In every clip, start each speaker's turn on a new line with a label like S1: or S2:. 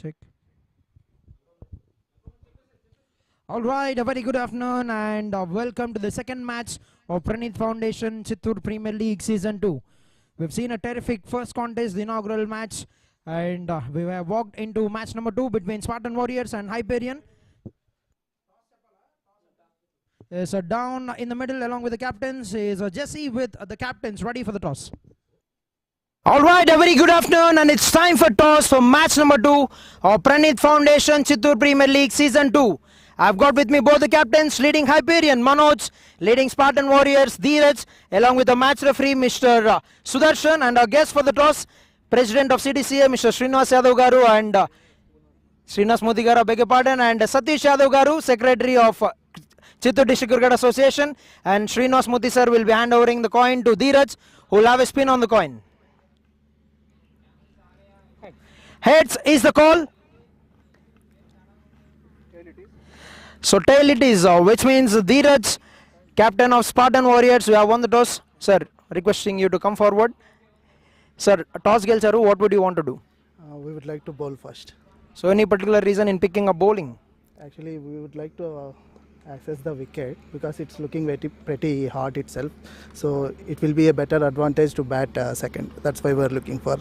S1: Check. Alright, a very good afternoon and welcome to the second match of Pranith Foundation Chittoor Premier League Season 2. We've seen a terrific first contest, the inaugural match, and we have walked into match number 2 between Spartan Warriors and Hyperion. There's a down in the middle along with the captains. Is Jesse with the captains ready for the toss. Alright, a very good afternoon and it's time for toss for match number 2 of Pranith Foundation Chittoor Premier League Season 2. I've got with me both the captains, leading Hyperion, Manoj, leading Spartan Warriors, Dheeraj, along with the match referee, Mr. Sudarshan, and our guest for the toss, President of CDCA, Mr. Srinivas Yadav Garu, and Srinivas Modi Garu, beg your pardon, and Satish Yadav Garu, Secretary of Chittoor District Cricket Association, and Srinivas Modi sir will be handovering the coin to Dheeraj, who will have a spin on the coin. Heads is the call. So tail it is, which means Dheeraj, captain of Spartan Warriors, we have won the toss. Sir, requesting you to come forward. Sir, toss gelcharu, what would you want to do?
S2: We would like to bowl first.
S1: So any particular reason in picking up bowling?
S2: Actually, we would like to access the wicket because it's looking pretty hard itself. So it will be a better advantage to bat second. That's why we're looking for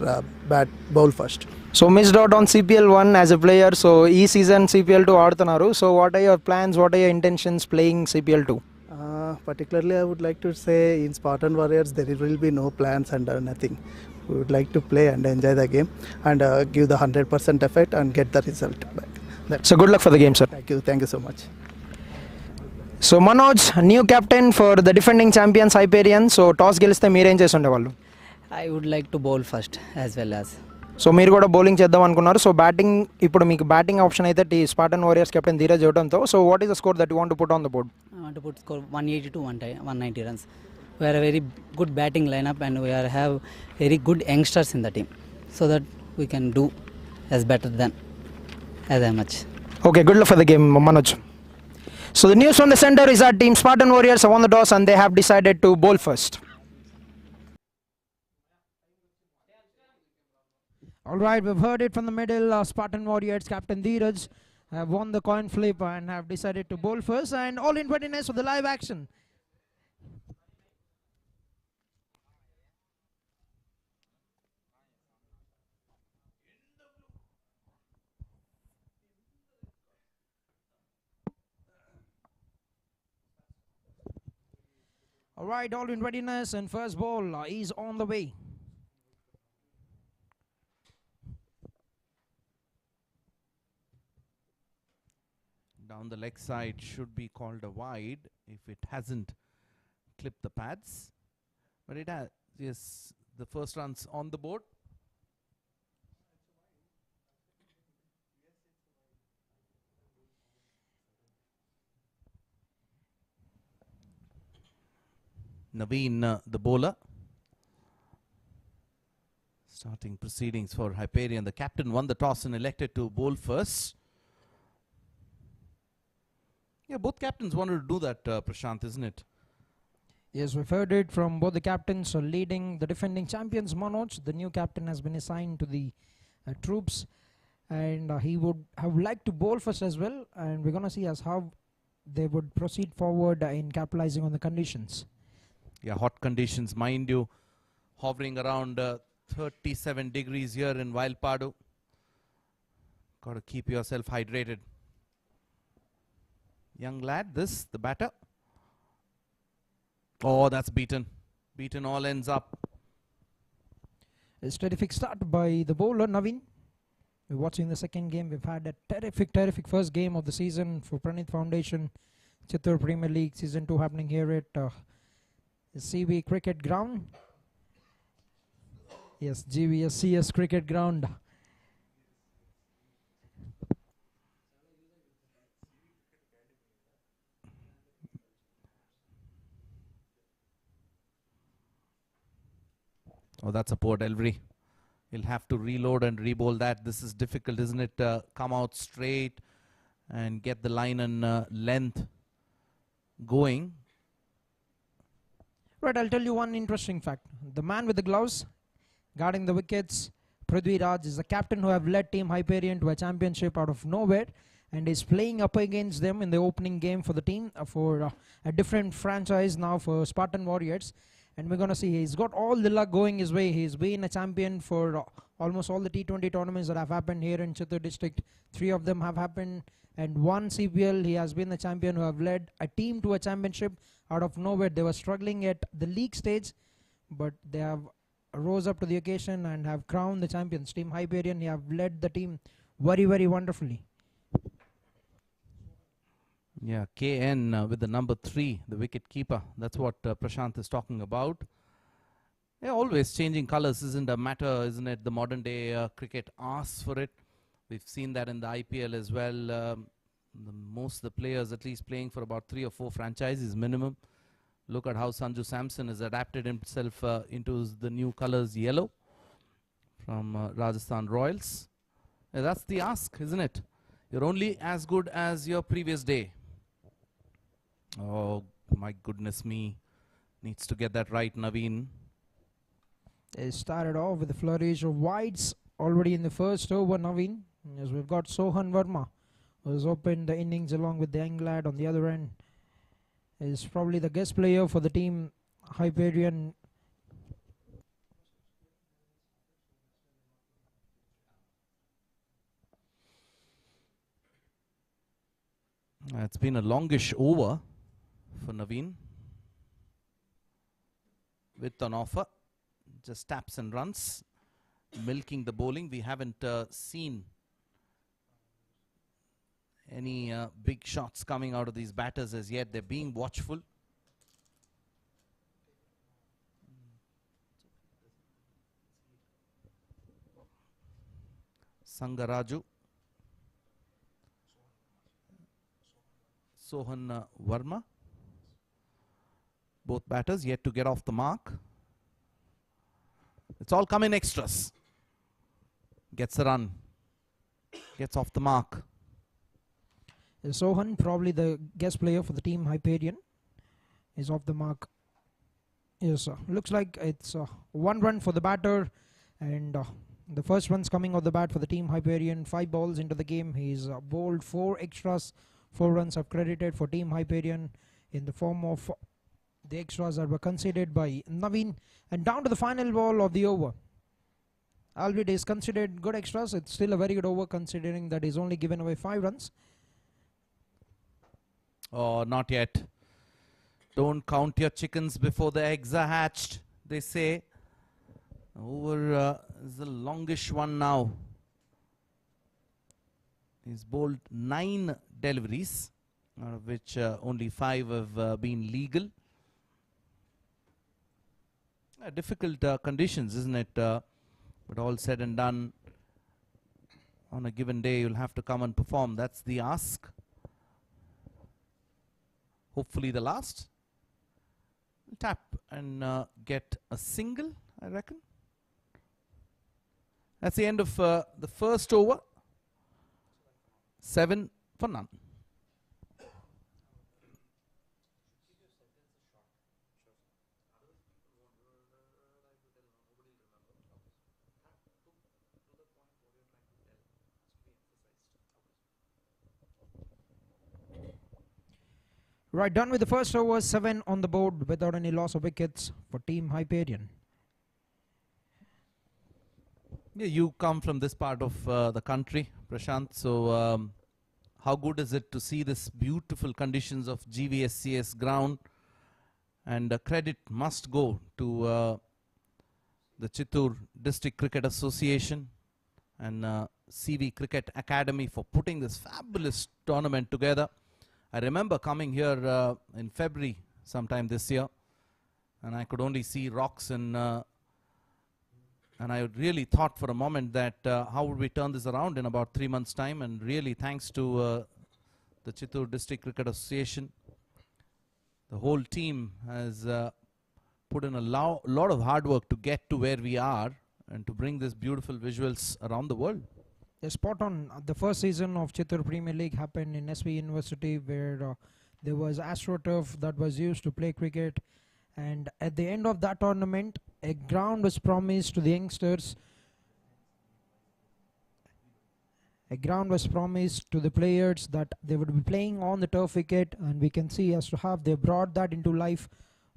S2: bowl first.
S1: So missed out on CPL 1 as a player, so season CPL 2 ఆడుతున్నారు. So what are your plans, what are your intentions playing CPL 2?
S2: Particularly I would like to say in Spartan Warriors there will be no plans and nothing. We would like to play and enjoy the game and give the 100% effort and get the result back.
S1: So good luck for the game, sir.
S2: Thank you so much.
S1: So Manoj, new captain for the defending champions Hyperion. So toss గెలిస్తే మీరేం చేసి ఉండేవాళ్ళు?
S3: I would like to bowl first as well as.
S1: So మీరు కూడా bowling చేద్దాం అనుకున్నారు. So batting ఇప్పుడు మీకు బ్యాటింగ్ ఆప్షన్ అయితే స్పార్టన్ వారియర్స్ కెప్టెన్ ధీరజ్ ఇవ్వడంతో so what is the score that you want to put on the board?
S3: I want to put score 180 to 190 runs. We are a very good batting lineup and we have very good youngsters in the team, so that we can do as better than as much.
S1: Okay, good luck for the game, Manoj. So the news from the center is that team Spartan Warriors have won the toss and they have decided to bowl first. Alright, we've heard it from the middle. Spartan Warriors captain Dheeraj have won the coin flip and have decided to bowl first, and all in 20 minutes for the live action. Alright, all in readiness and first ball is on the way.
S4: Down the leg side should be called a wide if it hasn't clipped the pads, but it has. Yes, the first runs on the board. Naveen, the bowler, starting proceedings for Hyperion. The captain won the toss and elected to bowl first. Yeah, both captains wanted to do that, Prashant, isn't it?
S1: Yes, we've heard it from both the captains. So leading the defending champions, Manoj, the new captain has been assigned to the troops, and he would have liked to bowl first as well. And we're going to see as how they would proceed forward in capitalizing on the conditions.
S4: Yeah, hot conditions, mind you, hovering around 37 degrees here in Vayalpadu. Got to keep yourself hydrated. Young lad, this, the batter. Oh, that's beaten. Beaten all ends up.
S1: A terrific start by the bowler, Naveen. We're watching the second game. We've had a terrific first game of the season for Pranith Foundation Chittoor Premier League Season 2 happening here at the CB Cricket Ground. Yes, GVSCS Cricket Ground.
S4: Oh, that's a poor delivery. He'll have to reload and re-bowl that. This is difficult, isn't it? Come out straight and get the line and length going.
S1: Right, I'll tell you one interesting fact. The man with the gloves guarding the wickets Prithvi Raj is the captain who have led Team Hyperion to a championship out of nowhere, and is playing up against them in the opening game for the team for a different franchise now for Spartan Warriors. And we're going to see he's got all the luck going his way. He's been a champion for almost all the T20 tournaments that have happened here in Chittoor district. 3 of them have happened, and 1 CPL. He has been the champion who have led a team to a championship out of nowhere. They were struggling at the league stage, but they have rose up to the occasion and have crowned the champions. Team Hyperion, he have led the team very, very wonderfully.
S4: Yeah, KN with the number 3, the wicket keeper. That's what Prashant is talking about. Yeah, always changing colours isn't a matter, isn't it? The modern day cricket asks for it. We've seen that in the IPL as well. Most of the players at least playing for about 3 or 4 franchises minimum. Look at how Sanju Samson has adapted himself into the new colours yellow from Rajasthan Royals. Yeah, that's the ask, isn't it? You're only as good as your previous day. Oh, my goodness me. Needs to get that right, Naveen.
S1: They started off with a flourish of wides already in the first over, Naveen. As we've got Sohan Verma, who has opened the innings along with the young lad on the other end. Is probably the guest player for the team Hyperion.
S4: It's been a longish over for Naveen. With an offer, just taps and runs, milking the bowling. We haven't seen any big shots coming out of these batters as yet. They're being watchful. Sangaraju. Sohan Verma. Both batters yet to get off the mark. It's all come in extras. Gets a run. Gets off the mark.
S1: Sohan, probably the guest player for the team Hyperion, is off the mark. Yes, looks like it's 1 run for the batter, and the first one's coming off the bat for the team Hyperion. 5 balls into the game. He's bowled 4 extras. 4 runs are credited for team Hyperion in the form of the extras that were conceded by Naveen. And down to the final ball of the over. Albeit is considered good extras, it's still a very good over considering that he's only given away 5 runs.
S4: Oh, not yet. Don't count your chickens before the eggs are hatched, they say. Over is the longish one now. He's bowled 9 deliveries, out of which only 5 have been legal. Difficult conditions, isn't it? But all said and done, on a given day, you'll have to come and perform. That's the ask. Hopefully the last. Tap and get a single, I reckon. That's the end of the first over. 7 for none.
S1: Right, done with the first over. 7 on the board without any loss of wickets for team Hyperion.
S4: Yeah, you come from this part of the country, Prashant. So how good is it to see this beautiful conditions of GVSCS ground? And credit must go to the Chittoor District Cricket Association and CV Cricket Academy for putting this fabulous tournament together. I remember coming here in February sometime this year, and I could only see rocks and I really thought for a moment that how would we turn this around in about 3 months' time, and really thanks to the Chittoor District Cricket Association, the whole team has put in a lot of hard work to get to where we are and to bring this beautiful visuals around the world.
S1: Spot on. The first season of Chittoor Premier League happened in SV University, where there was AstroTurf that was used to play cricket, and at the end of that tournament a ground was promised to the youngsters A ground was promised to the players that they would be playing on the turf wicket, and we can see as to how they brought that into life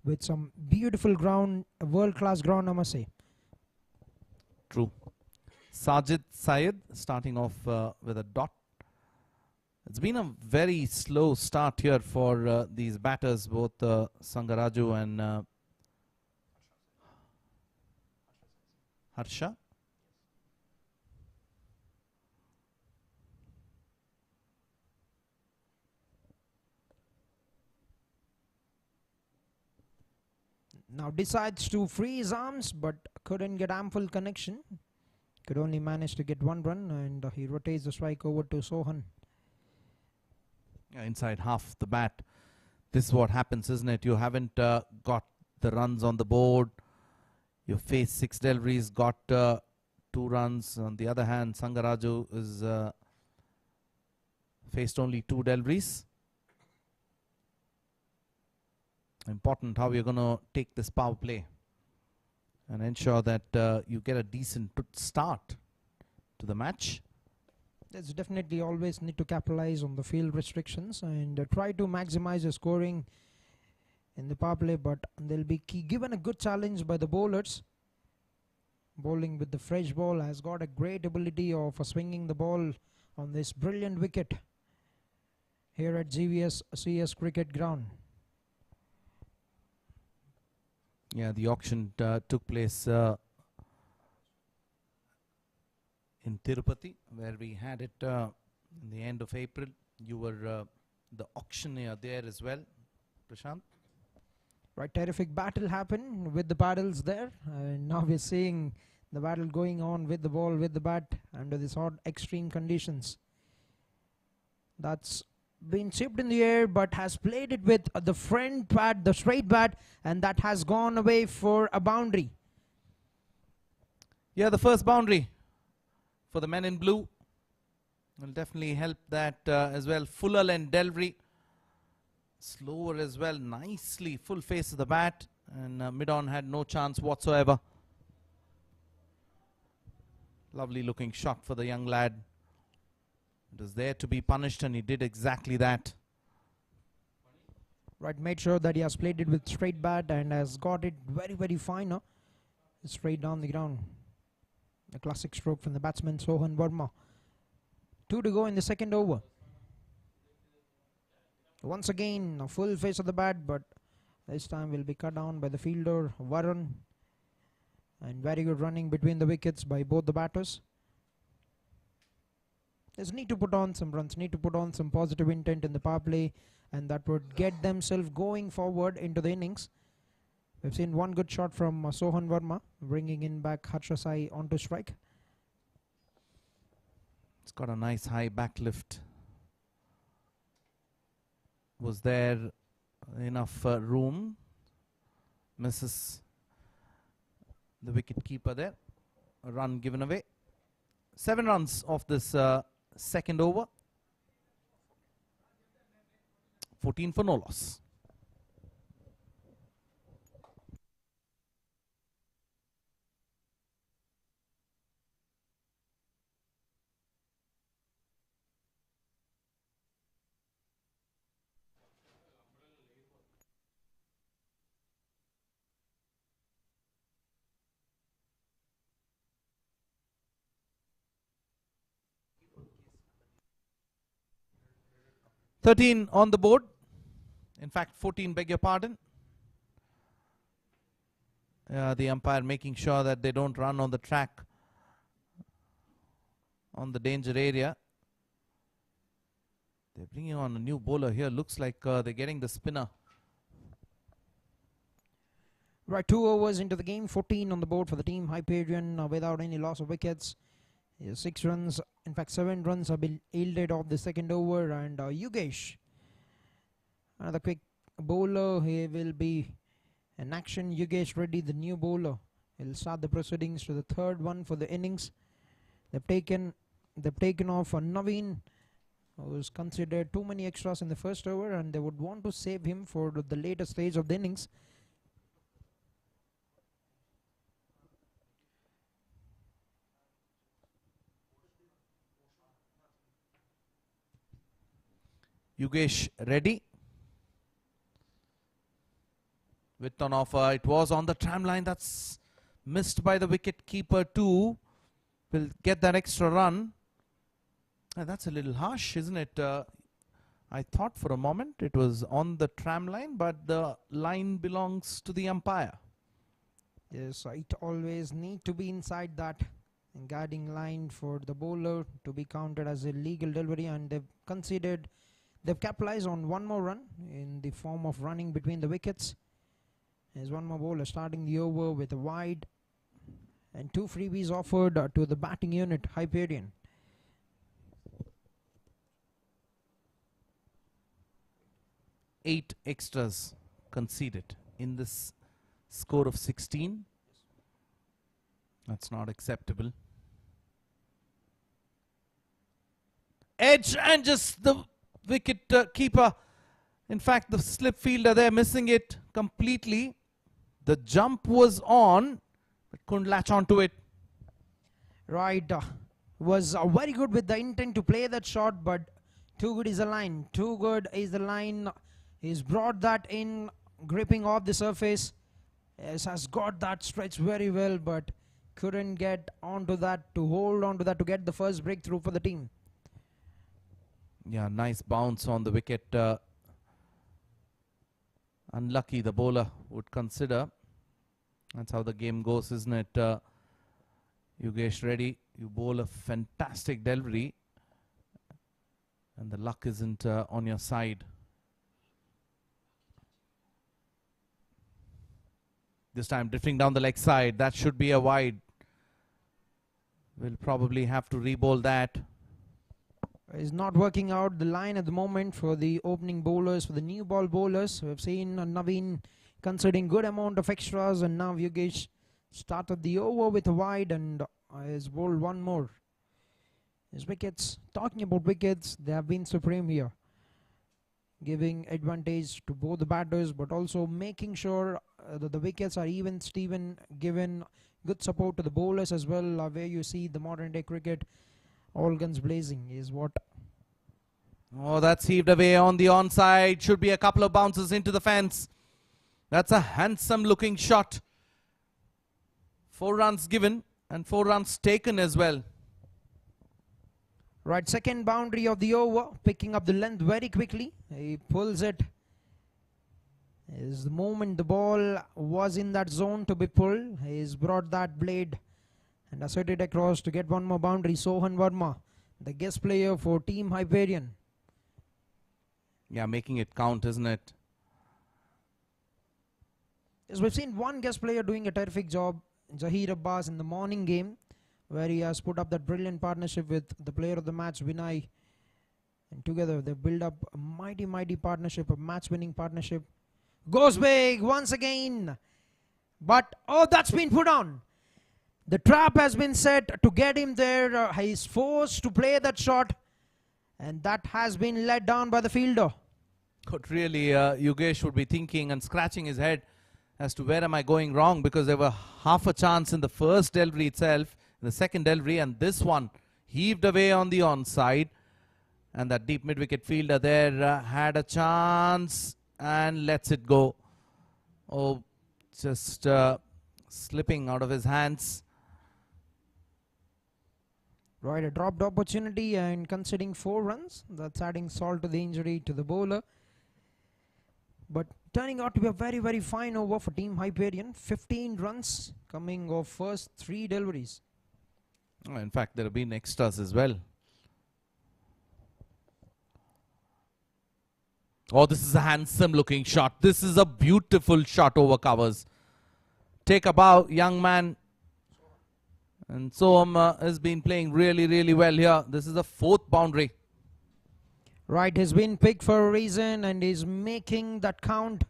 S1: with some beautiful ground, a world-class ground, I must say.
S4: True. Sajid Syed starting off with a dot. It's been a very slow start here for these batters, both Sangaraju and Harsha.
S1: Now decides to free his arms, but couldn't get ample connection. Could only manage to get one run, and he rotates the strike over to Sohan.
S4: Inside half the bat. This is what happens, isn't it? You haven't got the runs on the board. You face 6 deliveries, got 2 runs. On the other hand, Sangaraju is faced only 2 deliveries. Important how you're going to take this power play and ensure that you get a decent start to the match.
S1: There's definitely always need to capitalize on the field restrictions and try to maximize the scoring in the power play, but they'll be given a good challenge by the bowlers. Bowling with the fresh ball has got a great ability of swinging the ball on this brilliant wicket here at GVSCS Cricket Ground.
S4: Yeah, the auction took place in Tirupati, where we had it in the end of April. You were the auctioneer there as well, Prashant.
S1: Right, terrific battle happened with the paddles there, and now we're seeing the battle going on with the ball, with the bat, under these odd extreme conditions. That's been chipped in the air, but has played it with the front bat, the straight bat, and that has gone away for a boundary.
S4: Yeah, the first boundary for the men in blue will definitely help that as well. Fuller and delivery, slower as well, nicely full face of the bat, and mid-on had no chance whatsoever. Lovely looking shot for the young lad. It was there to be punished, and he did exactly that.
S1: Right, made sure that he has played it with straight bat and has got it very, very fine. Straight down the ground. A classic stroke from the batsman Sohan Verma. 2 to go in the second over. Once again, a full face of the bat, but this time will be cut down by the fielder Varun. And very good running between the wickets by both the batters. Just need to put on some runs, need to put on some positive intent in the power play, and that would get themselves going forward into the innings. We've seen one good shot from Sohan Verma, bringing in back Harsha Sai onto strike.
S4: It's got a nice high back lift. Was there enough room? Misses the wicket keeper there. A run given away. 7 runs off this second over. 14 for no loss. "13 on the board. In fact, 14, beg your pardon. The umpire making sure that they don't run on the track on the danger area. They're bringing on a new bowler here. Looks like they're getting the spinner.
S1: Right, 2 overs into the game, 14 on the board for the team Hyperion without any loss of wickets. 6 runs, in fact 7 runs have been yielded off the second over, and Yugesh, another quick bowler, he will be in action. Yugesh Reddy, the new bowler, will start the proceedings to the third one for the innings. They've taken off Naveen, who was considered too many extras in the first over, and they would want to save him for the later stage of the innings.
S4: Yugesh ready. With on offer, it was on the tram line. That's missed by the wicket keeper too. Will get that extra run. That's a little harsh, isn't it? I thought for a moment it was on the tram line, but the line belongs to the umpire.
S1: Yes, it always need to be inside that guarding line for the bowler to be counted as a legal delivery, and they've capitalized on one more run in the form of running between the wickets. There's one more bowler starting the over with a wide, and 2 freebies offered to the batting unit, Hyperion.
S4: Eight extras conceded in this score of 16. That's not acceptable. Edge and just the wicket keeper. In fact, the slip fielder there missing it completely. The jump was on, but couldn't latch onto it.
S1: Right, was very good with the intent to play that shot, but too good is the line. Too good is the line. He's brought that in, gripping off the surface. Yes, has got that stretch very well, but couldn't get onto that, to hold onto that, to get the first breakthrough for the team.
S4: Yeah, nice bounce on the wicket. Unlucky, the bowler would consider. That's how the game goes, isn't it? Yugesh ready. You bowl a fantastic delivery, and the luck isn't on your side. This time drifting down the leg side. That should be a wide. We'll probably have to re-bowl that.
S1: Is not working out the line at the moment for the opening bowlers, for the new ball bowlers. We've seen Naveen considering good amount of extras, and now Yugesh started the over with a wide and has bowled one more. His wickets, talking about wickets, they have been supreme here, giving advantage to both the batters, but also making sure that the wickets are even Steven, given good support to the bowlers as well, where you see the modern day cricket, all guns blazing is what.
S4: Oh, that's heaved away on the onside. Should be a couple of bounces into the fence. That's a handsome looking shot. 4 runs given and 4 runs taken as well.
S1: Right, second boundary of the over, picking up the length very quickly. He pulls it. Is the moment the ball was in that zone to be pulled, he's brought that blade and asserted across to get one more boundary. Sohan Verma, the guest player for Team Hyperion.
S4: Yeah, making it count, isn't it?
S1: Yes, we've seen one guest player doing a terrific job, Zahir Abbas, in the morning game, where he has put up that brilliant partnership with the player of the match, Vinay. And together they build up a mighty partnership, a match-winning partnership. Goes big once again. But, oh, that's been put on. The trap has been set to get him there. He's forced to play that shot. And that has been let down by the fielder.
S4: But really, Yugesh would be thinking and scratching his head as to where am I going wrong, because there were half a chance in the first delivery itself, in the second delivery, and this one heaved away on the onside. And that deep mid-wicket fielder there had a chance and lets it go. Oh, just slipping out of his hands.
S1: Right, a dropped opportunity and conceding 4 runs. That's adding salt to the injury to the bowler. But turning out to be a very fine over for Team Hyperion. 15 runs coming off first 3 deliveries.
S4: Oh, in fact, there have been extras as well. Oh, this is a handsome looking shot. This is a beautiful shot over covers. Take a bow, young man. And Soham has been playing really well here. This is the 4th boundary.
S1: Right, he's been picked for a reason and is making that count.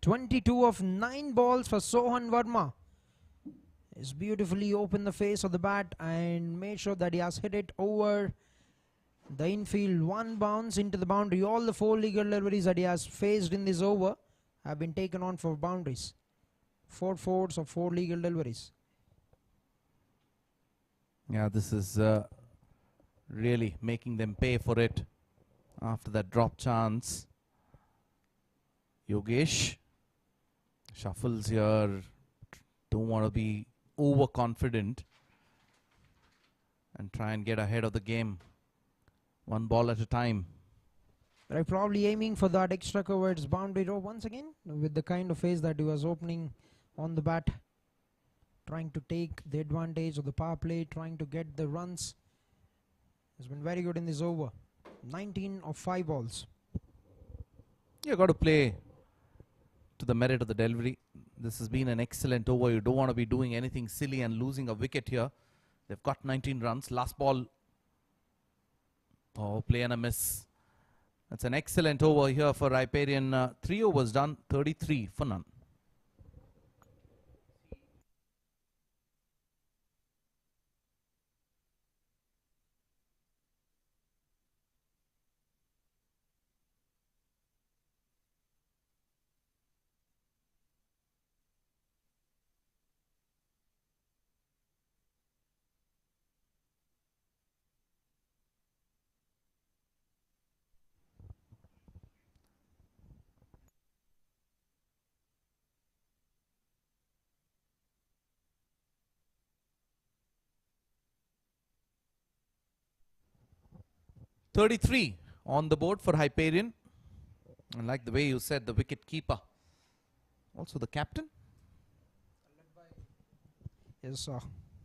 S1: 22 of 9 balls for Sohan Verma. He's beautifully opened the face of the bat and made sure that he has hit it over the infield. 1 bounce into the boundary. All the 4 legal deliveries that he has faced in this over have been taken on for boundaries. 4 fours of 4 legal deliveries.
S4: Yeah, this is really making them pay for it. after that drop chance. Yogesh shuffles here. Don't want to be overconfident and try and get ahead of the game. One ball at a time.
S1: Right, probably aiming for that extra coverage boundary row once again with the kind of face that he was opening on the bat. Trying to take the advantage of the power play, trying to get the runs. Has been very good in this over. 19 of 5 balls.
S4: You got to play to the merit of the delivery. This has been an excellent over. You don't want to be doing anything silly and losing a wicket here. They've got 19 runs. Last ball. Oh, play and a miss. That's an excellent over here for Hyperion. 3 overs done, 33 for none. .33 on the board for Hyperion. I like the way you said the wicket keeper. Also the captain.
S1: Yes,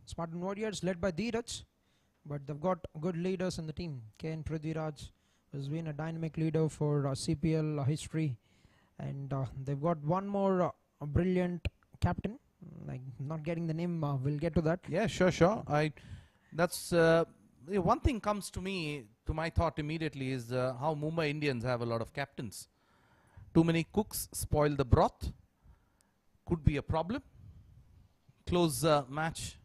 S1: Spartan Warriors led by Dheeraj, but they've got good leaders in the team. K.N. Prithviraj has been a dynamic leader for CPL history, and they've got one more brilliant captain. Like, not getting the name, we'll get to that.
S4: Yeah, sure. That's one thing comes to me, to my thought immediately, is how Mumbai Indians have a lot of captains. Too many cooks spoil the broth. Could be a problem. Close match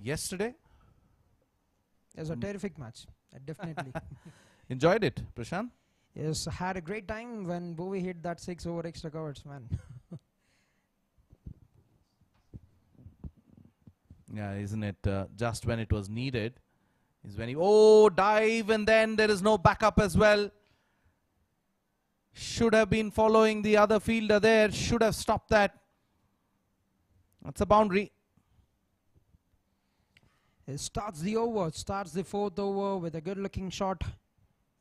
S4: yesterday.
S1: It was a terrific match, definitely.
S4: Enjoyed it, Prashant?
S1: Yes, had a great time when Bowie hit that 6 over extra covers, man.
S4: Yeah, isn't it? Just when it was needed is when he dive, and then there is no backup as well. Should have been following the other fielder there. Should have stopped that. That's a boundary.
S1: It starts the over, starts the 4th over with a good looking shot.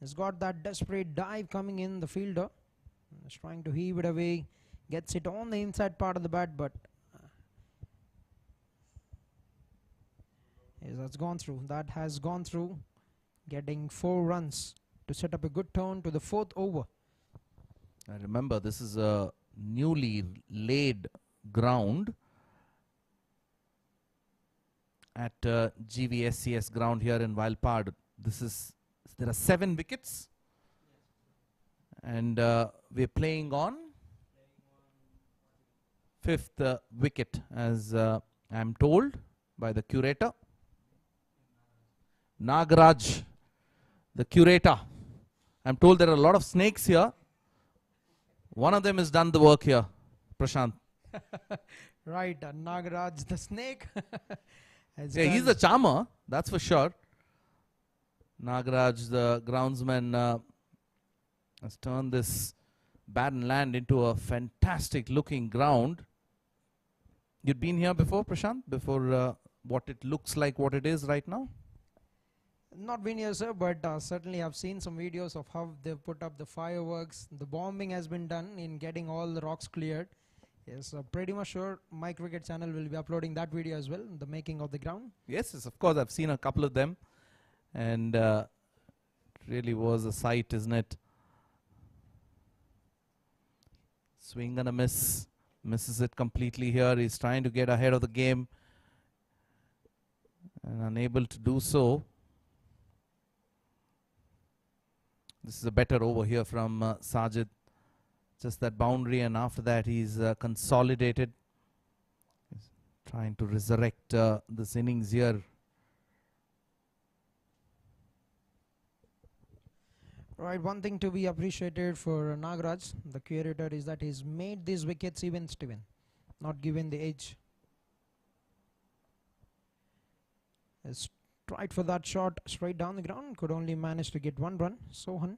S1: He's got that desperate dive coming in, the fielder. He's trying to heave it away. Gets it on the inside part of the bat, but yes, that's gone through. That has gone through. Getting 4 runs to set up a good turn to the 4th over.
S4: I remember this is a newly laid ground at GVSCS ground here in Vayalpadu. There are 7 wickets, and we're playing on 5th wicket, as I'm told by the curator. Nagaraj, the curator. I'm told there are a lot of snakes here. One of them has done the work here, Prashant.
S1: Right, Nagaraj the snake.
S4: Yeah, he's a charmer, that's for sure. Nagaraj, the groundsman, has turned this barren land into a fantastic looking ground. You'd been here before, Prashant? Before what it looks like, what it is right now?
S1: Not been here, sir, but certainly I've seen some videos of how they've put up the fireworks. The bombing has been done in getting all the rocks cleared. Yes, pretty much sure my cricket channel will be uploading that video as well, the making of the ground.
S4: Yes, of course, I've seen a couple of them, and it really was a sight, isn't it? Swing and a miss. Misses it completely here. He's trying to get ahead of the game and unable to do so. This is a better over here from Sajid. Just that boundary, and after that he's consolidated. He's trying to resurrect this innings here.
S1: Right, one thing to be appreciated for Nagaraj, the curator, is that he's made these wickets even Steven, not given the edge. He's tried for that shot straight down the ground, could only manage to get 1 run. Sohan.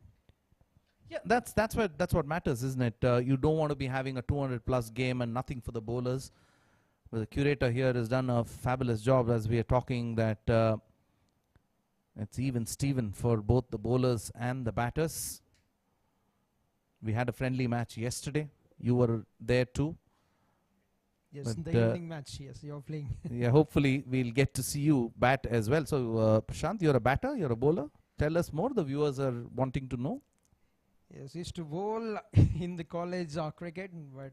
S4: Yeah, that's what matters, isn't it? You don't want to be having a 200+ game and nothing for the bowlers. But the curator here has done a fabulous job as we are talking that it's even Steven for both the bowlers and the batters. We had a friendly match yesterday. You were there too.
S1: Yes,
S4: But,
S1: the evening match. Yes, you're playing.
S4: Yeah, hopefully we'll get to see you bat as well. So, Prashant, you're a batter, you're a bowler. Tell us more. The viewers are wanting to know.
S1: Yes, used to bowl in the college cricket, but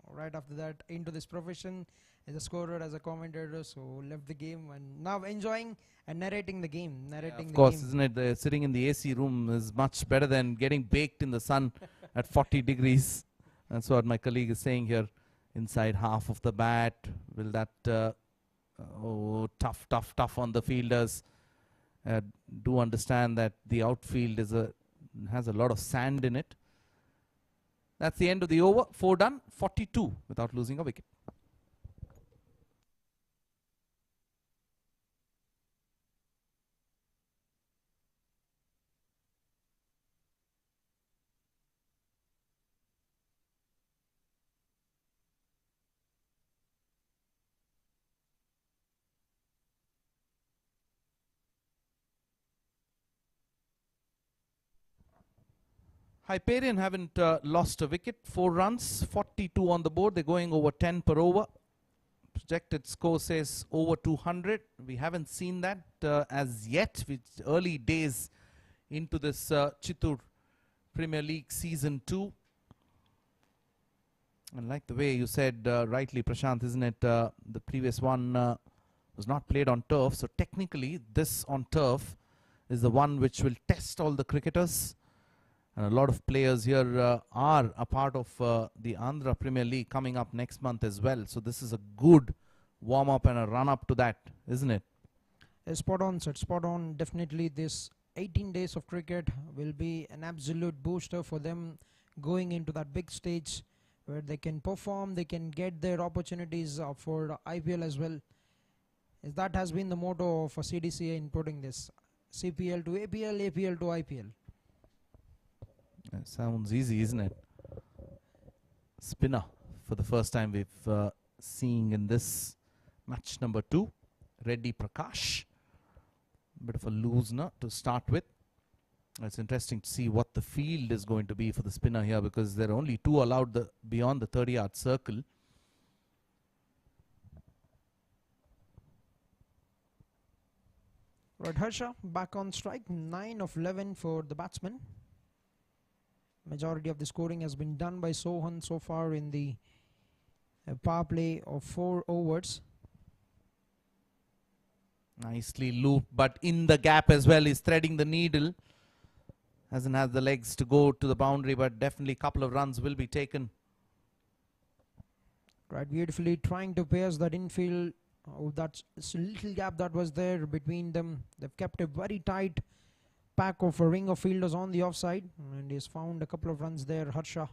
S1: right after that into this profession as a scorer, as a commentator, so left the game and now enjoying and narrating the game.
S4: Of course, isn't it? The sitting in the AC room is much better than getting baked in the sun at 40 degrees. That's what my colleague is saying here. Inside half of the bat. Will that... tough on the fielders. Do understand that the outfield has a lot of sand in it. That's the end of the over. 4 done, 42 without losing a wicket. Hyperion haven't lost a wicket. 4 runs, 42 on the board. They're going over 10 per over. Projected score says over 200. We haven't seen that as yet. It's early days into this Chittoor Premier League Season 2. And like the way you said rightly, Prashant, isn't it? The previous one was not played on turf. So technically, this on turf is the one which will test all the cricketers. And a lot of players here are a part of the Andhra Premier League coming up next month as well. So this is a good warm-up and a run-up to that, isn't it?
S1: Spot on, sir. Spot on. Definitely this 18 days of cricket will be an absolute booster for them going into that big stage where they can perform, they can get their opportunities for IPL as well. As that has been the motto of CDCA in putting this CPL to APL, APL to IPL.
S4: Sounds easy, isn't it? Spinner for the first time we've seen in this match number 2. Reddy Prakash. Bit of a loosener to start with. It's interesting to see what the field is going to be for the spinner here because there are only 2 allowed beyond the 30-yard circle.
S1: Right, Harsha back on strike. 9 of 11 for the batsman. Majority of the scoring has been done by Sohan so far in the power play of 4 overs.
S4: Nicely looped, but in the gap as well. He's threading the needle. Hasn't had the legs to go to the boundary, but definitely a couple of runs will be taken.
S1: Right, beautifully trying to pierce that infield. Oh, that little gap that was there between them. They've kept a very tight pack of a ring of fielders on the offside, and he's found a couple of runs there, Harsha.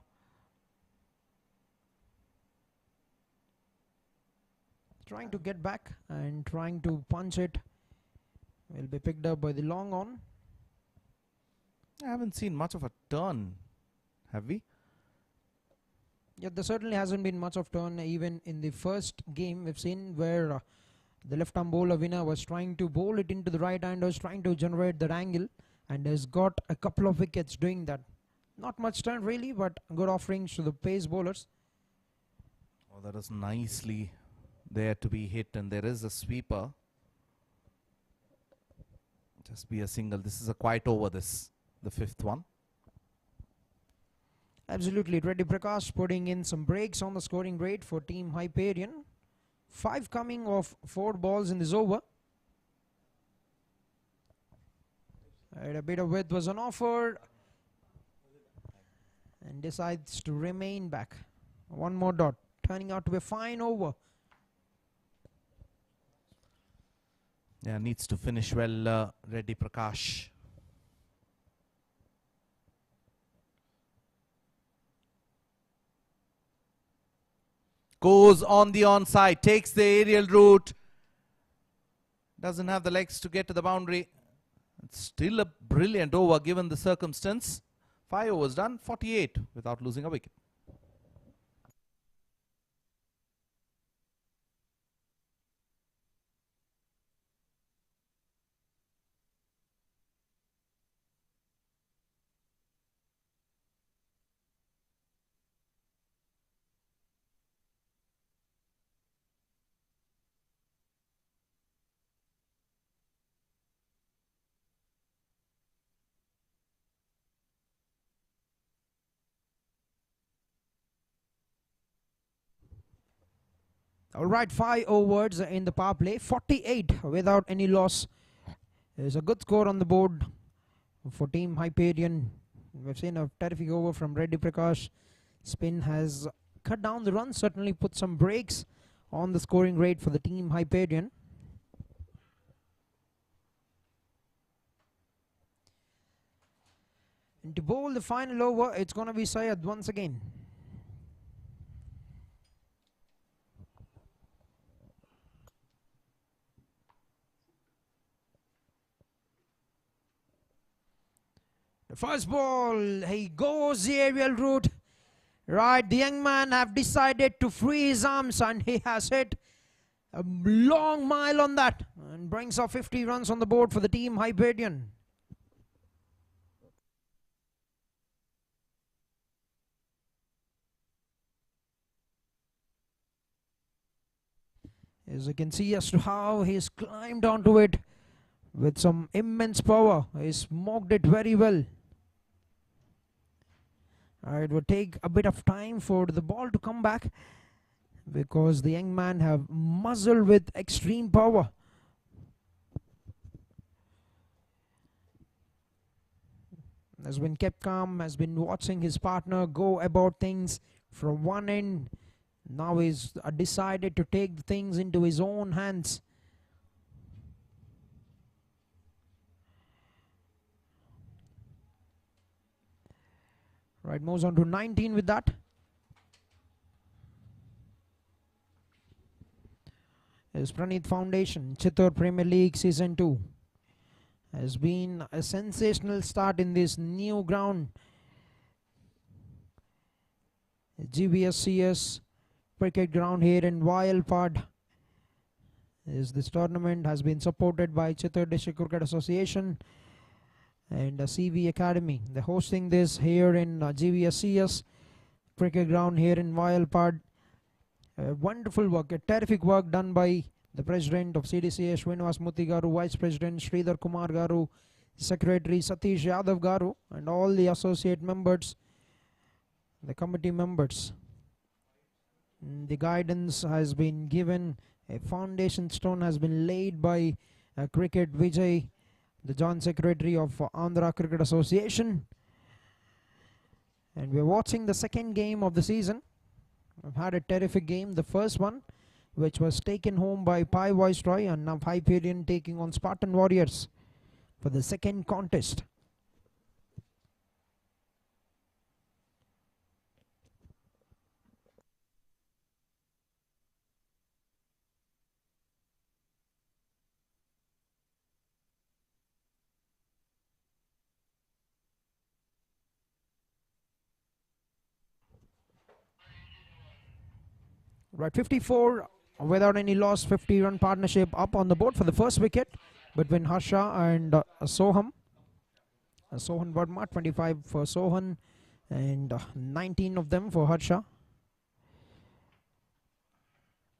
S1: Trying to get back and trying to punch it. Will be picked up by the long on.
S4: I haven't seen much of a turn, have we?
S1: Yeah, there certainly hasn't been much of turn even in the first game we've seen where the left-arm bowler winner was trying to bowl it into the right-handers, trying to generate that angle, and has got a couple of wickets doing that. Not much turn really, but good offerings to the pace bowlers.
S4: Oh, that is nicely there to be hit, and there is a sweeper. Just be a single. This is a quiet over, the 5th one.
S1: Absolutely, Reddy Prakash putting in some breaks on the scoring rate for Team Hyperion. 5 coming off 4 balls in this over. And a bit of width was on offer. And decides to remain back. 1 more dot, turning out to be a fine over.
S4: Yeah, needs to finish well, Reddy Prakash. Goes on the onside, takes the aerial route. Doesn't have the legs to get to the boundary. It's still a brilliant over given the circumstance. 5 overs done, 48 without losing a wicket.
S1: All right, 5 overs in the power play, 48 without any loss. There's a good score on the board for Team Hyperion. We've seen a terrific over from Reddy Prakash. Spin has cut down the runs, certainly put some brakes on the scoring rate for the Team Hyperion. And to bowl the final over, it's going to be Syed once again. The first ball, he goes the aerial route. Right, the young man have decided to free his arms and he has hit a long mile on that and brings up 50 runs on the board for the Team Hyperion. As you can see as to how he's climbed onto it with some immense power. He smoked it very well. It would take a bit of time for the ball to come back because the young man have muzzled with extreme power. Has been kept calm, has been watching his partner go about things from one end. Now he's decided to take things into his own hands. Right, moves on to 19 with that. Is Praneeth Foundation, Chittoor Premier League Season 2. Has been a sensational start in this new ground. GVSCS Cricket Ground here in Vayalpadu. This tournament has been supported by Chittoor District Cricket Association and CV Academy. They're hosting this here in GVSCS Cricket Ground here in Vayalpadu. Wonderful work, a terrific work done by the President of CDCA, Srinivas Muthi Garu, Vice President Sridhar Kumar Garu, Secretary Satish Yadav Garu, and all the associate members, the committee members. The guidance has been given, a foundation stone has been laid by Cricket Vijay, the Joint Secretary of Andhra Cricket Association. And we're watching the second game of the season. We've had a terrific game. The first one, which was taken home by Pai Viceroy, and now Hyperion taking on Spartan Warriors for the second contest. Right, 54 without any loss, 50-run partnership up on the board for the first wicket between Harsha and Soham. Sohan Verma, 25 for Sohan and 19 of them for Harsha.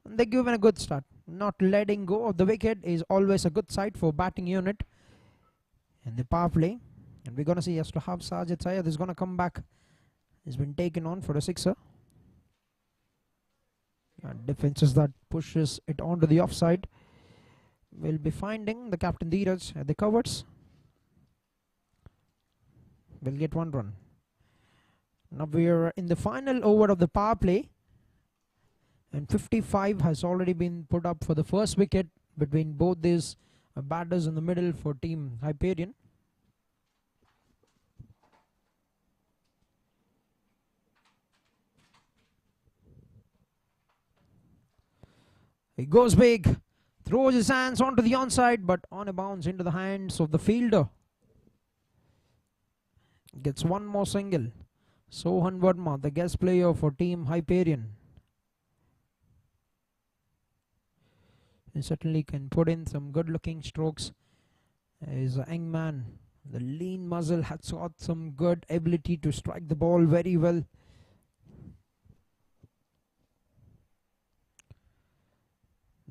S1: And they're given a good start. Not letting go of the wicket is always a good sight for batting unit in the power play. And we're going to see as to how Sajid Syed is going to come back. He's been taken on for a sixer. Defenses that pushes it onto the offside. We'll be finding the captain Dheeraj at the covers. We'll get 1 run. Now we're in the final over of the power play. And 55 has already been put up for the first wicket between both these batters in the middle for Team Hyperion. He goes big Throws his hands onto the onside, but on a bounce into the hands of the fielder. Gets one more single. Sohan Verma, the guest player for team Hyperion. He certainly can put in some good looking strokes. He's a young man. The lean muscle has got some good ability to strike the ball very well.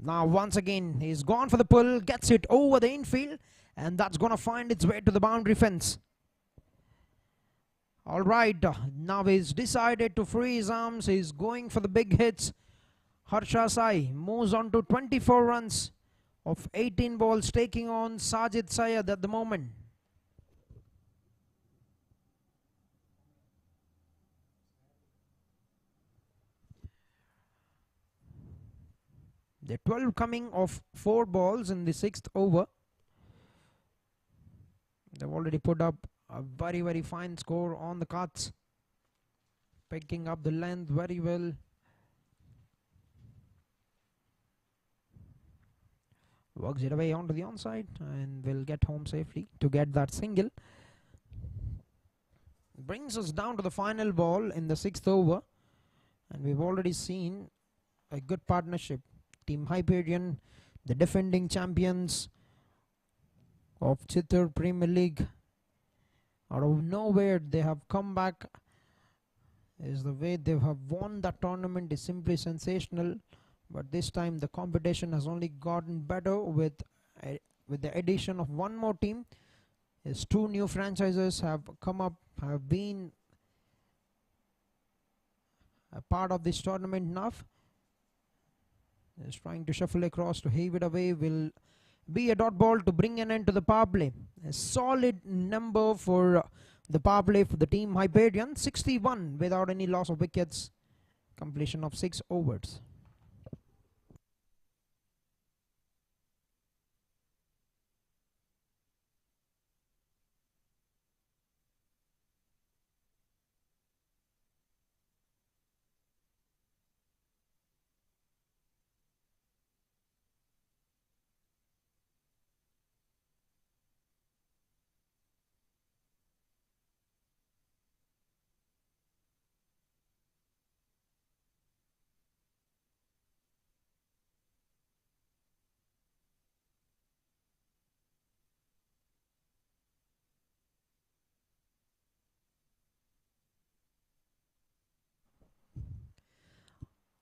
S1: Now once again he's gone for the pull, gets it over the infield, and that's going to find its way to the boundary fence. Alright, now he's decided to free his arms. He's going for the big hits. Harsha Sai moves on to 24 runs of 18 balls, taking on Sajid Syed at the moment. The 12 coming of 4 balls in the 6th over. They've already put up a very, very fine score on the cards. Picking up the length very well. Works it away onto the onside and will get home safely to get that single. Brings us down to the final ball in the 6th over. And we've already seen a good partnership. Team Hyperion, the defending champions of Chittoor Premier League. Out of nowhere they have come back. Is the way they have won that tournament is simply sensational. But this time the competition has only gotten better with the addition of one more team. As 2 new franchises have come up, have been a part of this tournament now. Is trying to shuffle across to heave it away. Will be a dot ball to bring an end to the power play. A solid number for the power play for the team Hyperion. 61 without any loss of wickets. Completion of 6 overs.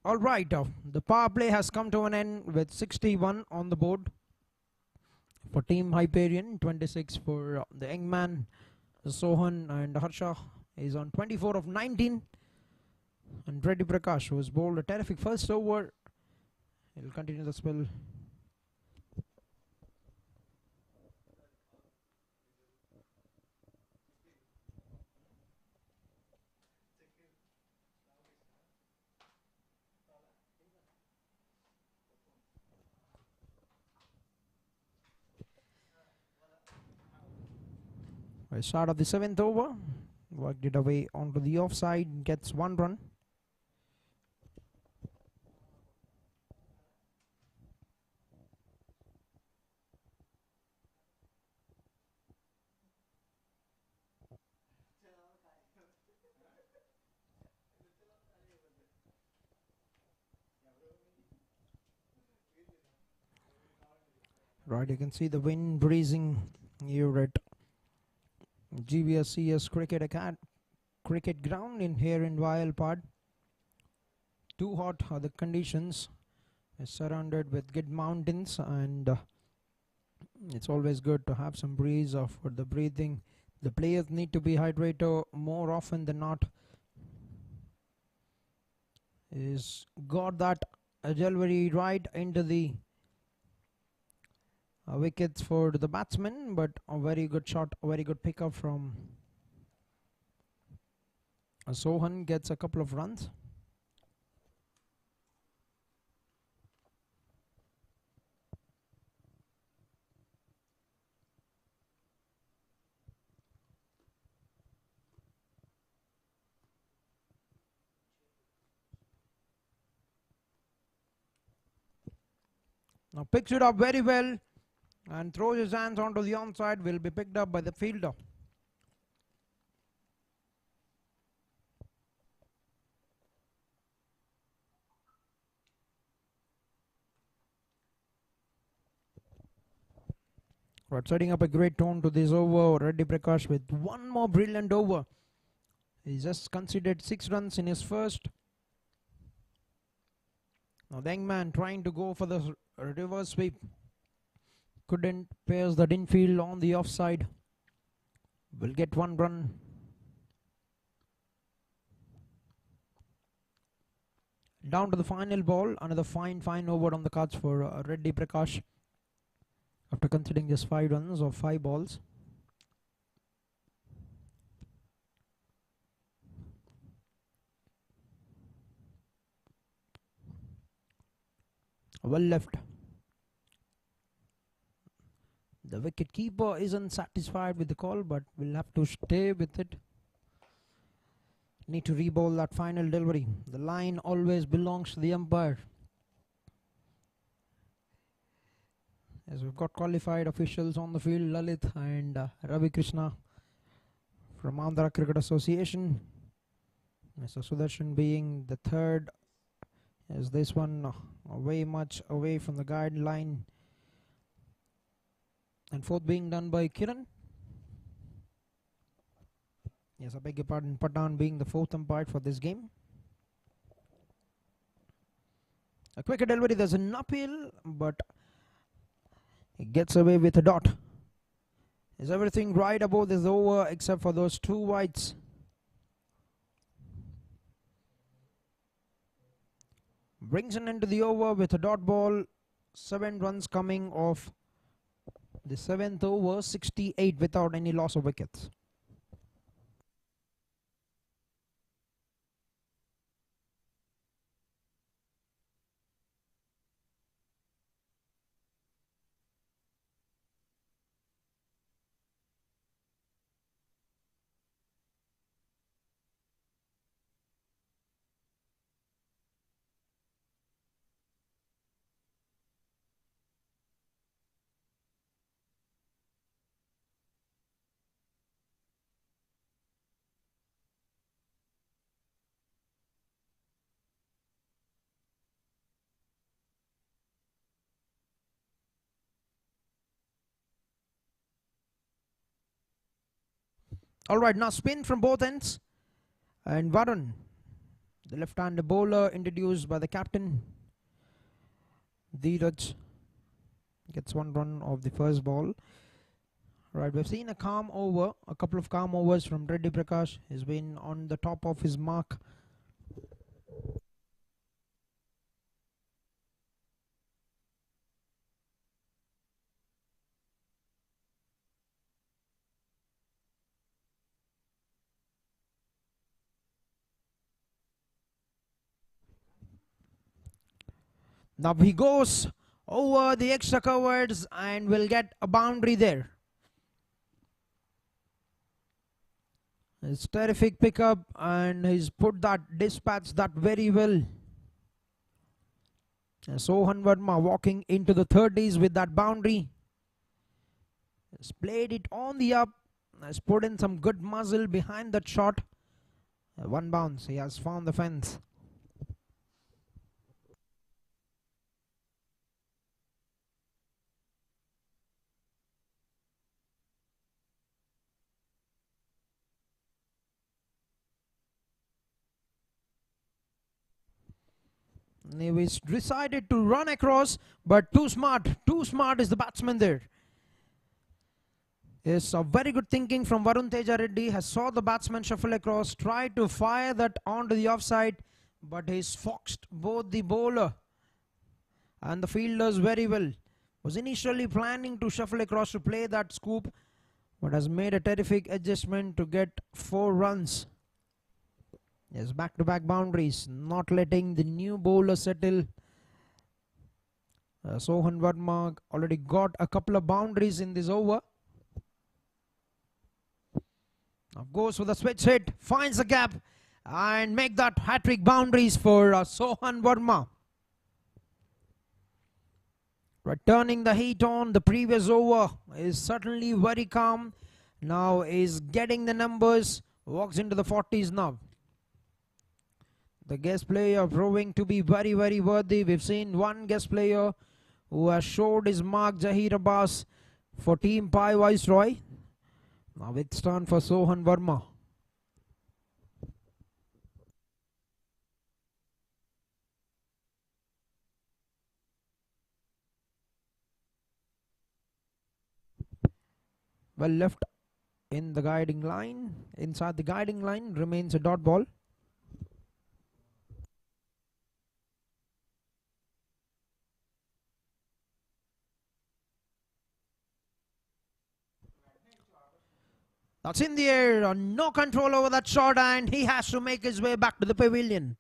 S1: Alright, the power play has come to an end with 61 on the board for team Hyperion, 26 for the young man Sohan, and Harsha is on 24 of 19. And Reddy Prakash, who has bowled a terrific first over, he'll continue the spell. By start of the 7th over, worked it away onto the offside, gets 1 run. Right, you can see the wind breezing here at GVSCS Cricket Ground here in Vayalpadu. Too hot are the conditions. It's surrounded with good mountains, and it's always good to have some breeze for the breathing. The players need to be hydrated more often than not. Is got that delivery right into the wickets for the batsman, but a very good shot, a very good pickup from Sohan. Gets a couple of runs. Now picks it up very well and throws his hands onto the onside. Will be picked up by the fielder. Right, setting up a great tone to this over. Reddy Prakash with one more brilliant over. He just conceded 6 runs in his first. Now the young man trying to go for the reverse sweep. Couldn't, pairs that infield on the offside. Will get 1 run. Down to the final ball. Another fine over on the cards for Reddy Prakash. After conceding just 5 runs of 5 balls. Well left. The wicket keeper isn't satisfied with the call, but will have to stay with it. Need to re-bowl that final delivery. The line always belongs to the umpire. As we've got qualified officials on the field, Lalit and Ravi Krishna from Andhra Cricket Association. Mr. Sudarshan being the third, as this one way much away from the guideline. And fourth being done by Kiran. Yes, I beg your pardon, Patan being the fourth umpire for this game. A quicker delivery, there's an uphill, but he gets away with a dot. Is everything right above this over except for those 2 wides? Brings an end to the over with a dot ball. 7 runs coming off the 7th over, 68 without any loss of wickets. Alright, now spin from both ends. And Varun, the left-hander bowler introduced by the captain. Dheeraj gets 1 run of the first ball. Right, we've seen a calm over, a couple of calm overs from Reddy Prakash. He's been on the top of his mark. Now he goes over the extra covers and will get a boundary there. It's terrific pickup and he's put that, dispatched that very well. Sohan Verma walking into the 30s with that boundary. Has played it on the up. Has put in some good muzzle behind that shot. 1 bounce. He has found the fence. He decided to run across, but too smart is the batsman there. Yes, a very good thinking from Varun Teja Reddy. Has saw the batsman shuffle across, tried to fire that onto the offside, but he's foxed both the bowler and the fielders very well. Was initially planning to shuffle across to play that scoop, but has made a terrific adjustment to get 4 runs. Yes, back-to-back boundaries, not letting the new bowler settle. Sohan Verma already got a couple of boundaries in this over. Now goes for the switch hit, finds the gap and make that hat-trick boundaries for Sohan Verma. Returning the heat on. The previous over is certainly very calm. Now is getting the numbers. Walks into the 40s now. The guest player proving to be very, very worthy. We've seen one guest player who has showed his mark, Zahir Abbas, for Team Pai Viceroy. Now it's turn for Sohan Verma. Well left in the guiding line. Inside the guiding line remains a dot ball. That's in the air. No control over that shot, and he has to make his way back to the pavilion.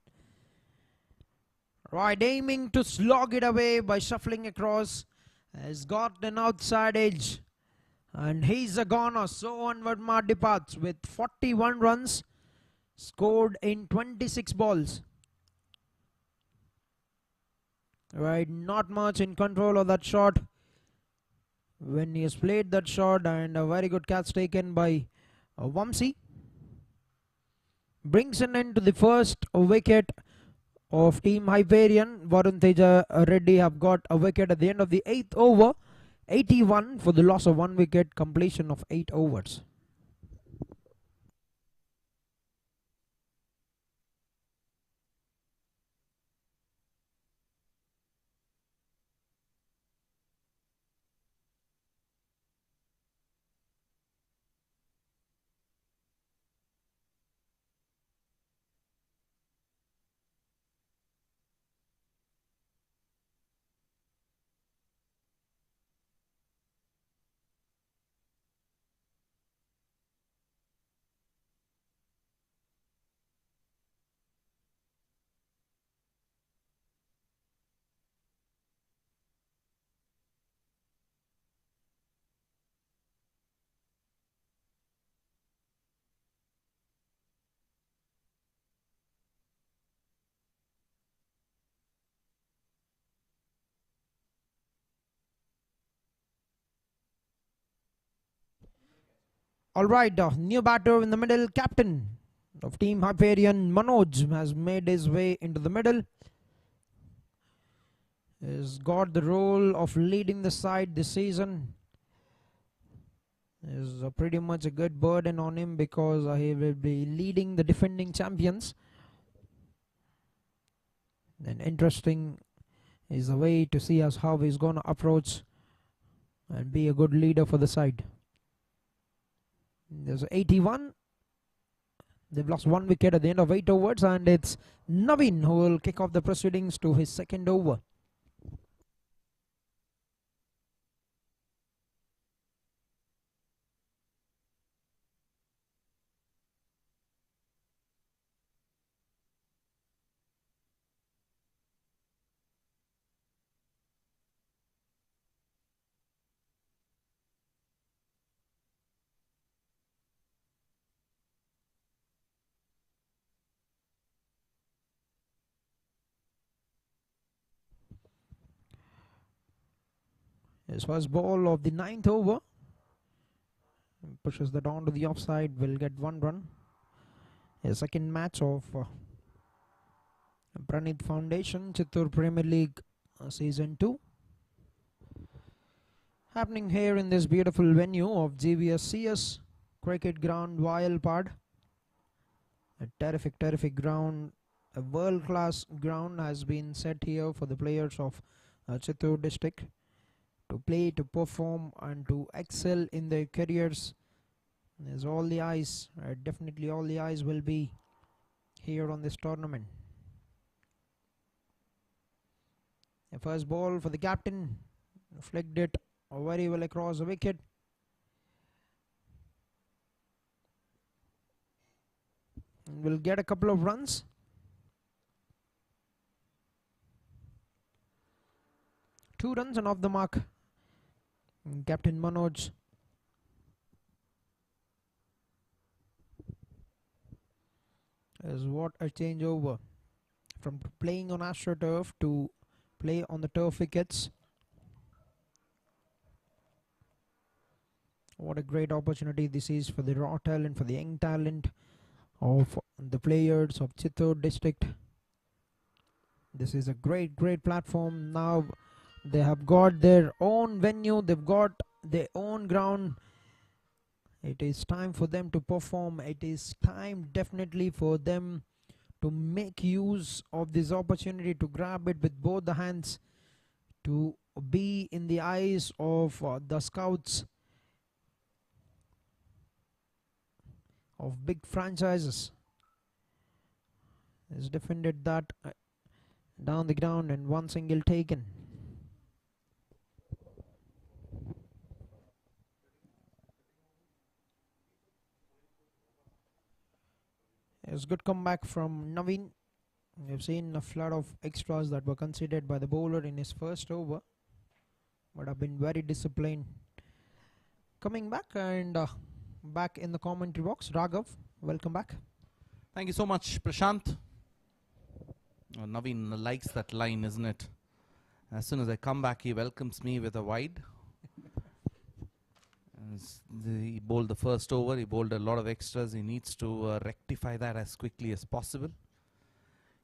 S1: Right, aiming to slog it away by shuffling across. Has got an outside edge. And he's a goner. Sohan Verma departs with 41 runs. Scored in 26 balls. Right, not much in control of that shot when he has played that shot, and a very good catch taken by Vamsi. Brings an end to the first wicket of Team Hyperion. Varun Teja Reddy have got a wicket at the end of the 8th over. 81 for the loss of 1 wicket, completion of 8 overs. Alright, new batter in the middle. Captain of Team Hyperion, Manoj, has made his way into the middle. Has got the role of leading the side this season. Is pretty much a good burden on him because he will be leading the defending champions. And interesting is the way to see as how he's going to approach and be a good leader for the side. There's 81. They've lost 1 wicket at the end of 8 overs, and it's Naveen who will kick off the proceedings to his 2nd over. His first ball of the 9th over. Pushes that on to the offside. Will get 1 run. His second match of Pranit Foundation Chittoor Premier League Season 2. Happening here in this beautiful venue of GVSCS Cricket Ground, Vayalpadu. A terrific ground. A world-class ground has been set here for the players of Chittoor district to play, to perform, and to excel in their careers. There's all the eyes, definitely all the eyes will be here on this tournament. The first ball for the captain, flicked it very well across the wicket. And will get a couple of runs. Two runs and off the mark. Captain Manoj. Is what a changeover from playing on AstroTurf to play on the turf wickets. What a great opportunity this is for the raw talent, for the young talent of the players of Chittoor district. This is a great platform. Now they have got their own venue, they've got their own ground. It is time for them to perform. It is time definitely for them to make use of this opportunity, to grab it with both the hands, to be in the eyes of the scouts of big franchises. Has defended that down the ground and one single taken. It's good comeback from Naveen. We've seen a flood of extras that were considered by the bowler in his first over, but have been very disciplined. Coming back and back in the commentary box, Raghav, welcome back.
S4: Thank you so much, Prashant. Naveen likes that line, isn't it? As soon as I come back, he welcomes me with a wide. He bowled the first over, he bowled a lot of extras. He needs to rectify that as quickly as possible.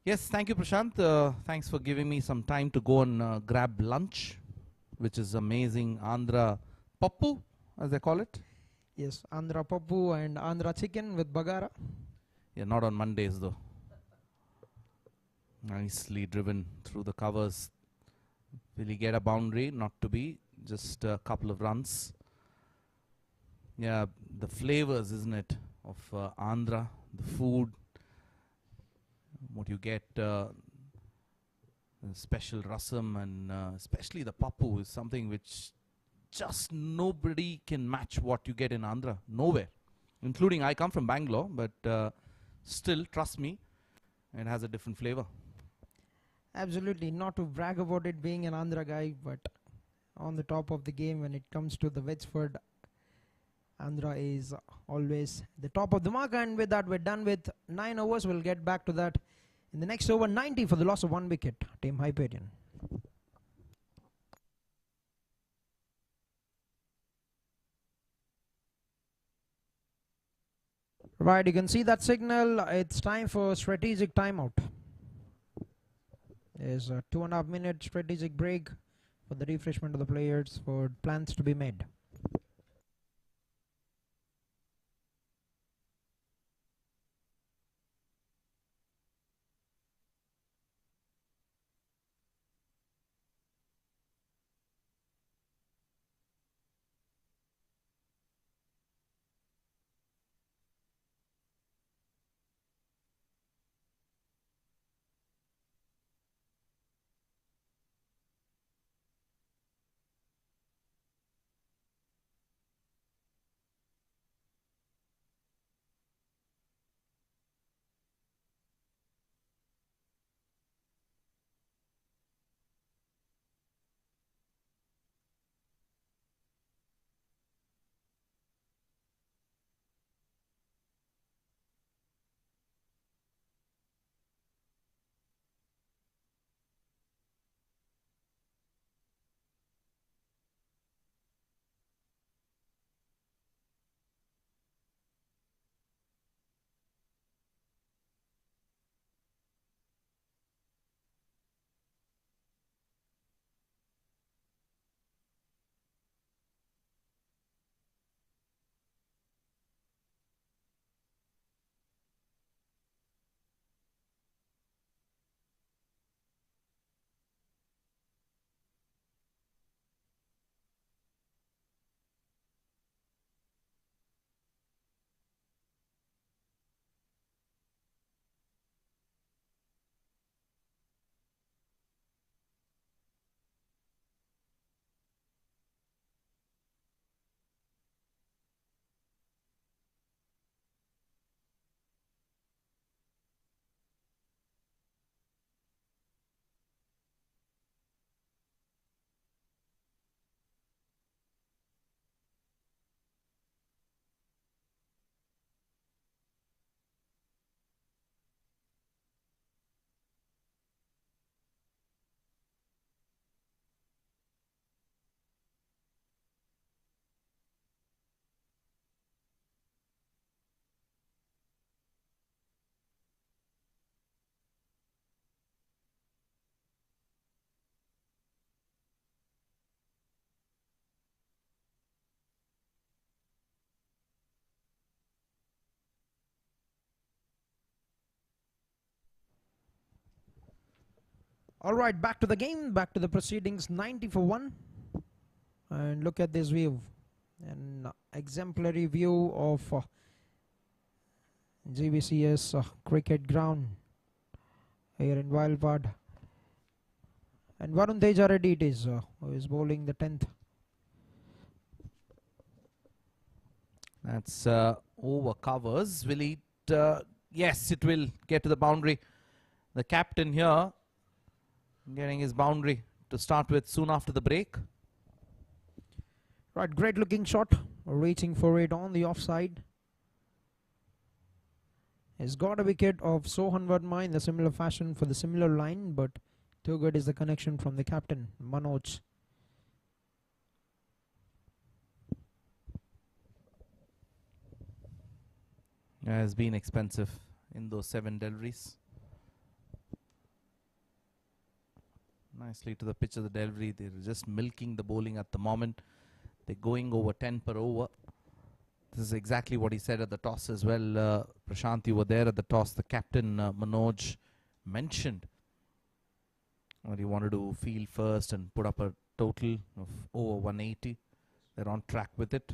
S4: Yes, thank you, Prashant. Thanks for giving me some time to go and grab lunch, which is amazing. Andhra Pappu, as they call it.
S1: Yes, Andhra Pappu and Andhra Chicken with Bagara.
S4: Yeah, not on Mondays though. Nicely driven through the covers. Will he get a boundary? Not to be. Just a couple of runs. Yeah, the flavors, isn't it, of Andhra, the food, what you get, special rasam and especially the pappu is something which just nobody can match what you get in Andhra. Nowhere. Including, I come from Bangalore, but still, trust me, it has a different flavor.
S1: Absolutely, not to brag about it being an Andhra guy, but on the top of the game when it comes to the Wexford, Andhra is always the top of the mark. And with that, we're done with 9 overs. We'll get back to that in the next over. 90 for the loss of 1 wicket, Team Hyperion. Right, you can see that signal. It's time for strategic timeout. There's a 2.5 minute strategic break for the refreshment of the players, for plans to be made. All right, back to the game, back to the proceedings. 90 for 1. And look at this view. An exemplary view of GVSCS Cricket Ground here in Vayalpadu. And Varun Teja Reddy it is, who is bowling the 10th.
S4: That's over covers. Will it? Yes, it will get to the boundary. The captain here getting his boundary to start with soon after the break.
S1: Right, great looking shot. Reaching for it on the offside. He's got a wicket of Sohan Verma in the similar fashion for the similar line, but too good is the connection from the captain, Manoj.
S4: Has been expensive in those 7 deliveries. Nicely to the pitch of the delivery. They're just milking the bowling at the moment. They're going over 10 per over. This is exactly what he said at the toss as well. Prashant, you were there at the toss. The captain, Manoj, mentioned what he wanted to field first and put up a total of over 180. They're on track with it.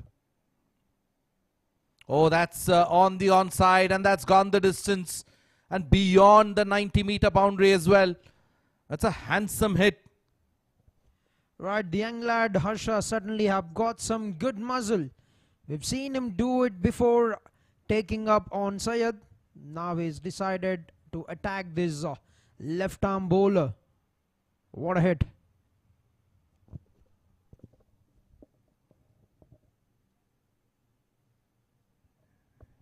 S4: Oh, that's on the onside, and that's gone the distance and beyond the 90-meter boundary as well. That's a handsome hit.
S1: Right, the young lad Harsha certainly have got some good muzzle. We've seen him do it before, taking up on Syed. Now he's decided to attack this left arm bowler. What a hit.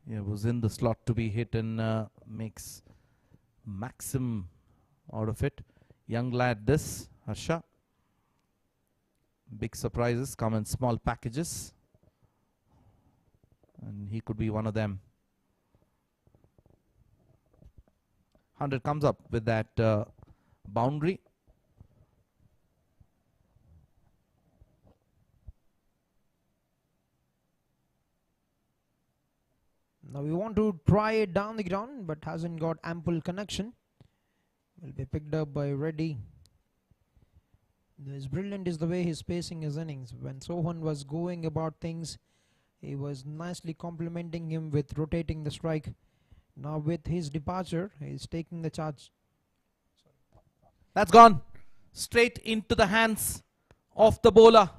S4: Yeah, was in the slot to be hit and makes maximum out of it. Young lad this, Harsha. Big surprises come in small packages. And he could be one of them. 100 comes up with that boundary.
S1: Now we want to try it down the ground, but hasn't got ample connection. Will be picked up by Reddy. This brilliant is the way he's pacing his innings. When Sohan was going about things, he was nicely complimenting him with rotating the strike. Now with his departure, he's taking the charge.
S4: That's gone straight into the hands of the bowler.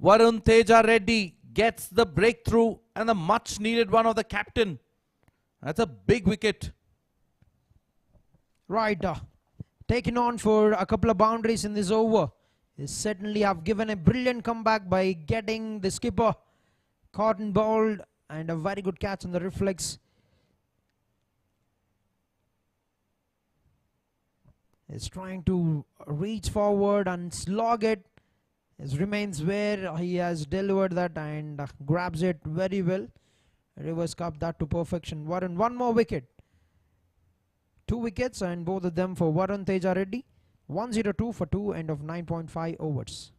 S4: Varun Teja Reddy gets the breakthrough and the much needed one of the captain. That's a big wicket.
S1: Right, taking on for a couple of boundaries in this over. They certainly have given a brilliant comeback by getting the skipper caught and bowled, and a very good catch on the reflex. He's trying to reach forward and slog it. It remains where he has delivered that and grabs it very well. Reverse cup that to perfection. Varun, one more wicket. 2 wickets and both of them for Varun Teja Reddy. 102 for 2, end of 9.5 overs.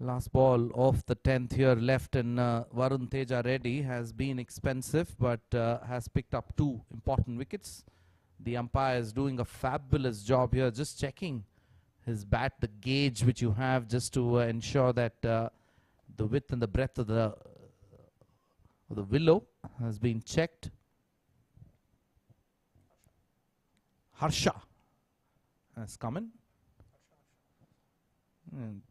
S4: Last ball of the 10th here left, and Varun Teja Reddy has been expensive but has picked up 2 important wickets. The umpire is doing a fabulous job here, just checking his bat, the gauge which you have, just to ensure that the width and the breadth of the willow has been checked. Harsha has come in. And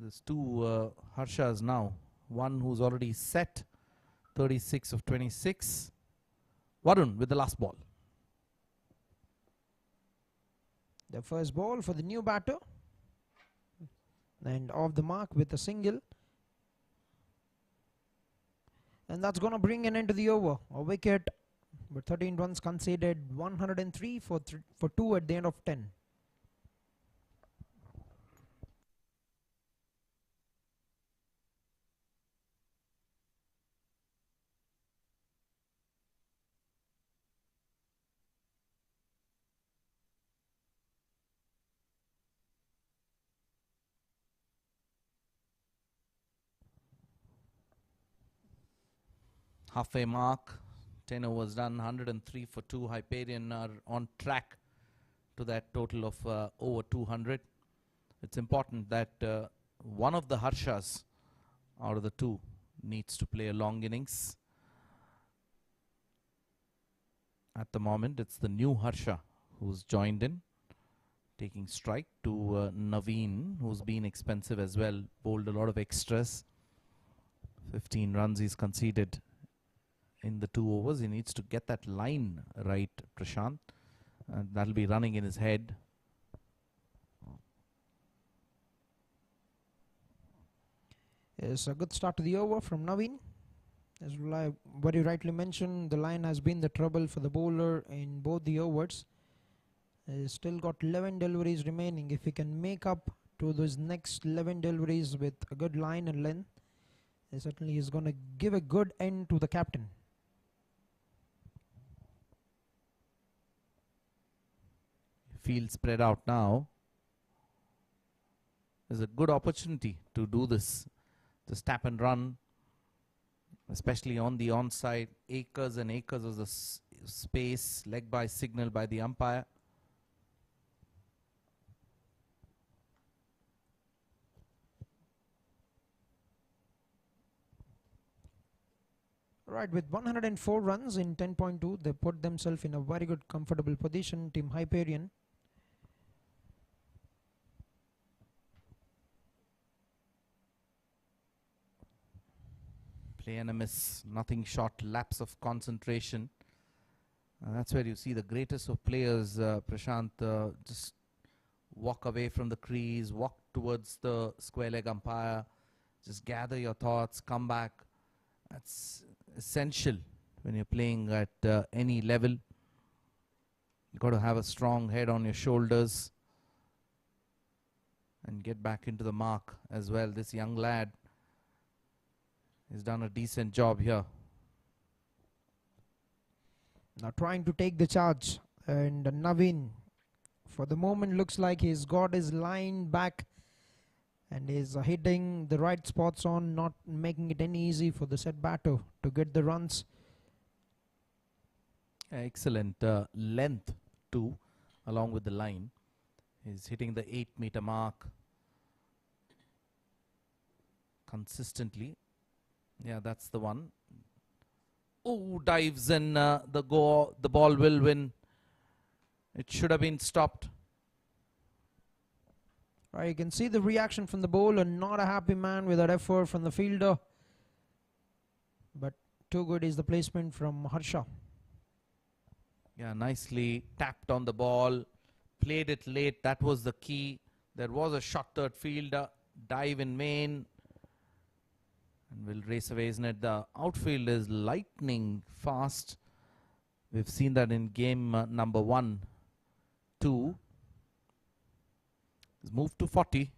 S4: there's 2 Harshas now. One who's already set, 36 of 26. Varun with the last ball.
S1: The first ball for the new batter. And off the mark with a single. And that's going to bring an end to the over. A wicket with 13 runs conceded. 103 for 2 at the end of 10.
S4: Halfway mark, 10 overs done, 103 for 2. Hyperion are on track to that total of over 200. It's important that one of the Harshas out of the two needs to play a long innings. At the moment, it's the new Harsha who's joined in, taking strike to Naveen, who's been expensive as well, bowled a lot of extras. 15 runs he's conceded in the 2 overs. He needs to get that line right, Prashant. That'll be running in his head.
S1: It's a good start to the over from Naveen. As very rightly mentioned, the line has been the trouble for the bowler in both the overs. He's still got 11 deliveries remaining. If he can make up to those next 11 deliveries with a good line and length, certainly he's going to give a good end to the captain.
S4: Field spread out now. There's a good opportunity to do this. Just tap and run, especially on the onside. Acres and acres of the space, leg by signal by the umpire.
S1: Right, with 104 runs in 10.2, they put themselves in a very good, comfortable position. Team Hyperion.
S4: Play and a miss, nothing short, lapse of concentration. That's where you see the greatest of players, Prashant, just walk away from the crease, walk towards the square leg umpire, just gather your thoughts, come back. That's essential when you're playing at any level. You've got to have a strong head on your shoulders and get back into the mark as well. This young lad has done a decent job here.
S1: Now trying to take the charge, and Naveen for the moment looks like he's got his line back and is hitting the right spots on, not making it any easy for the set batter to get the runs.
S4: Excellent length too, along with the line. He's hitting the 8-meter mark consistently. Yeah, that's the one. Oh, dives and the ball will win. It should have been stopped.
S1: Right, you can see the reaction from the bowler. Not a happy man with that effort from the fielder. But too good is the placement from Harsha.
S4: Yeah, nicely tapped on the ball. Played it late. That was the key. There was a shot third fielder. Dive in main. And will race away, isn't it? The outfield is lightning fast. We've seen that in game number 1, 2. He's moved to 40.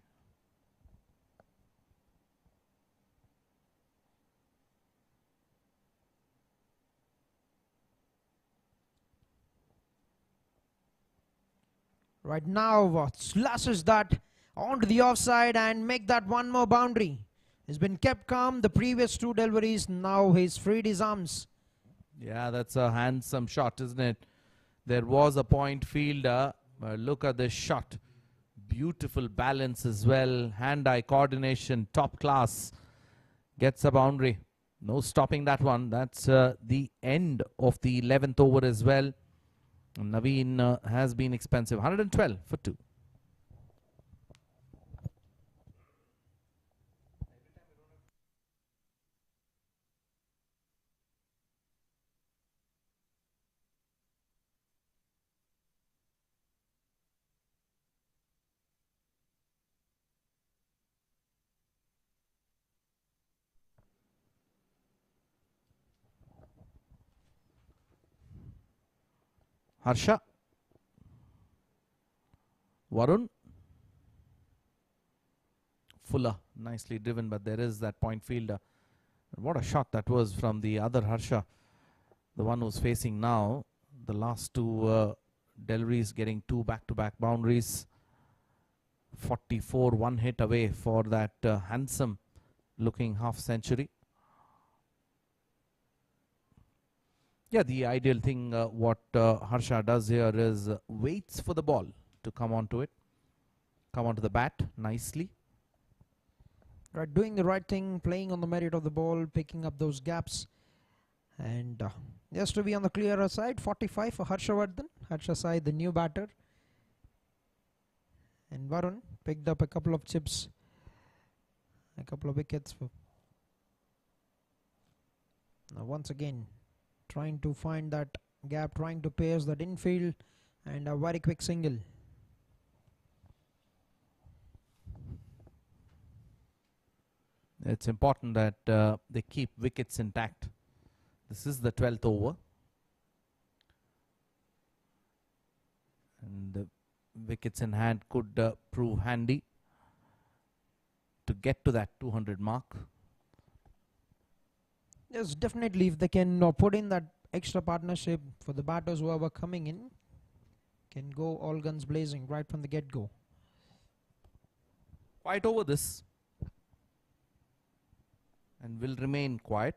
S1: Right now, slashes that onto the offside and make that one more boundary. He's been kept calm the previous 2 deliveries. Now he's freed his arms.
S4: Yeah, that's a handsome shot, isn't it? There was a point fielder. Look at this shot. Beautiful balance as well. Hand-eye coordination, top class. Gets a boundary. No stopping that one. That's the end of the 11th over as well. Naveen has been expensive. 112 for 2. Harsha. Varun. Fuller. Nicely driven, but there is that point fielder. What a shot that was from the other Harsha. The one who's facing now. The last 2 deliveries getting 2 back-to-back boundaries. 44, 1 hit away for that handsome looking half century. Yeah, the ideal thing what Harsha does here is waits for the ball to come onto it, come onto the bat nicely.
S1: Right, doing the right thing, playing on the merit of the ball, picking up those gaps, and just to be on the clearer side, 45 for Harshavardhan. Harsha Sai, the new batter, and Varun picked up a couple of chips, a couple of wickets. Now once again, trying to find that gap, trying to pierce that infield, and a very quick single.
S4: It's important that they keep wickets intact. This is the 12th over. And the wickets in hand could prove handy to get to that 200 mark.
S1: Yes, definitely, if they can put in that extra partnership for the batters who are coming in, can go all guns blazing right from the get-go.
S4: Quiet over this. And will remain quiet.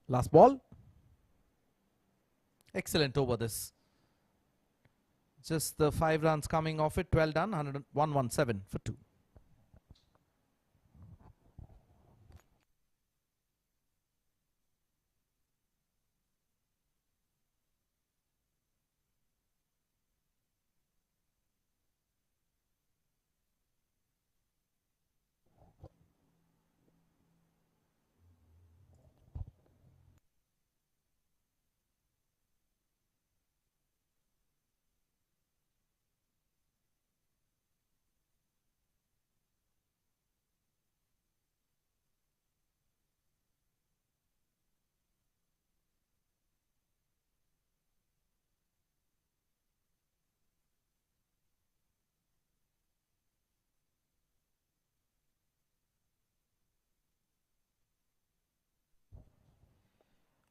S4: Last ball. Excellent over this. Just the 5 runs coming off it. 12 done. 117 for 2.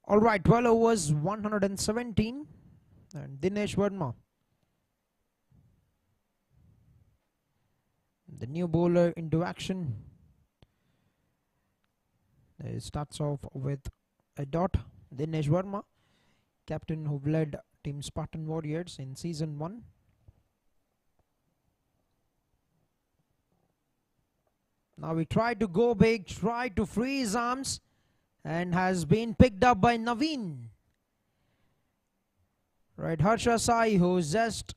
S1: All right, 12 overs, 117, and Dinesh Verma, the new bowler, into action. It starts off with a dot. Dinesh Verma, captain who led team Spartan Warriors in season 1. Now we try to go big, try to free his arms, and has been picked up by Naveen. Right, Harsha Sai, who's just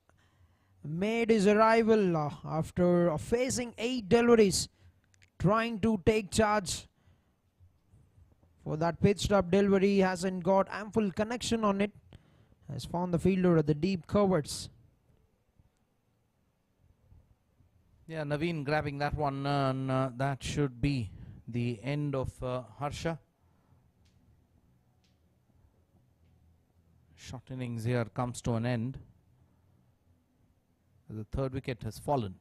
S1: made his arrival after facing 8 deliveries, trying to take charge for that pitched up delivery, hasn't got ample connection on it, has found the fielder at the deep covers.
S4: Yeah, Naveen grabbing that one, and that should be the end of Harsha. Short innings here comes to an end. The 3rd wicket has fallen.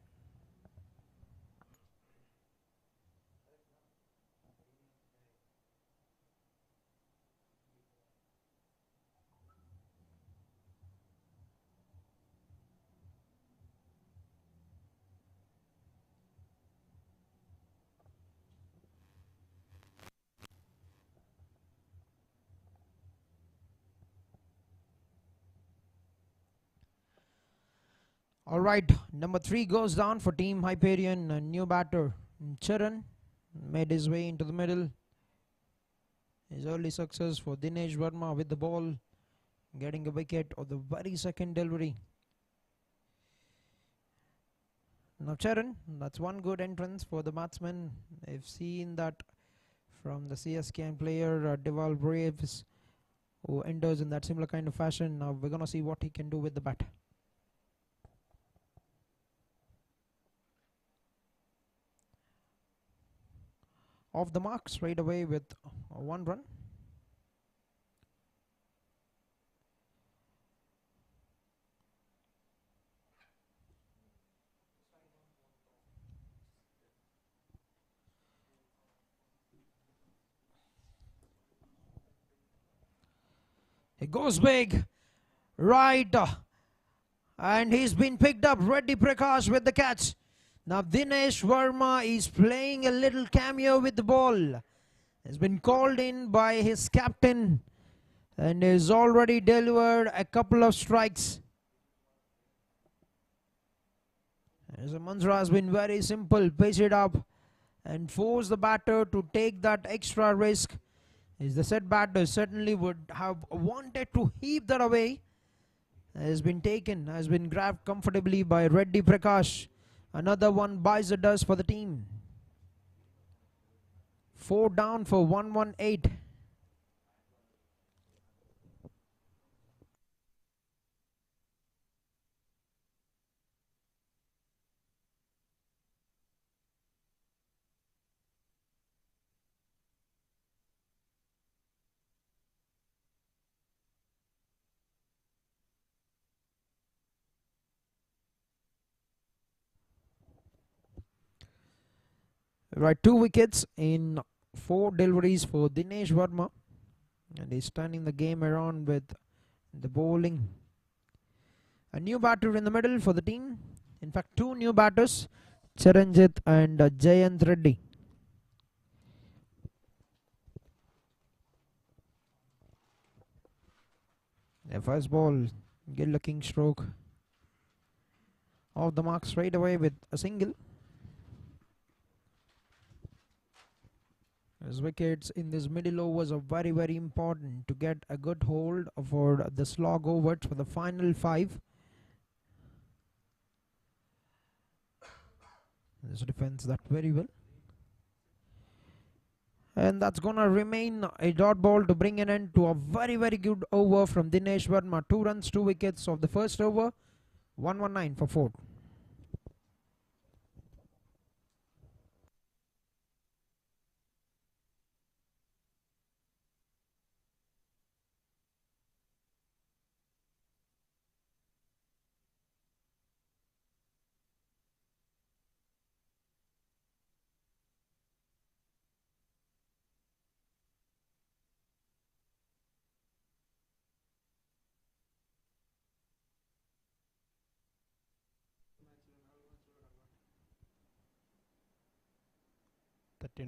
S1: All right, number 3 goes down for team Hyperion. A new batter, Charan, made his way into the middle. His early success for Dinesh Verma with the ball, getting a wicket of the very second delivery. Now Charan, that's one good entrance for the batsman. I've seen that from the CSK player Deval Braves, who enters in that similar kind of fashion. Now we're going to see what he can do with the bat. Off the mark straight away with 1 run. It goes big, right And he's been picked up. Reddy Prakash with the catch. Now Dinesh Verma is playing a little cameo with the ball. Has been called in by his captain and has already delivered a couple of strikes. As the mantra has been very simple, pitch it up and force the batter to take that extra risk. As the set batter certainly would have wanted to heave that away. Has been taken, has been grabbed comfortably by Reddy Prakash. Another one buys the dust for the team. 4 down for 118. Right, 2 wickets in 4 deliveries for Dinesh Verma. And he's turning the game around with the bowling. A new batter in the middle for the team. In fact, 2 new batters, Charanjit and Jayant Reddy. The first ball, good looking stroke. Off the mark straight away with a single. As wickets in this middle overs are very, very important to get a good hold for the slog overs for the final 5. This defends that very well. And that's gonna remain a dot ball to bring an end to a very, very good over from Dinesh Verma. 2 runs, 2 wickets of the first over. 119 for 4.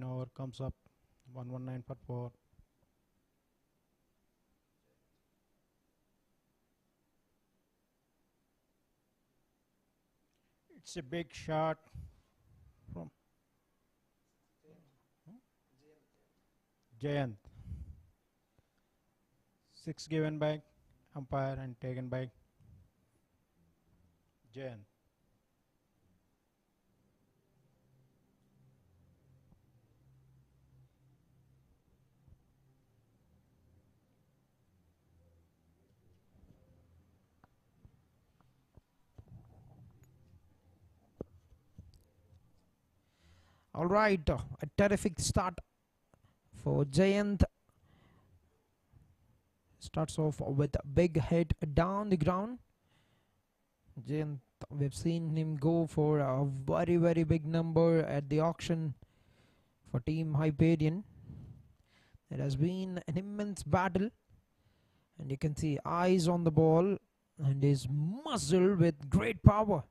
S5: Over comes up 119 for 4. It's a big shot from Jayant. 6 given by umpire and taken by Jayant.
S1: All right, a terrific start for Jayant. Starts off with a big hit down the ground. Jayant, we've seen him go for a very, very big number at the auction for Team Hyperion. It has been an immense battle, and you can see eyes on the ball and his muzzle with great power.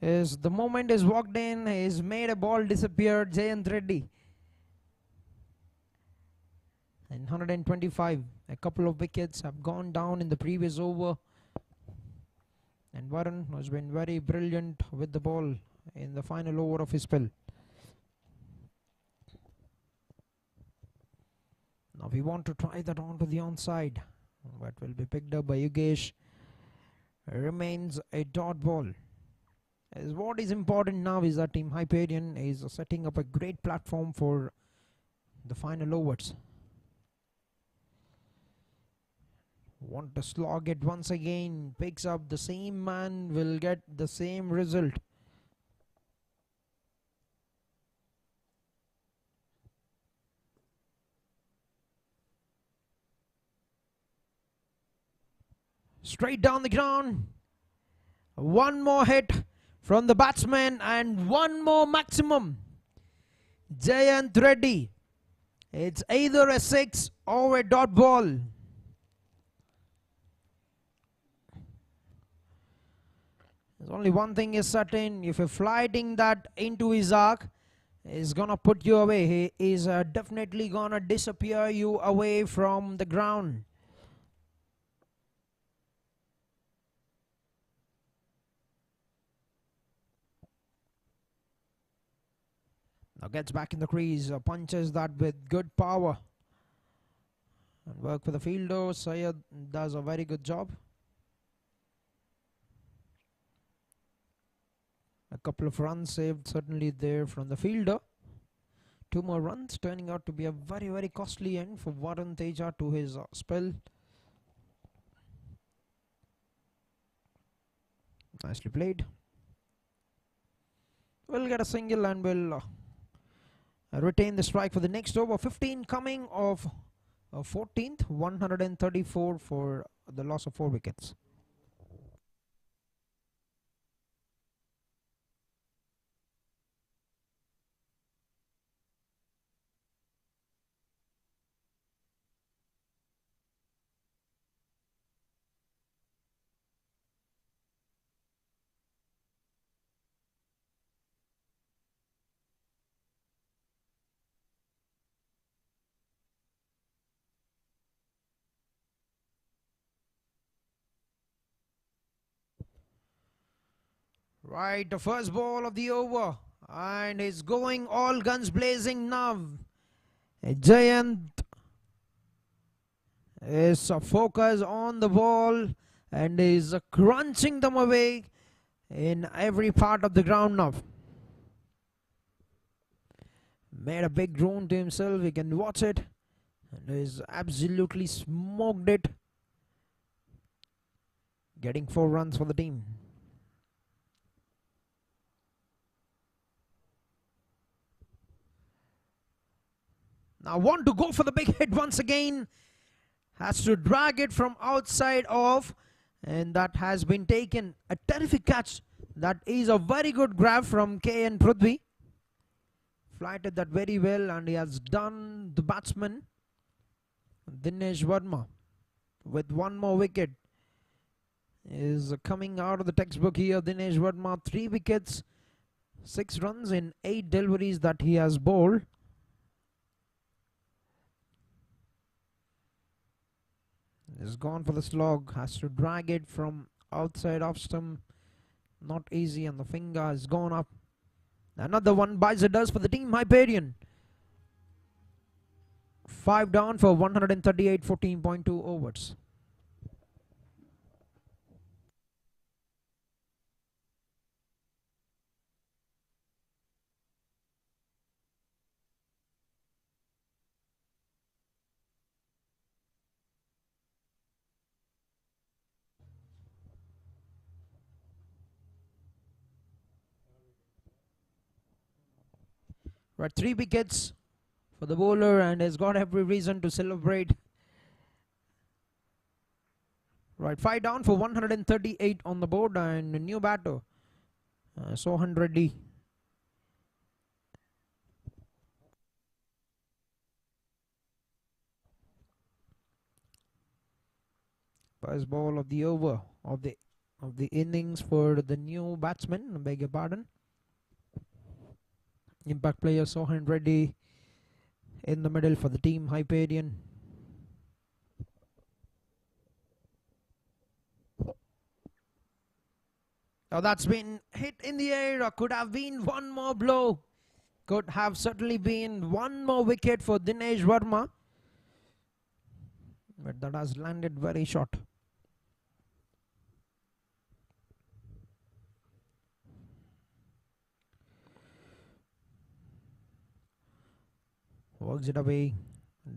S1: Is the moment is walked in, he's made a ball disappear. Jayant Reddy. And 125, a couple of wickets have gone down in the previous over. And Varun has been very brilliant with the ball in the final over of his spell. Now we want to try that onto the onside, but will be picked up by Yogesh. Remains a dot ball. As what is important now is that Team Hyperion is setting up a great platform for the final overs. Want to slog it once again, picks up the same man, will get the same result. Straight down the ground. One more hit from the batsman and one more maximum. Jayant Reddy. It's either a 6 or a dot ball. There's only one thing is certain. If you're flighting that into his arc, he's gonna put you away. He is definitely gonna disappear you away from the ground. Now gets back in the crease, punches that with good power. And work for the fielder. Syed does a very good job. A couple of runs saved certainly there from the fielder. 2 more runs, turning out to be a very, very costly end for Varun Teja to his spell. Nicely played. We'll get a single and we'll retain the strike for the next over. 15 coming of 14th, 134 for the loss of 4 wickets. Right, the first ball of the over, and he's going all guns blazing now. Jayant is focused on the ball and is crunching them away in every part of the ground now. Made a big drone to himself, you can watch it, and he's absolutely smoked it, getting 4 runs for the team. Now want to go for the big hit once again. Has to drag it from outside off. And that has been taken. A terrific catch. That is a very good grab from KN Prithvi. Flighted that very well and he has done the batsman. Dinesh Verma with 1 more wicket. Is coming out of the textbook here. Dinesh Verma, 3 wickets. 6 runs in 8 deliveries that he has bowled. Is gone for the slog, has to drag it from outside off stump. Not easy, and the finger has gone up. Another one buys it does for the team Hyperion. 5 down for 138, 14.2 overs. Right, 3 wickets for the bowler and has got every reason to celebrate. Right, 5 down for 138 on the board and a new batter, Sohan Reddy. First ball of the over of the innings for the new batsman, I beg your pardon. Impact player Sohan Reddy in the middle for the team Hyperion. Now that's been hit in the air. Could have been one more blow. Could have certainly been one more wicket for Dinesh Verma. But that has landed very short. Works it away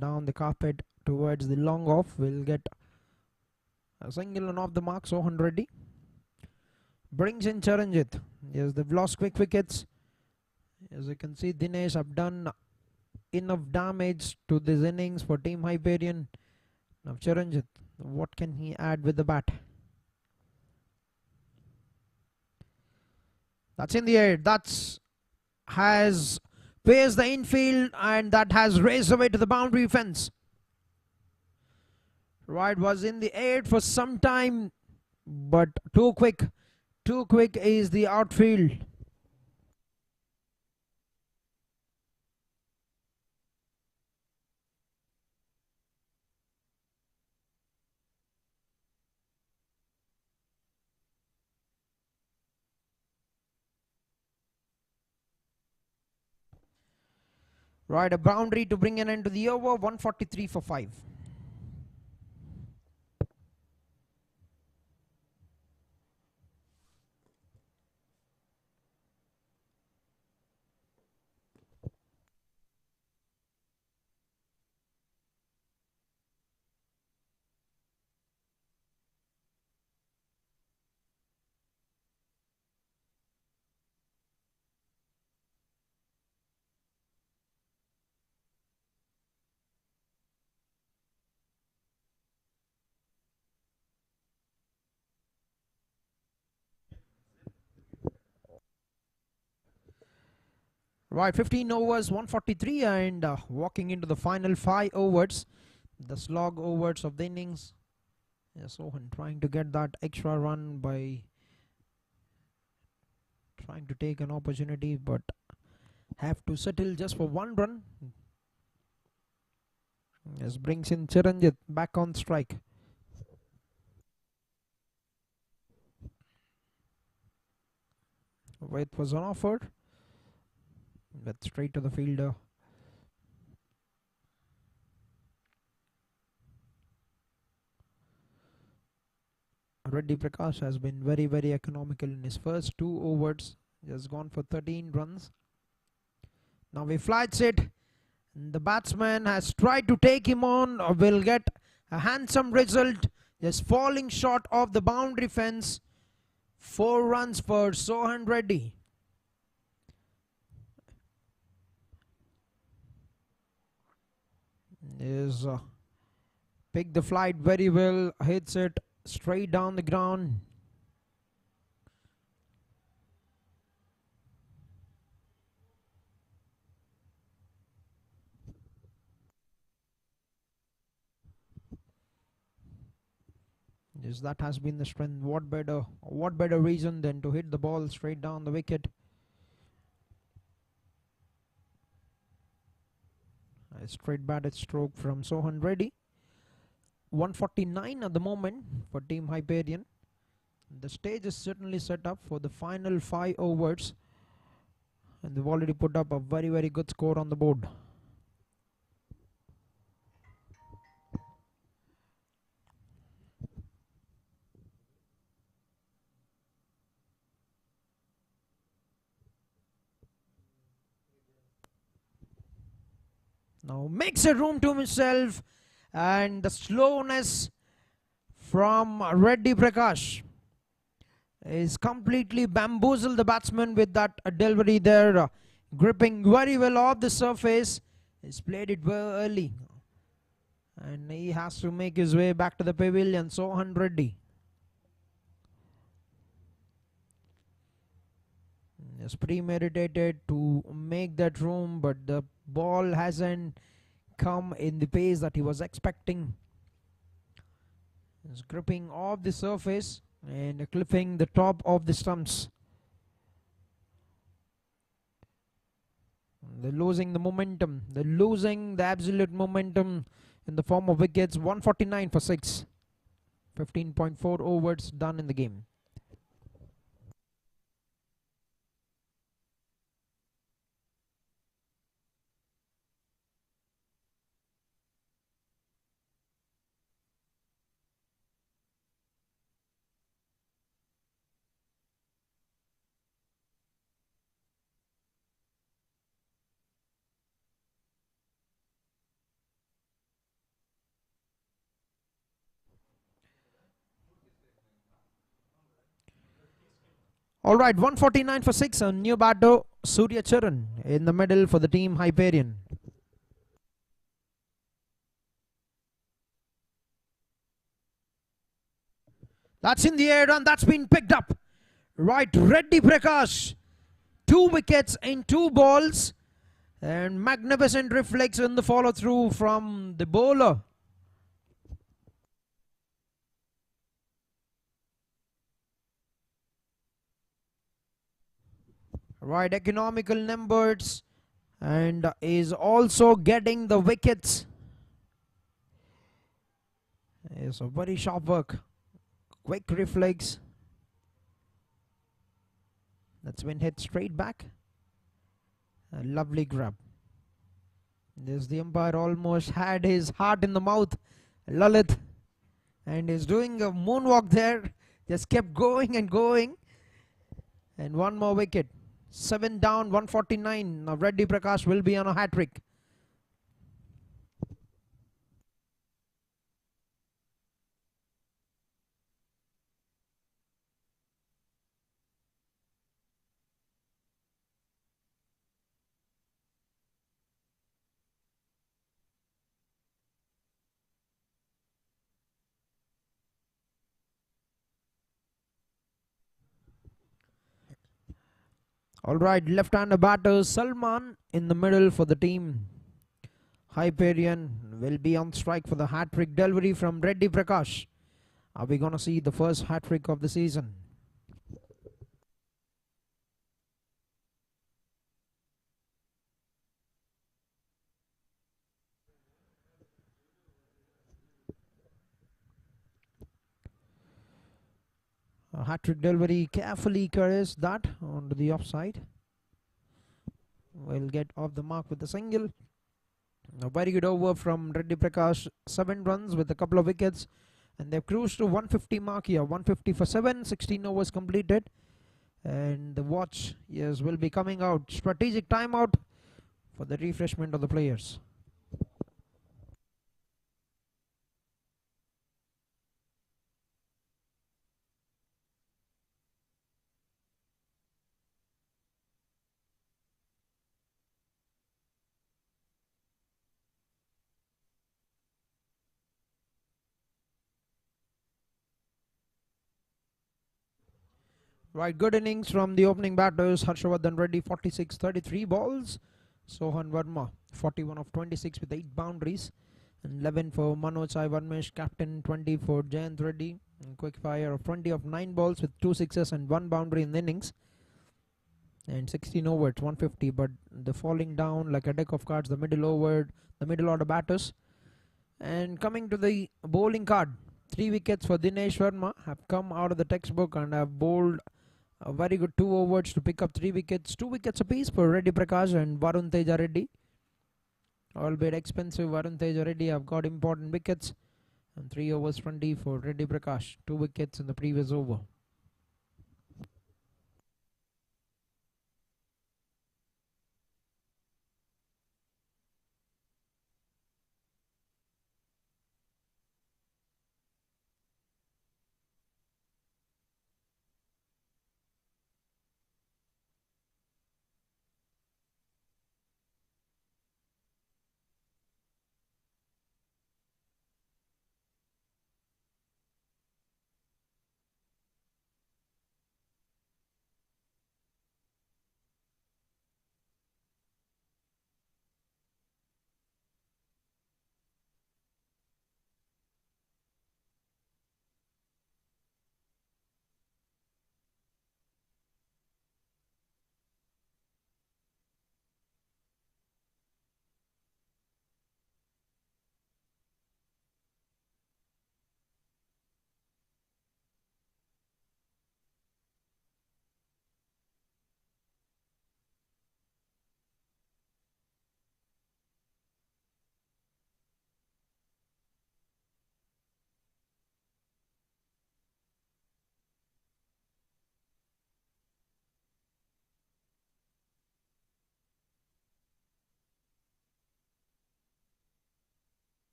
S1: down the carpet towards the long off. Will get a single and off the mark. Sohan Reddy brings in Charanjit. Yes, they've lost quick wickets. As you can see, Dinesh have done enough damage to this innings for team Hyperion. Now Charanjit, what can he add with the bat? That's in the air. That's has paced the infield and that has raced away to the boundary fence. Right, was in the air for some time, but too quick. Too quick is the outfield. Right, a boundary to bring an end to the over. 143 for 5. Right, 15 overs, 143, and walking into the final 5 overs, the slog overs of the innings. Yes, Sohan trying to get that extra run by trying to take an opportunity, but have to settle just for 1 run. Yes, brings in Chiranjit back on strike. Wait was on offer, but straight to the fielder. Reddy Prakash has been very, very economical in his first 2 overs. He has gone for 13 runs. Now he flights it. The batsman has tried to take him on, will get a handsome result. Just falling short of the boundary fence. 4 runs for Sohan Reddy. Is picked the flight very well, hits it straight down the ground. Yes, that has been the strength. What better reason than to hit the ball straight down the wicket. A straight batted stroke from Sohan Reddy. 149 at the moment for Team Hyperion. The stage is certainly set up for the final 5 overs, and they've already put up a very, very good score on the board. Now makes a room to himself, and the slowness from Reddy Prakash is completely bamboozled the batsman with that delivery there, gripping very well off the surface. He's played it well early, and he has to make his way back to the pavilion. Sohan Reddy. It's premeditated to make that room, but the ball hasn't come in the pace that he was expecting. It's gripping off the surface and clipping the top of the stumps. They're losing the momentum. They're losing the absolute momentum in the form of wickets. 149 for 6. 15.4 overs done in the game. Alright, 149 for 6. A new batter, Surya Charan, in the middle for the team Hyperion. That's in the air and that's been picked up. Right, Reddy Prakash 2 wickets in 2 balls. And magnificent reflex in the follow through from the bowler. Right, economical numbers, and is also getting the wickets. It's a very sharp work. Quick reflex. That's been hit straight back. A lovely grab. This the umpire almost had his heart in the mouth, Lalit, and is doing a moonwalk there. Just kept going and going. And one more wicket. 7 down, 149. Now Reddy Prakash will be on a hat trick. Alright, left-hander batter Salman in the middle for the team. Hyperion will be on strike for the hat-trick delivery from Reddy Prakash. Are we going to see the first hat-trick of the season? A hat-trick delivery, carefully carries that onto the offside. Will get off the mark with a single. A very good over from Reddy Prakash. 7 runs with a couple of wickets. And they've cruised to 150 mark here. 150 for 7. 16 overs completed. And the watch, yes, will be coming out. Strategic timeout for the refreshment of the players. Right, good innings from the opening batters. Harshavardhan Reddy, 46, 33 balls. Sohan Verma, 41 of 26 with 8 boundaries. And 11 for Manoj Sai Varmesh, captain. 20 for Jayant Reddy. And quick fire of 20 of 9 balls with 2 sixes and 1 boundary in the innings. And 16 overs, 150. But the falling down like a deck of cards, the middle order batters. And coming to the bowling card, 3 wickets for Dinesh Verma have come out of the textbook and have bowled a very good 2 overs to pick up 3 wickets. 2 wickets apiece for Reddy Prakash and Varun Teja Reddy. Albeit expensive, Varun Teja Reddy have got important wickets. And 3 overs 20 for Reddy Prakash. 2 wickets in the previous over.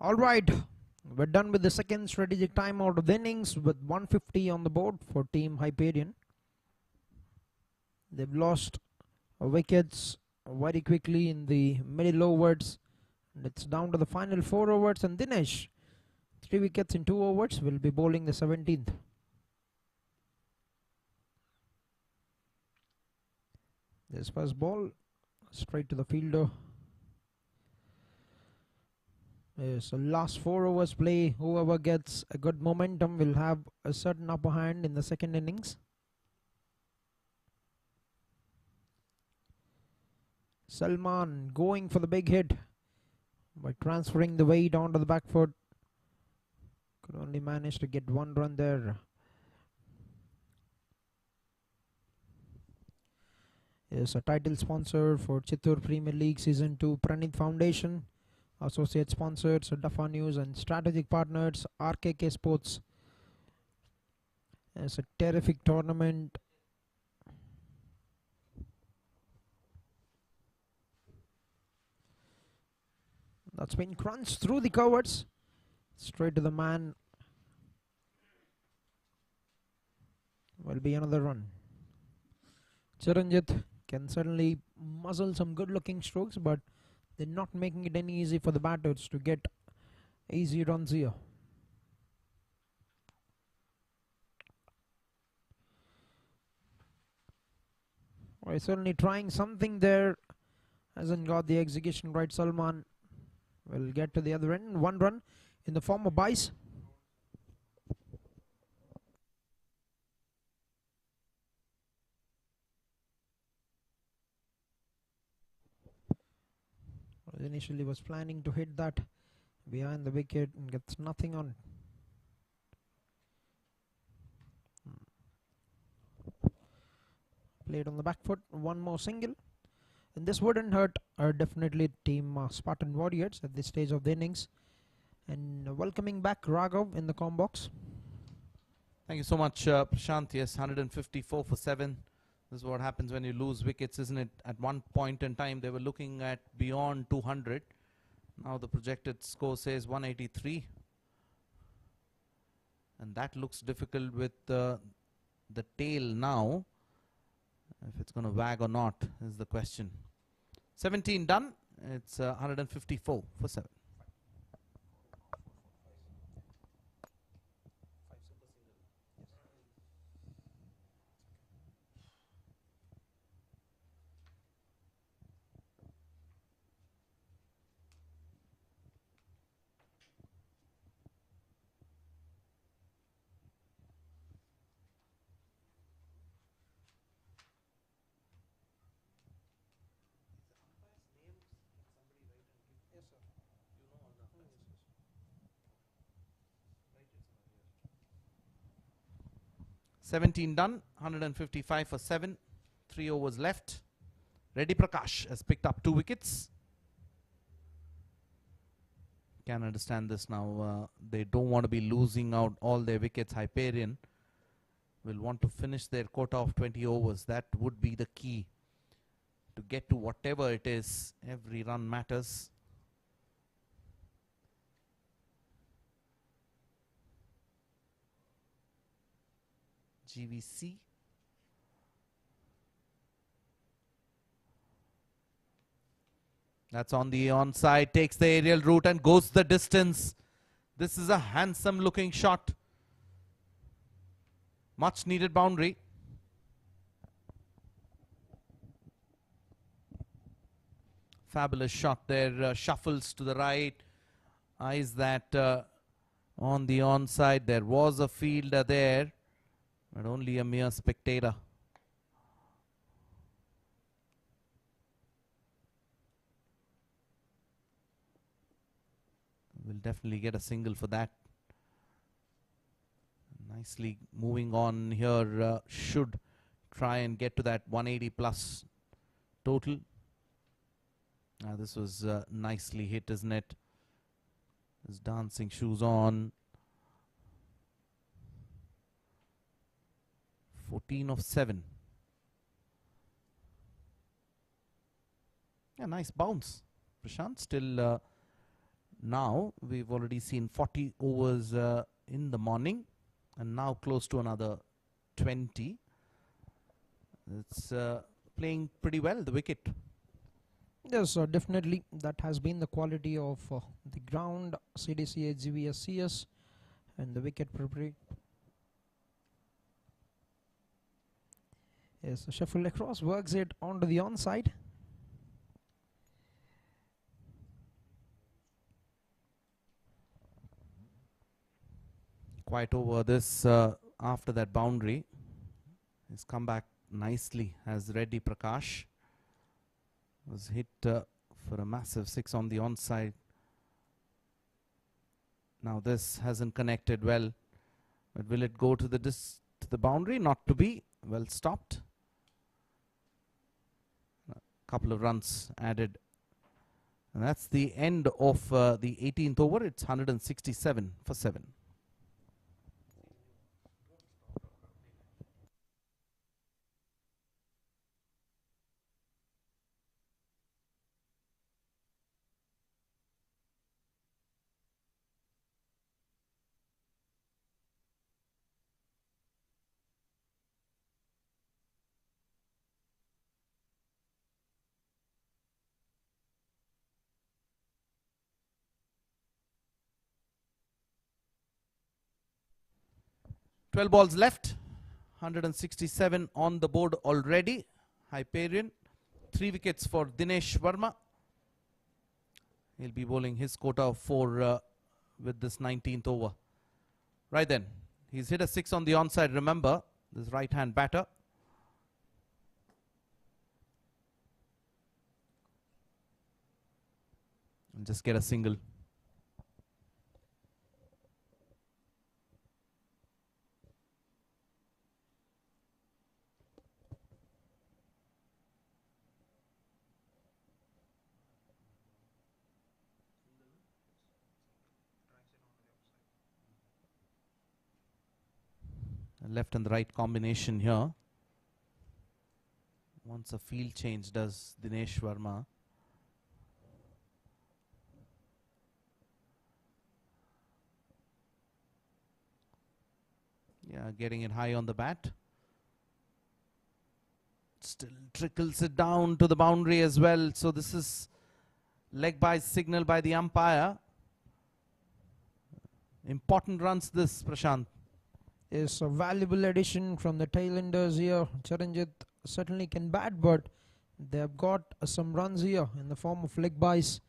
S1: Alright, we're done with the second strategic timeout of the innings with 150 on the board for Team Hyperion. They've lost wickets very quickly in the middle overs. And it's down to the final 4 overs, and Dinesh, 3 wickets in 2 overs, will be bowling the 17th. This first ball straight to the fielder. Yes, so last 4 overs play. Whoever gets a good momentum will have a certain upper hand in the second innings. Salman going for the big hit by transferring the weight onto the back foot. Could only manage to get 1 run there. Is a title sponsor for Chittoor Premier League Season 2 Pranit Foundation. Associate sponsors Dafa News and strategic partners RKK Sports. It's a terrific tournament. That's been crunched through the covers. Straight to the man. Will be another run. Chiranjit can certainly muzzle some good looking strokes, but they're not making it any easy for the batters to get easy runs here. Well, certainly trying something there. Hasn't got the execution right. Salman will get to the other end. 1 run in the form of byes. Initially was planning to hit that behind the wicket and gets nothing on it. Played on the back foot. 1 more single. And this wouldn't hurt definitely team Spartan Warriors at this stage of the innings. And welcoming back Raghav in the comm box.
S4: Thank you so much, Prashant. Yes, 154 for 7. This is what happens when you lose wickets, isn't it? At one point in time, they were looking at beyond 200. Now the projected score says 183. And that looks difficult with the tail now. If it's going to wag or not is the question. 17 done. It's 154 for 7.
S1: Yes, sir.
S4: 17 done, 155 for 7. 3 overs left. Reddy Prakash has picked up 2 wickets. Can understand this now. They don't want to be losing out all their wickets. Hyperion will want to finish their quota of 20 overs. That would be the key to get to whatever it is. Every run matters. GVC. That's on the onside, takes the aerial route and goes the distance. This is a handsome looking shot. Much needed boundary. Fabulous shot there, shuffles to the right. Eyes that on the onside. There was a fielder there, but only a mere spectator. Will definitely get a single for that. Nicely moving on here. Should try and get to that 180 plus total. This was nicely hit, isn't it? His dancing shoes on. 14 of 7. Yeah, nice bounce. Prashant still now we've already seen 40 overs in the morning and now close to another 20. It's playing pretty well, the wicket.
S1: Yes, definitely. That has been the quality of the ground, CDCA, GVSCS, and the wicket preparation. Yes, shuffle across, works it onto the onside.
S4: Quite over this after that boundary. He's come back nicely as Reddy Prakash was hit for a massive 6 on the onside. Now this hasn't connected well, but will it go to the boundary? Not to be. Well stopped. A couple of runs added. And that's the end of the 18th over. It's 167 for 7. Twelve balls left. 167 on the board already. Hyperion. 3 wickets for Dinesh Verma. He'll be bowling his quota of 4 with this 19th over. Right then, he's hit a 6 on the onside. Remember, this right-hand batter. And just get a single. Left and the right combination here. Wants a field change, does Dinesh Verma. Yeah, getting it high on the bat. Still trickles it down to the boundary as well. So this is leg by signal by the umpire. Important runs this, Prashant.
S1: Is a valuable addition from the tailenders here. Charanjit certainly can bat, but they have got some runs here in the form of leg byes,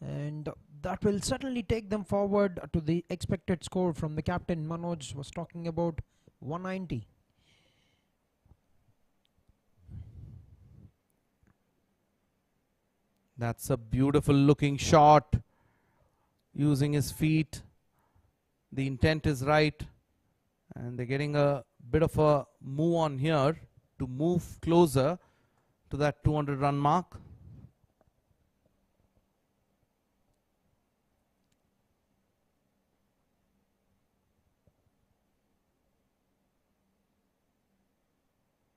S1: and that will certainly take them forward to the expected score from the captain. Manoj was talking about 190.
S4: That's a beautiful looking shot using his feet. The intent is right. And they're getting a bit of a move on here to move closer to that 200 run mark.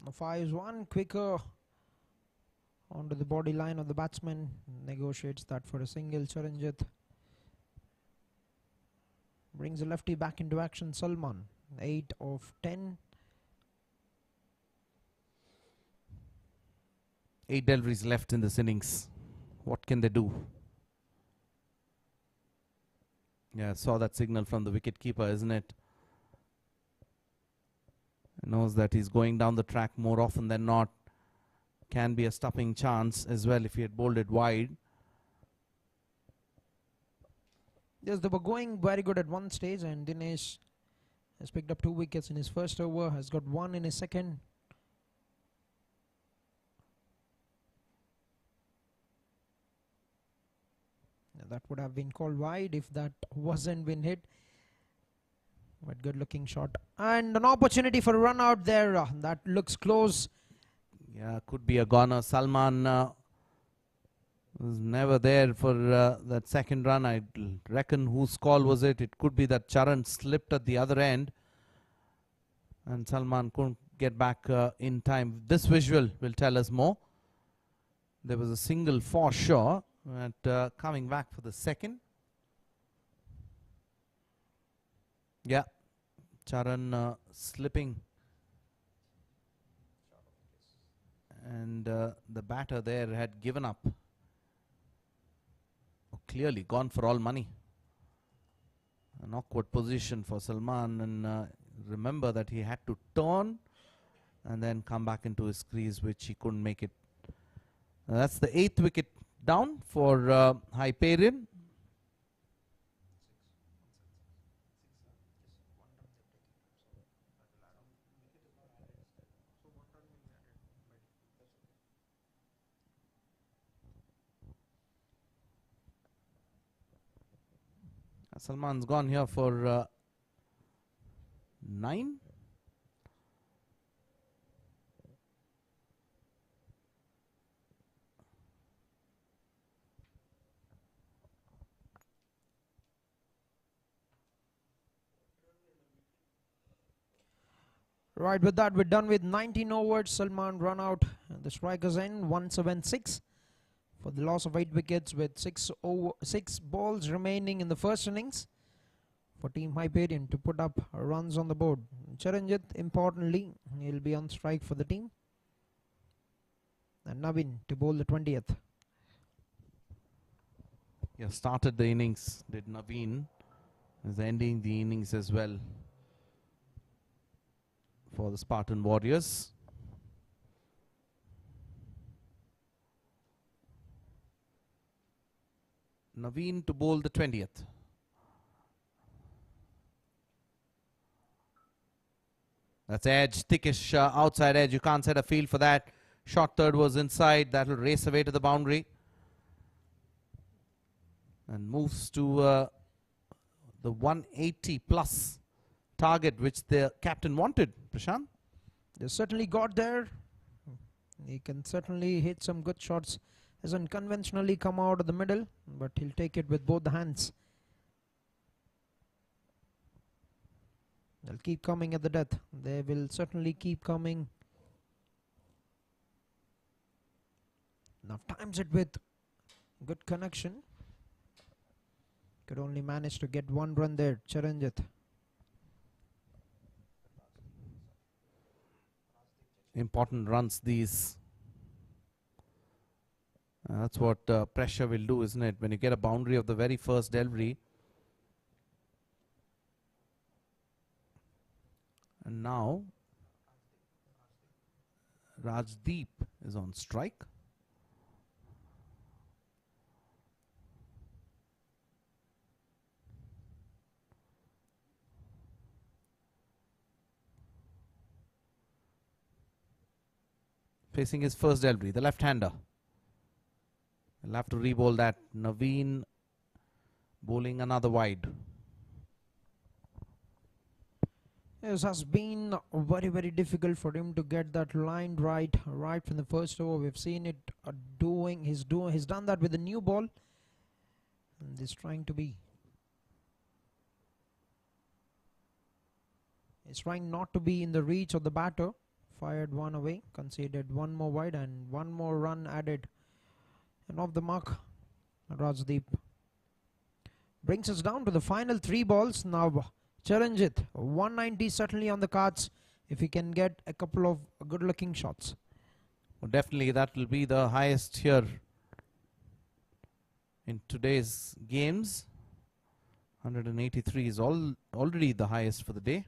S1: The 5 is 1 quicker onto the body line of the batsman. Negotiates that for a single. Charanjit brings the lefty back into action. Salman 8 of 10.
S4: 8 deliveries left in this innings. What can they do? Yeah, saw that signal from the wicket keeper, isn't it? He knows that he's going down the track more often than not. Can be a stopping chance as well if he had bowled it wide.
S1: Yes, they were going very good at one stage, and Dinesh has picked up 2 wickets in his first over, has got 1 in his second. Now that would have been called wide if that wasn't been hit. But good looking shot. And an opportunity for a run out there. That looks close.
S4: Yeah, could be a goner. Salman was never there for that second run. I reckon whose call was it? It could be that Charan slipped at the other end. And Salman couldn't get back in time. This visual will tell us more. There was a single for sure. At coming back for the second. Yeah, Charan slipping. And and the batter there had given up. Clearly gone for all money. An awkward position for Salman, and remember that he had to turn and then come back into his crease, which he couldn't make it. That's the 8th wicket down for Hyperion. Salman's gone here for 9.
S1: Right, with that, we're done with 19 overs. Salman run out. And the strikers end 176 for the loss of 8 wickets with 6 balls remaining in the first innings for Team Hyperion to put up runs on the board. Charanjit, importantly, he'll be on strike for the team. And Navin to bowl the 20th.
S4: Yeah, started the innings, did Naveen. Is ending the innings as well for the Spartan Warriors. Naveen to bowl the 20th. That's edge, thickish outside edge. You can't set a field for that. Short third was inside. That will race away to the boundary. And moves to the 180 plus target which the captain wanted, Prashant.
S1: They certainly got there. He can certainly hit some good shots. Hasn't conventionally come out of the middle, but he'll take it with both the hands. They'll keep coming at the death. They will certainly keep coming. Now times it with good connection. Could only manage to get 1 run there, Charanjit.
S4: Important runs these. That's what pressure will do, isn't it? When you get a boundary of the very first delivery. And now Rajdeep is on strike. Facing his first delivery, the left-hander. He'll have to re-bowl that. Naveen bowling another wide.
S1: This has been very, very difficult for him to get that line right from the first over. We've seen it he's done that with the new ball. And he's trying not to be in the reach of the batter. Fired 1 away, conceded 1 more wide and 1 more run added. And off the mark, Rajdeep. Brings us down to the final 3 balls. Now, Charanjit, 190 certainly on the cards if he can get a couple of good-looking shots.
S4: Well, definitely that will be the highest here in today's games. 183 is already the highest for the day.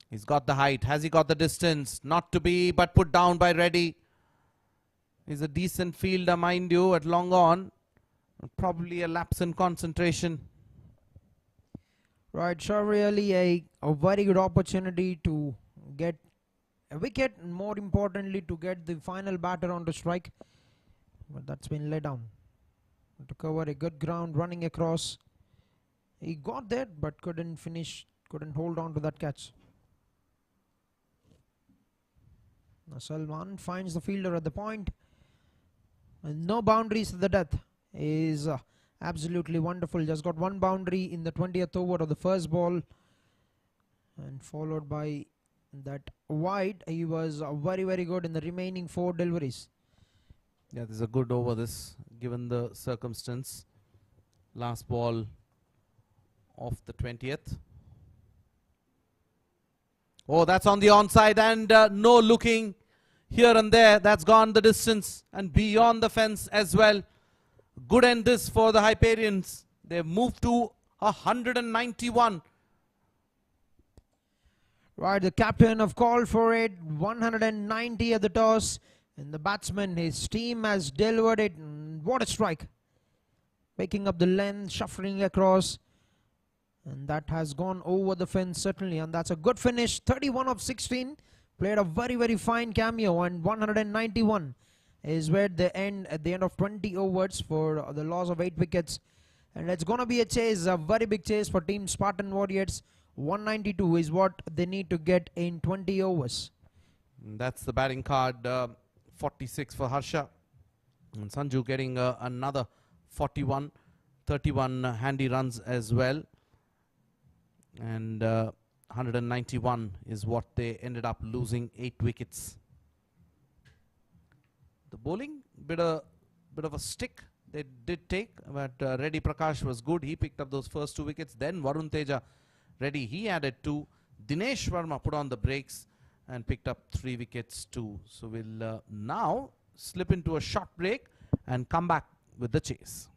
S4: He's got the height. Has he got the distance? Not to be, but put down by Reddy. He's a decent fielder, mind you, at long on. Probably a lapse in concentration.
S1: Right, sure, really a very good opportunity to get a wicket, and more importantly to get the final batter onto strike. But that's been let down. To cover a good ground, running across. He got there, but couldn't hold on to that catch. Now Salman finds the fielder at the point. And no boundaries to the death is absolutely wonderful. Just got 1 boundary in the 20th over of the first ball. And followed by that wide. He was very, very good in the remaining 4 deliveries.
S4: Yeah, this is a good over this, given the circumstance. Last ball of the 20th. Oh, that's on the onside, and no looking here and there. That's gone the distance and beyond the fence as well. Good end this for the Hyperions. They've moved to 191.
S1: Right, the captain have called for it. 190 at the toss. And the batsman, his team has delivered it. What a strike. Picking up the length, shuffling across. And that has gone over the fence certainly. And that's a good finish. 31 of 16. Played a very, very fine cameo. And 191 is where they end at the end of 20 overs for the loss of 8 wickets. And it's going to be a chase, a very big chase for Team Spartan Warriors. 192 is what they need to get in 20 overs.
S4: That's the batting card. 46 for Harsha. And Sanju getting another 41. 31 handy runs as well. And 191 is what they ended up losing, 8 wickets. The bowling, bit of a stick they did take, but Reddy Prakash was good. He picked up those first 2 wickets. Then Varun Teja Reddy, he added 2. Dinesh Verma put on the brakes and picked up 3 wickets too. So we'll now slip into a short break and come back with the chase.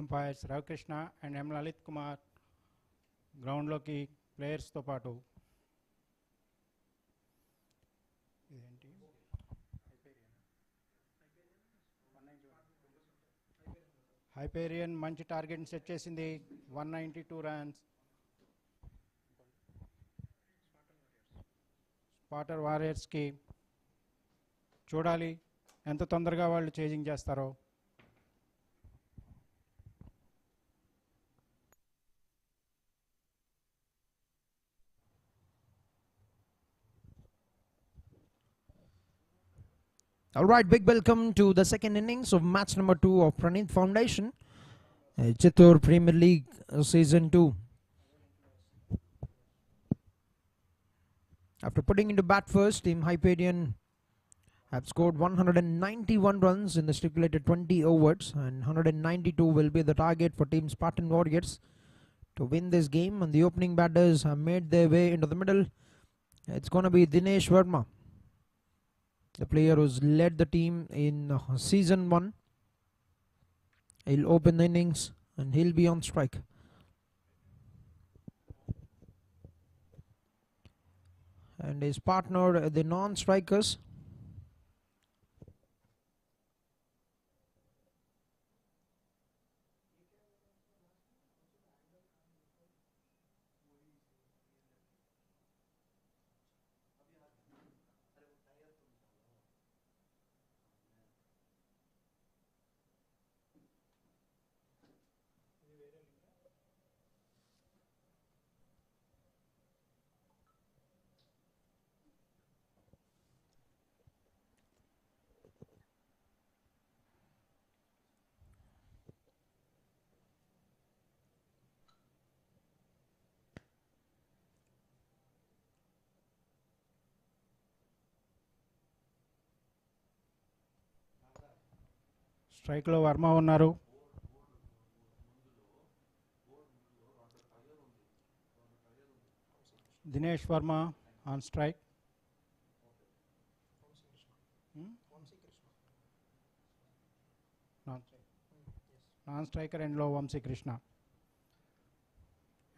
S5: Umpires Ravikrishna and M Lalith Kumar గ్రౌండ్లోకి ప్లేయర్స్తో పాటు ఇదేంటి హైపేరియన్ మంచి టార్గెట్ని set చేసింది 192 runs. Spotter వారియర్స్కి చూడాలి ఎంత తొందరగా వాళ్ళు చేజింగ్ చేస్తారో.
S1: All right, big welcome to the second innings of match number 2 of Pranit Foundation, Chittoor Premier League Season 2. After putting into bat first, Team Hyperion have scored 191 runs in the stipulated 20 overs, and 192 will be the target for Team Spartan Warriors to win this game. And the opening batters have made their way into the middle. It's going to be Dinesh Verma, the player who's led the team in Season 1. He'll open the innings and he'll be on strike. And his partner, the non-strikers,
S5: స్ట్రైక్లో Varma ఉన్నారు. Dinesh Varma on strike. Non striker ఎండ్లో Vamsikrishna.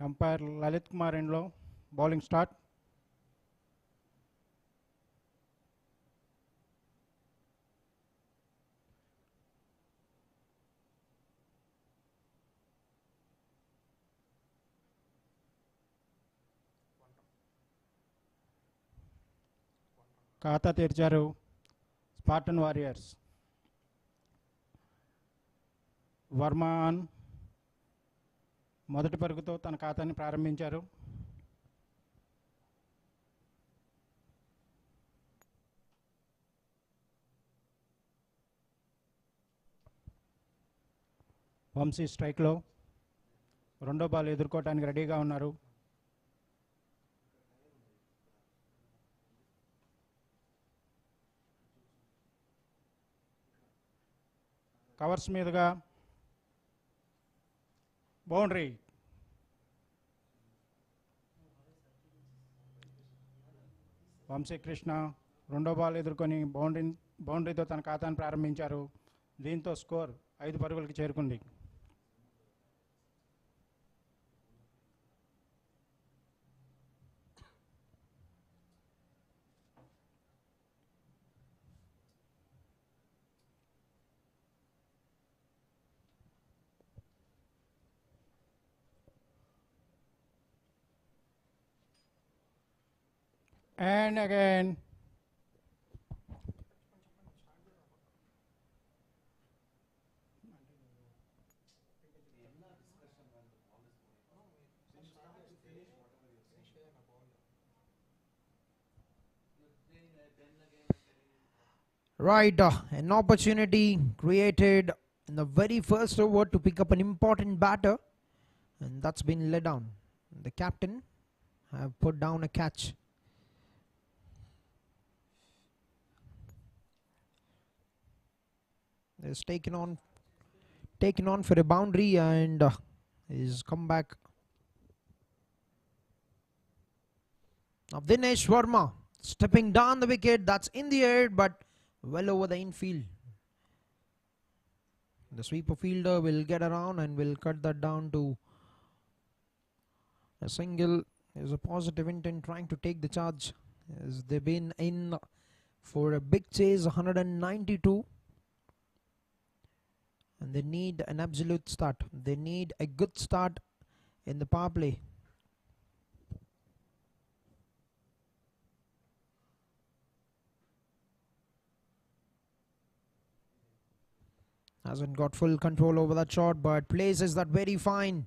S5: Umpire Lalit Kumar ఎండ్లో bowling start. ఖాతా తెరిచారు Spartan warriors. Varma on మొదటి పరుగుతో తన ఖాతాని ప్రారంభించారు. వంశీ స్ట్రైక్లో రెండో బాల్ ఎదుర్కోవడానికి రెడీగా ఉన్నారు. కవర్స్ మీదుగా బౌండరీ. వంశీకృష్ణ రెండో బాల్ ఎదుర్కొని బౌండరీతో తన ఖాతాను ప్రారంభించారు. దీంతో స్కోర్ 5 పరుగులకి చేరుకుంది. And again
S1: right, an opportunity created in the very first over to pick up an important batter, and that's been let down. The captain have put down a catch. Is taken on for a boundary and is come back. Now Dinesh Verma stepping down the wicket. That's in the air but well over the infield. The sweeper fielder will get around and will cut that down to a single. Is a positive intent trying to take the charge, as they've been in for a big chase, 192, and they need an absolute start. They need a good start in the power play. Hasn't got full control over that shot, but places that very fine.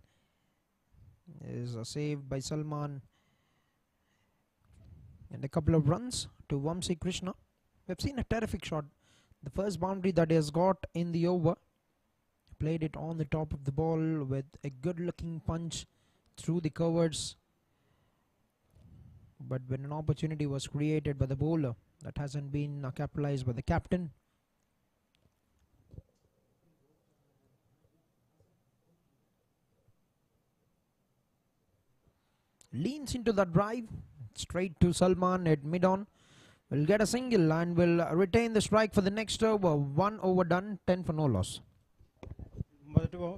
S1: Is a save by Salman, and a couple of runs to Vamsi Krishna. We've seen a terrific shot. The first boundary that he has got in the over. Played it on the top of the ball with a good looking punch through the covers. But when an opportunity was created by the bowler, that hasn't been capitalized by the captain. Leans into that drive, straight to Salman at mid-on. Will get a single and will retain the strike for the next over. 1 over done, 10 for no loss.
S5: మొదటి ఓ-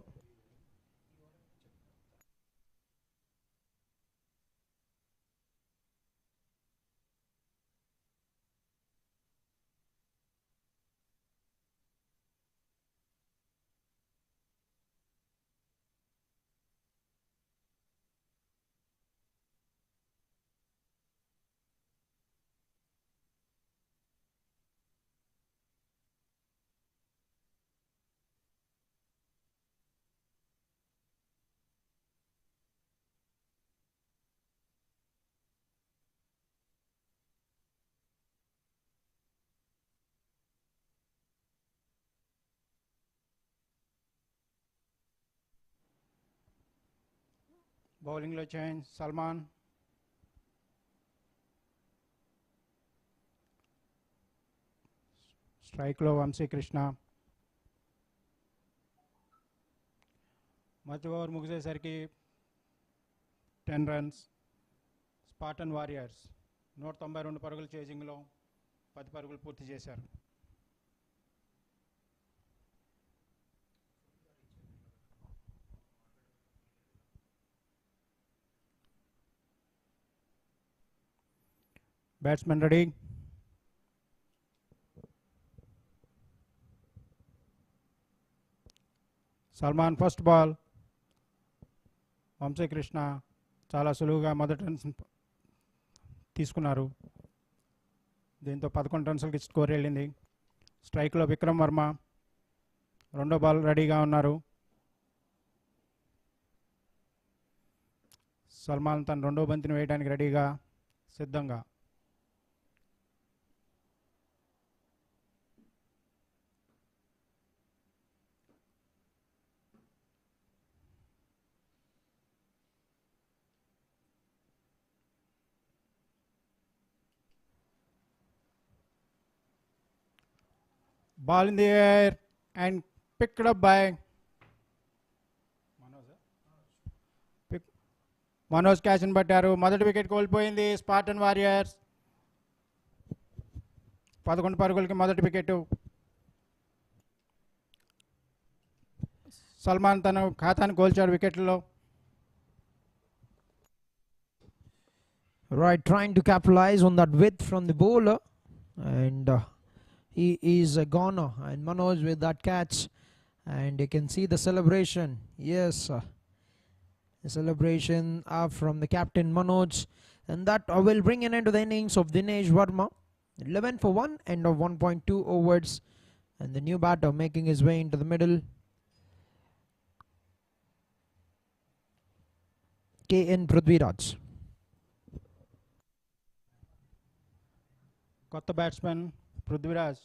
S5: బౌలింగ్లో change Salman, స్ట్రైక్లో వంశీకృష్ణ. మొదటి over ముగిసేసరికి 10 runs. Spartan Warriors 192 పరుగుల చేజింగ్లో 10 పరుగులు పూర్తి చేశారు. Batsmen ready. Salman first ball. Vamsikrishna చాలా సులువుగా మొదటి రన్స్ తీసుకున్నారు. దీంతో 11 రన్స్లకి స్కోర్ వెళ్ళింది. స్ట్రైక్లో విక్రమ్ వర్మ రెండో బాల్ రెడీగా ఉన్నారు. సల్మాన్ తన రెండో బంతిని వేయడానికి రెడీగా సిద్ధంగా. Ball in the air and picked up by Manoj. క్యాచ్ని పట్టారు. మొదటి వికెట్ కోల్పోయింది స్పార్టన్ వారియర్స్. 11 పరుగులకి మొదటి వికెట్. సల్మాన్ తన ఖాతాను కోల్చాడు వికెట్లలో.
S1: Right, trying to capitalize on that width from the bowler, and he is a goner, and Manoj with that catch, and you can see the celebration. Yes, the celebration from the captain Manoj, and that will bring an end to the innings of Dinesh Verma. 11 for 1, end of 1.2 overs, and the new batter making his way into the middle. KN Prithviraj.
S5: కొత్త batsmen Prithviraj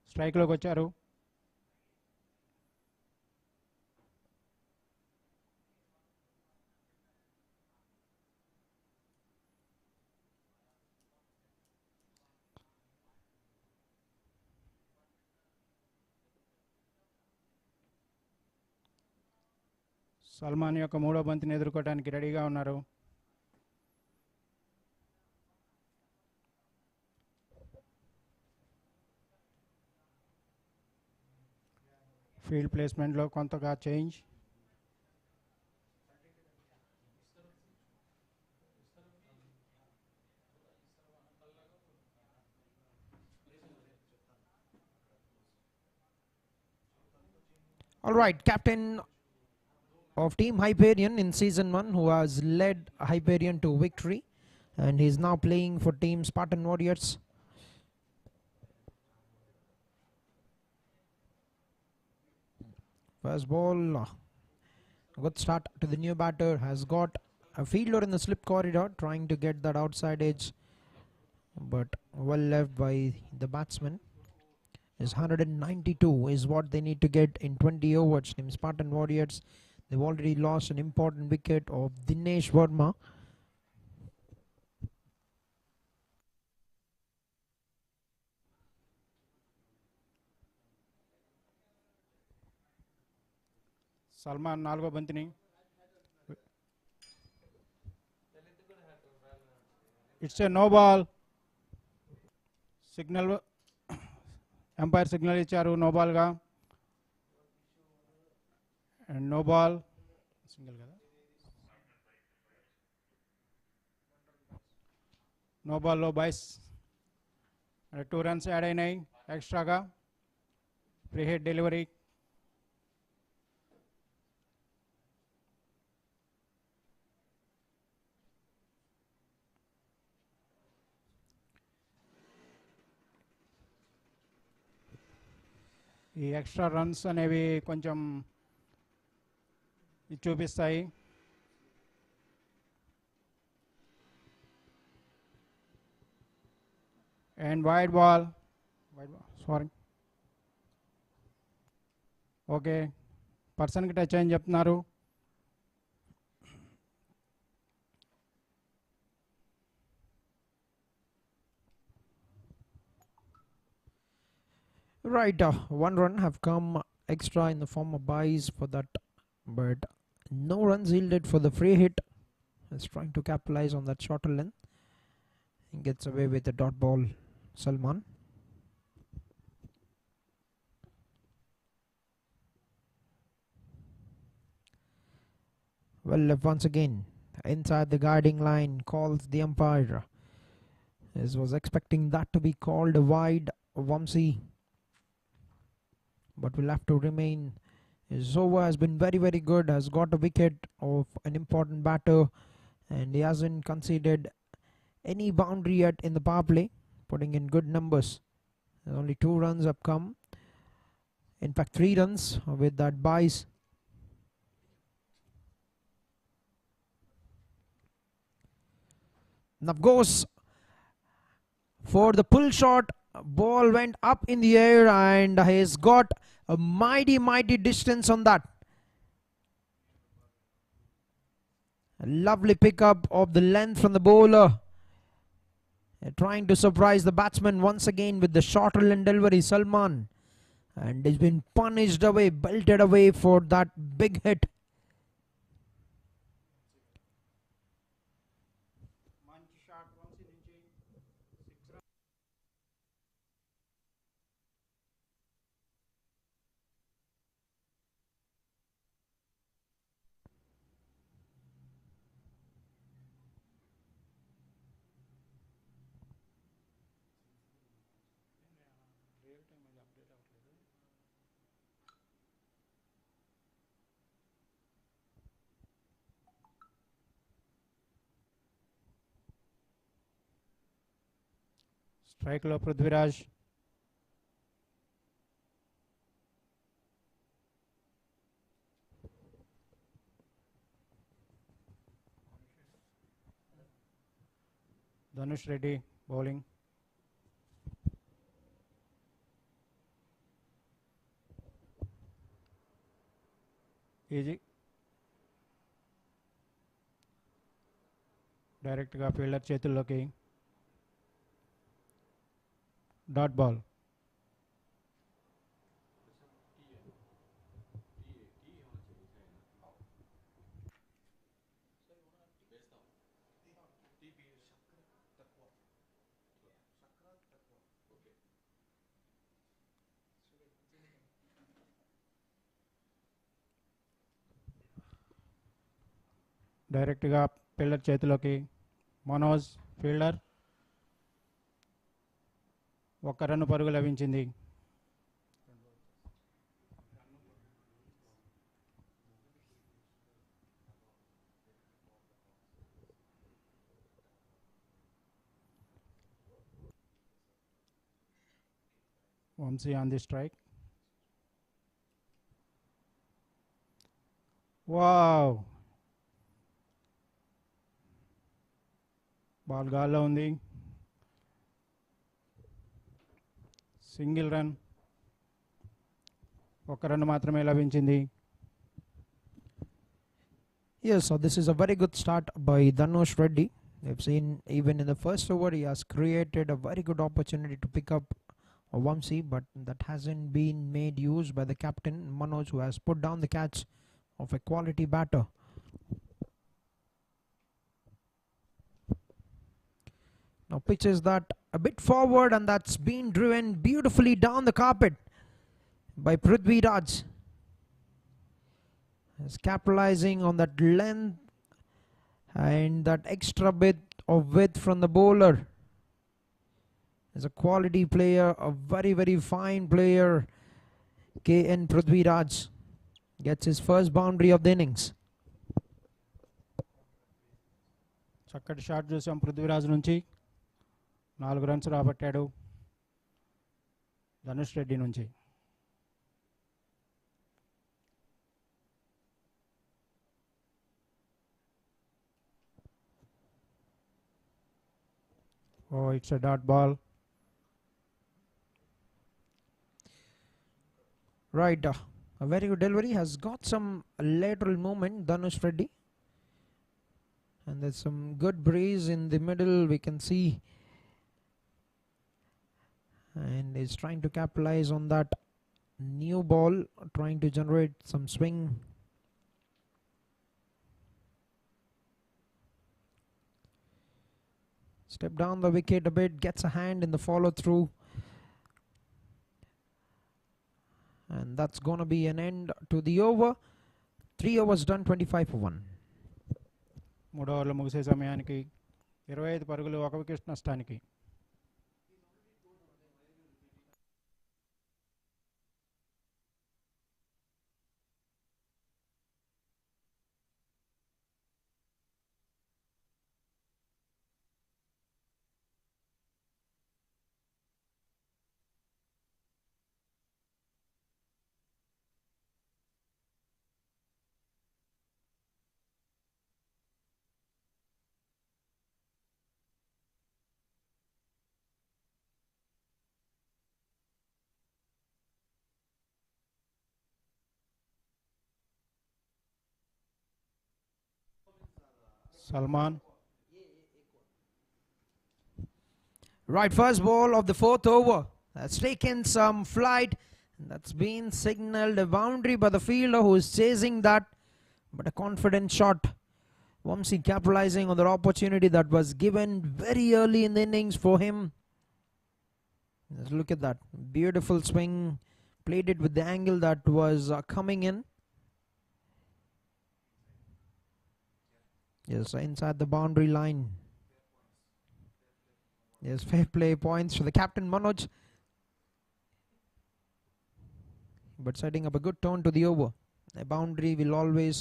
S5: స్ట్రైక్లోకి వచ్చారు. సల్మాన్ యొక్క మూడో బంతిని ఎదుర్కోవడానికి రెడీగా ఉన్నారు. Field ప్లేస్మెంట్లో కొంతగా change.
S1: All right, captain of Team Hyperion in season 1, who has led Hyperion to victory, and he's now playing for Team Spartan Warriors. First ball, good start to the new batter, has got a fielder in the slip corridor trying to get that outside edge, but well left by the batsman. Is 192 is what they need to get in 20 overs. Team Spartan Warriors, they've already lost an important wicket of Dinesh Verma.
S5: Salman 4వ బంతిని it's a no ball. Signal umpire signal ఇచ్చారు no బాల్గా. And no ball single కదా, no బాల్లో byes 2 runs add అయినాయి ఎక్స్ట్రాగా. Free hit delivery. ఈ extra runs అనేవి కొంచెం ఇది చూపిస్తాయి. And wide ball sorry okay, పర్సన్కి టచ్ అని చెప్తున్నారు.
S1: Right, 1 run have come extra in the form of buys for that, but no runs yielded for the free hit. Is trying to capitalize on that shorter length. He gets away with the dot ball, Salman. Well left once again. Inside the guiding line, calls the umpire. This was expecting that to be called a wide, Vamsi, but will have to remain. His over has been very good, has got a wicket of an important batter, and he hasn't conceded any boundary yet in the power play, putting in good numbers. Only 2 runs have come, in fact 3 runs with that buys. Now goes for the pull shot. Ball went up in the air and he's got a mighty distance on that. A lovely pickup of the length from the bowler. Trying to surprise the batsman once again with the shorter length delivery, Salman. And he's been punished away, belted away for that big hit.
S5: స్ట్రైక్లో Prithviraj. Dhanush Reddy bowling. Easy డైరెక్ట్గా fielder చేతుల్లోకి. Dot ball. డైరెక్ట్గా fielder చేతిలోకి. Manoj fielder, ఒక్క రన్ను పరుగు లభించింది. Vamshi on the strike. Wow, ball గాల్లో ఉంది. సింగిల్ రన్, ఒక్క రన్ మాత్రమే లభించింది.
S1: Yes, so this is a very good start by Dhanush Reddy. We've seen even in the first over he has created a very good opportunity to pick up a Vamsi, but that hasn't been made use by the captain Manoj, who has put down the catch of a quality batter. Now pitches that a bit forward, and that's been driven beautifully down the carpet by Prithvi Raj. Is capitalizing on that length and that extra bit of width from the bowler. Is a quality player, a very fine player. KN Prithvi Raj gets his first boundary of the innings.
S5: చక్కటి shot చూసాం పృథ్వీరాజ్ నుంచి. 4 runs రాబట్టాడు Dhanush Reddy నుంచి. Oh, it's a dot ball.
S1: Right, a very good delivery. Has got some lateral movement, Dhanush Reddy. And there's some good breeze in the middle, we can see. And is trying to capitalize on that new ball, trying to generate some swing. Step down the wicket a bit, gets a hand in the follow through. And that's going to be an end to the over. 3 overs done, 25 for 1.
S5: 3 ఓవర్లు ముగిసే సమయానికి 25 పరుగులు, 1 wicket నష్టానికి. Salman.
S1: Right, first ball of the 4th over. That's taken some flight. And that's been signalled a boundary by the fielder who is chasing that. But a confident shot. Vamsi capitalizing on the opportunity that was given very early in the innings for him. Just look at that. Beautiful swing. Played it with the angle that was coming in. Yes, inside the boundary line. Yes, fair play points for the captain Manoj. But setting up a good tone to the over. A boundary will always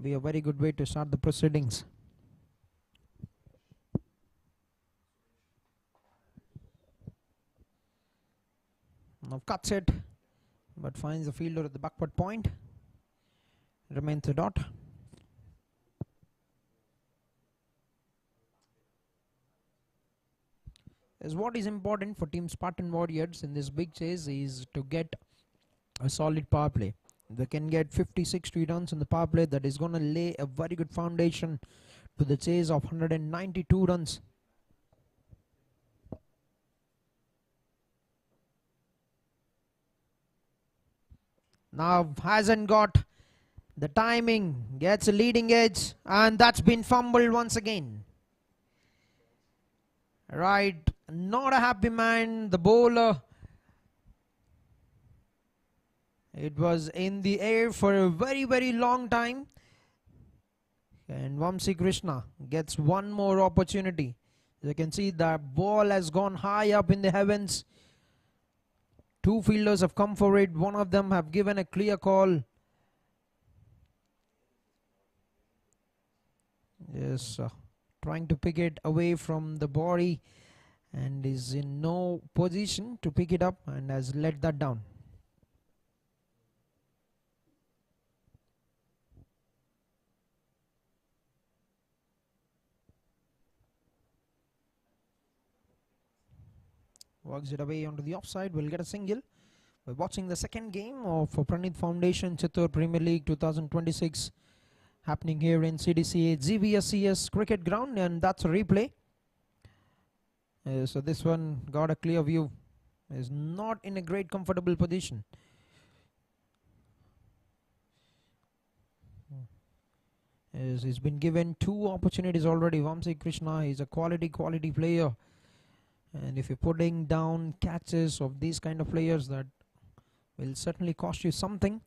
S1: be a very good way to start the proceedings. Now cuts it, but finds the fielder at the backward point. Remains a dot. Is what is important for team Spartan Warriors in this big chase is to get a solid power play. They can get 50-60 runs in the power play. That is going to lay a very good foundation to the chase of 192 runs. Now hasn't got the timing, gets a leading edge, and that's been fumbled once again. Right, not a happy man, the bowler. It was in the air for a very long time. And Vamsi Krishna gets one more opportunity. You can see the ball has gone high up in the heavens. Two fielders have come for it. One of them have given a clear call. Yes, trying to pick it away from the body and is in no position to pick it up and has let that down. Works it away onto the offside. Will get a single. We're watching the second game of Pranit Foundation Chittoor Premier League 2026 happening here in CDCA GVSCS Cricket Ground, and that's a replay. So this one got a clear view. Is not in a great comfortable position. He's been given two opportunities already. Vamsi Krishna is a quality player, and if you're putting down catches of these kind of players, that will certainly cost you something.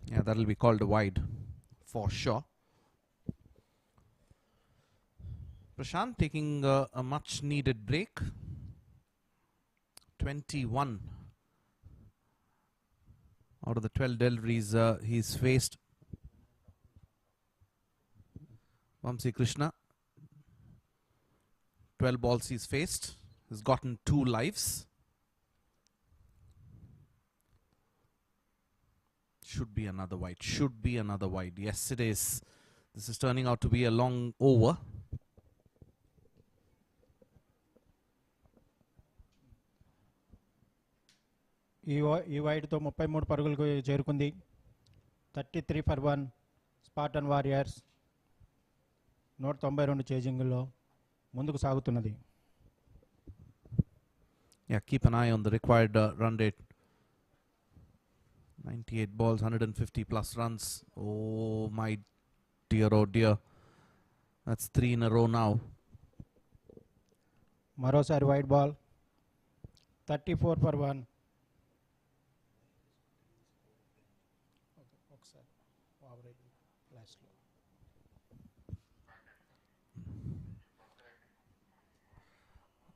S4: Yeah, that'll be called a wide for sure. Prashant taking a much needed break. 21 out of the 12 deliveries he's faced. Vamsi Krishna, 12 balls he's faced. He's gotten 2 lives. Should be another wide. Should be another wide. Yes, it is. This is turning out to be a long over.
S5: ఈ వైడ్తో 33 పరుగులకు చేరుకుంది. 33 for 1 Spartan Warriors 192 చేజింగ్లో ముందుకు సాగుతున్నది.
S4: Yeah, keep an eye on the required run rate. 98 balls, 150 plus runs. Oh my dear, oh dear. That's 3 in a row now.
S5: మరోసారి wide ball 34 for 1.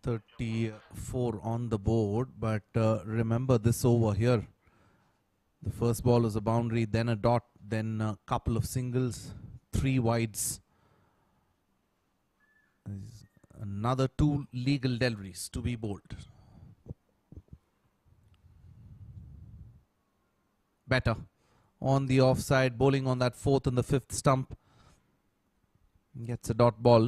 S4: 34 on the board, but remember this over here. The first ball was a boundary, then a dot, then a couple of singles, 3 wides. Another 2 legal deliveries to be bowled. Better on the offside, bowling on that 4th and the 5th stump. Gets a dot ball.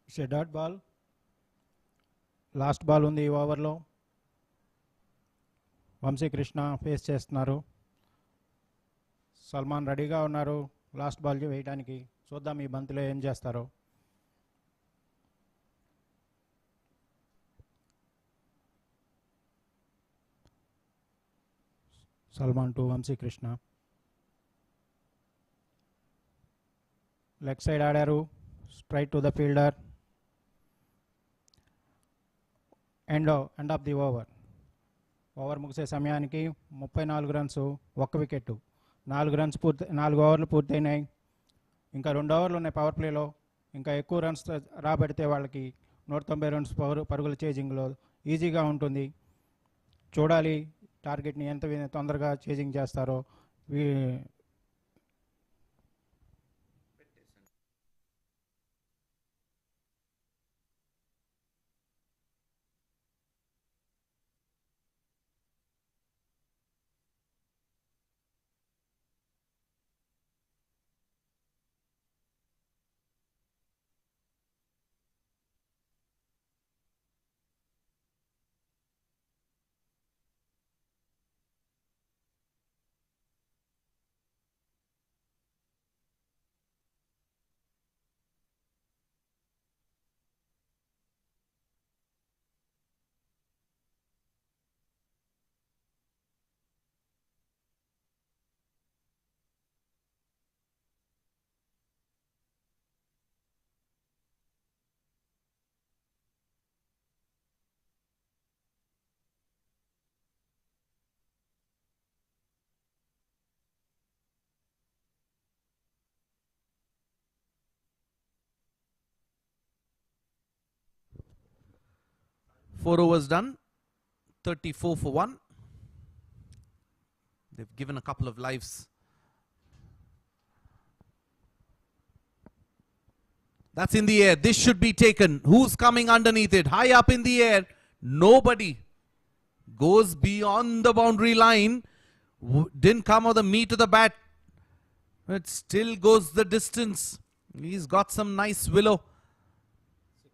S5: It's A dot ball. Last ball ఉంది ఈ ఓవర్లో. Vamsi Krishna face చేస్తున్నారు. సల్మాన్ రెడీగా ఉన్నారు last ball వేయడానికి. చూద్దాం ఈ బంతిలో ఏం చేస్తారో. Salman to Vamshi Krishna. Leg side ఆడారు. Straight to the fielder. End of the over. Over ముగిసే సమయానికి 34 రన్స్, 1 వికెట్. 4 ఓవర్లు పూర్తయినాయి. ఇంకా 2 ఓవర్లు ఉన్నాయి పవర్ ప్లేలో. ఇంకా ఎక్కువ రన్స్ రాబడితే వాళ్ళకి 190 రన్స్ పరుగుల చేజింగ్లో ఈజీగా ఉంటుంది. చూడాలి టార్గెట్ని ఎంత తొందరగా చేజింగ్ చేస్తారో.
S4: 4 overs done. 34 for 1. They've given a couple of lives. That's in the air. This should be taken. Who's coming underneath it? High up in the air. Nobody. Goes beyond the boundary line. Didn't come with the meat of the bat. It still goes the distance. He's got some nice willow.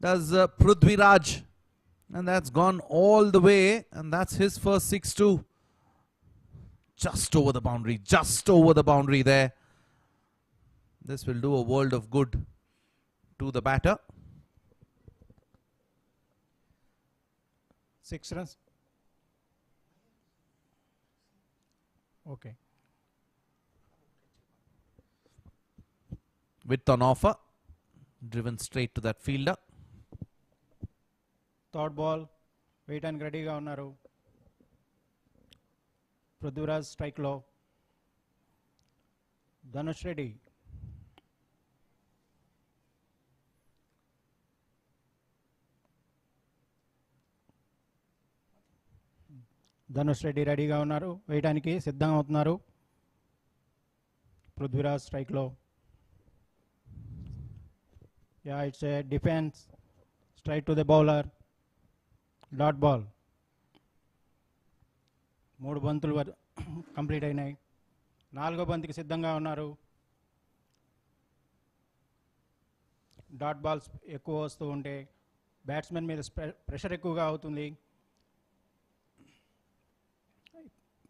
S4: Does Prudviraj. And that's gone all the way. And that's his first 6-2. Just over the boundary. Just over the boundary there. This will do a world of good to the batter.
S5: 6 runs. Okay.
S4: Width on offer. Driven straight to that fielder.
S5: Third ball వేయటానికి రెడీగా ఉన్నారు. పృథ్వీరాజ్ స్ట్రైక్లో. ధనుష్ రెడ్డి. ధనుష్ రెడ్డి రెడీగా ఉన్నారు. వేయడానికి సిద్ధం అవుతున్నారు. పృథ్వీరాజ్ స్ట్రైక్లో. Yeah, it's a defence. Straight to the bowler. Dot ball. 3 బంతులు కంప్లీట్ అయినాయి. 4వ బంతికి సిద్ధంగా ఉన్నారు. డాట్ బాల్స్ ఎక్కువ వస్తూ ఉంటే బ్యాట్స్మెన్ మీద ప్రెషర్ ఎక్కువగా అవుతుంది.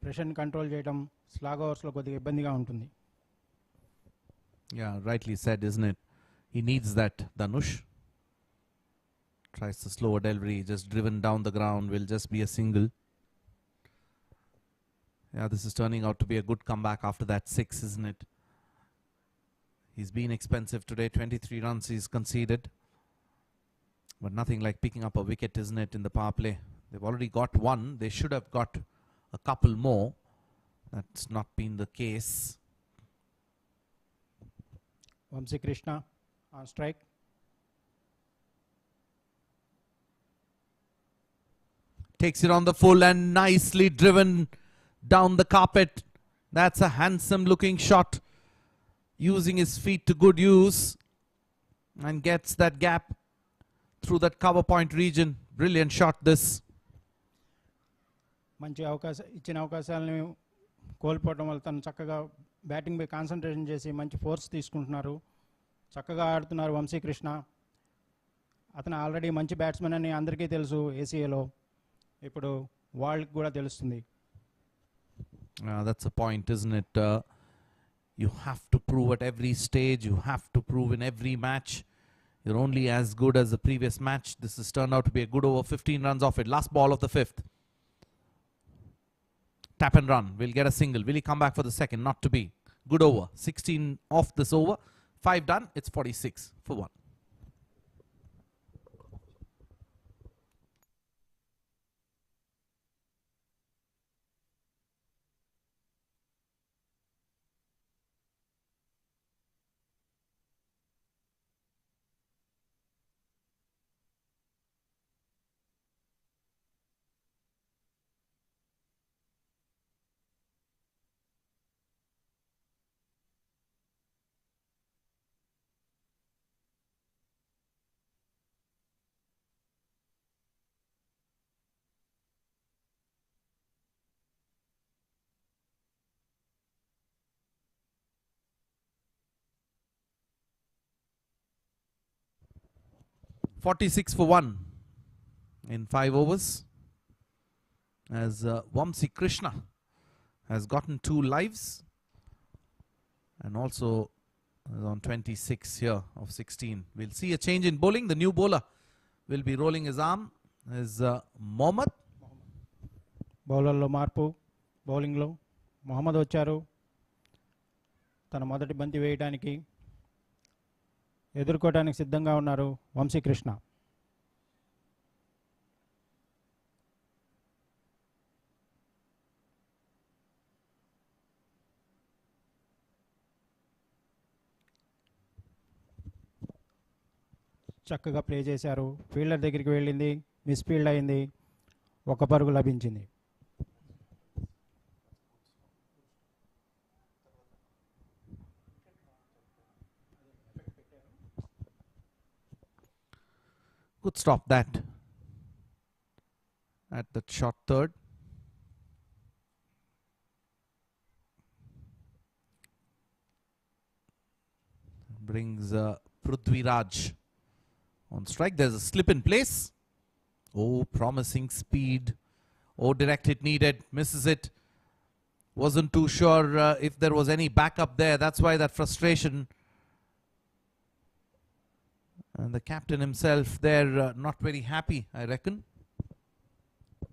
S5: ప్రెషర్ని కంట్రోల్ చేయడం స్లాగ్ ఓవర్స్లో కొద్దిగా ఇబ్బందిగా ఉంటుంది.
S4: Yeah, rightly said, isn't it? He needs that, Dhanush. Tries the slower delivery, just driven down the ground, will just be a single. Yeah, this is turning out to be a good comeback after that 6, isn't it? He's been expensive today, 23 runs he's conceded. But nothing like picking up a wicket, isn't it, in the power play. They've already got one. They should have got a couple more. That's not been the case.
S5: Vamsi Krishna on strike.
S4: Takes it on the full and nicely driven down the carpet. That's a handsome looking shot. Using his feet to good use. And gets that gap through that cover point region. Brilliant shot this.
S5: మంచి ఇచ్చిన అవకాశాలని కోల్పోవడం వల్ల తను చక్కగా batting పై concentration చేసి మంచి force తీసుకుంటున్నారు. చక్కగా ఆడుతున్నారు వంశీకృష్ణ. అతను ఆల్రెడీ మంచి బ్యాట్స్మెన్ అని అందరికీ తెలుసు ఏసీఏలో. ఇప్పుడు వాళ్ళకి కూడా తెలుస్తుంది.
S4: That's a point, isn't it? You have to prove at every stage. You have to prove in every match. You're only as good as the previous match. This has turned out to be a good over. 15 runs off it. Last ball of the 5th. Tap and run. Will get a single. Will he come back for the second? Not to be. Good over. 16 off this over. 5 done. It's 46 for 1. $46 for 1 in 5 overs. As Vamsi Krishna has gotten 2 lives and also is on 26 here of 16. We'll see a change in bowling. The new bowler will be rolling his arm is Mohammad.
S5: బౌలర్లో మార్పు. బౌలింగ్లో మొహమ్మద్ వచ్చారు. తన మొదటి బంతి వేయడానికి ఎదుర్కోవడానికి సిద్ధంగా ఉన్నారు వంశీకృష్ణ. చక్కగా ప్లే చేశారు. ఫీల్డర్ దగ్గరికి వెళ్ళింది. మిస్ఫీల్డ్ అయింది, ఒక పరుగు లభించింది.
S4: Could stop that at the short third. Brings Prithviraj on strike. There's a slip in place. Oh, promising speed. Oh, direct hit needed. Misses it. Wasn't too sure if there was any backup there. That's why that frustration. And the captain himself there not very happy, I reckon.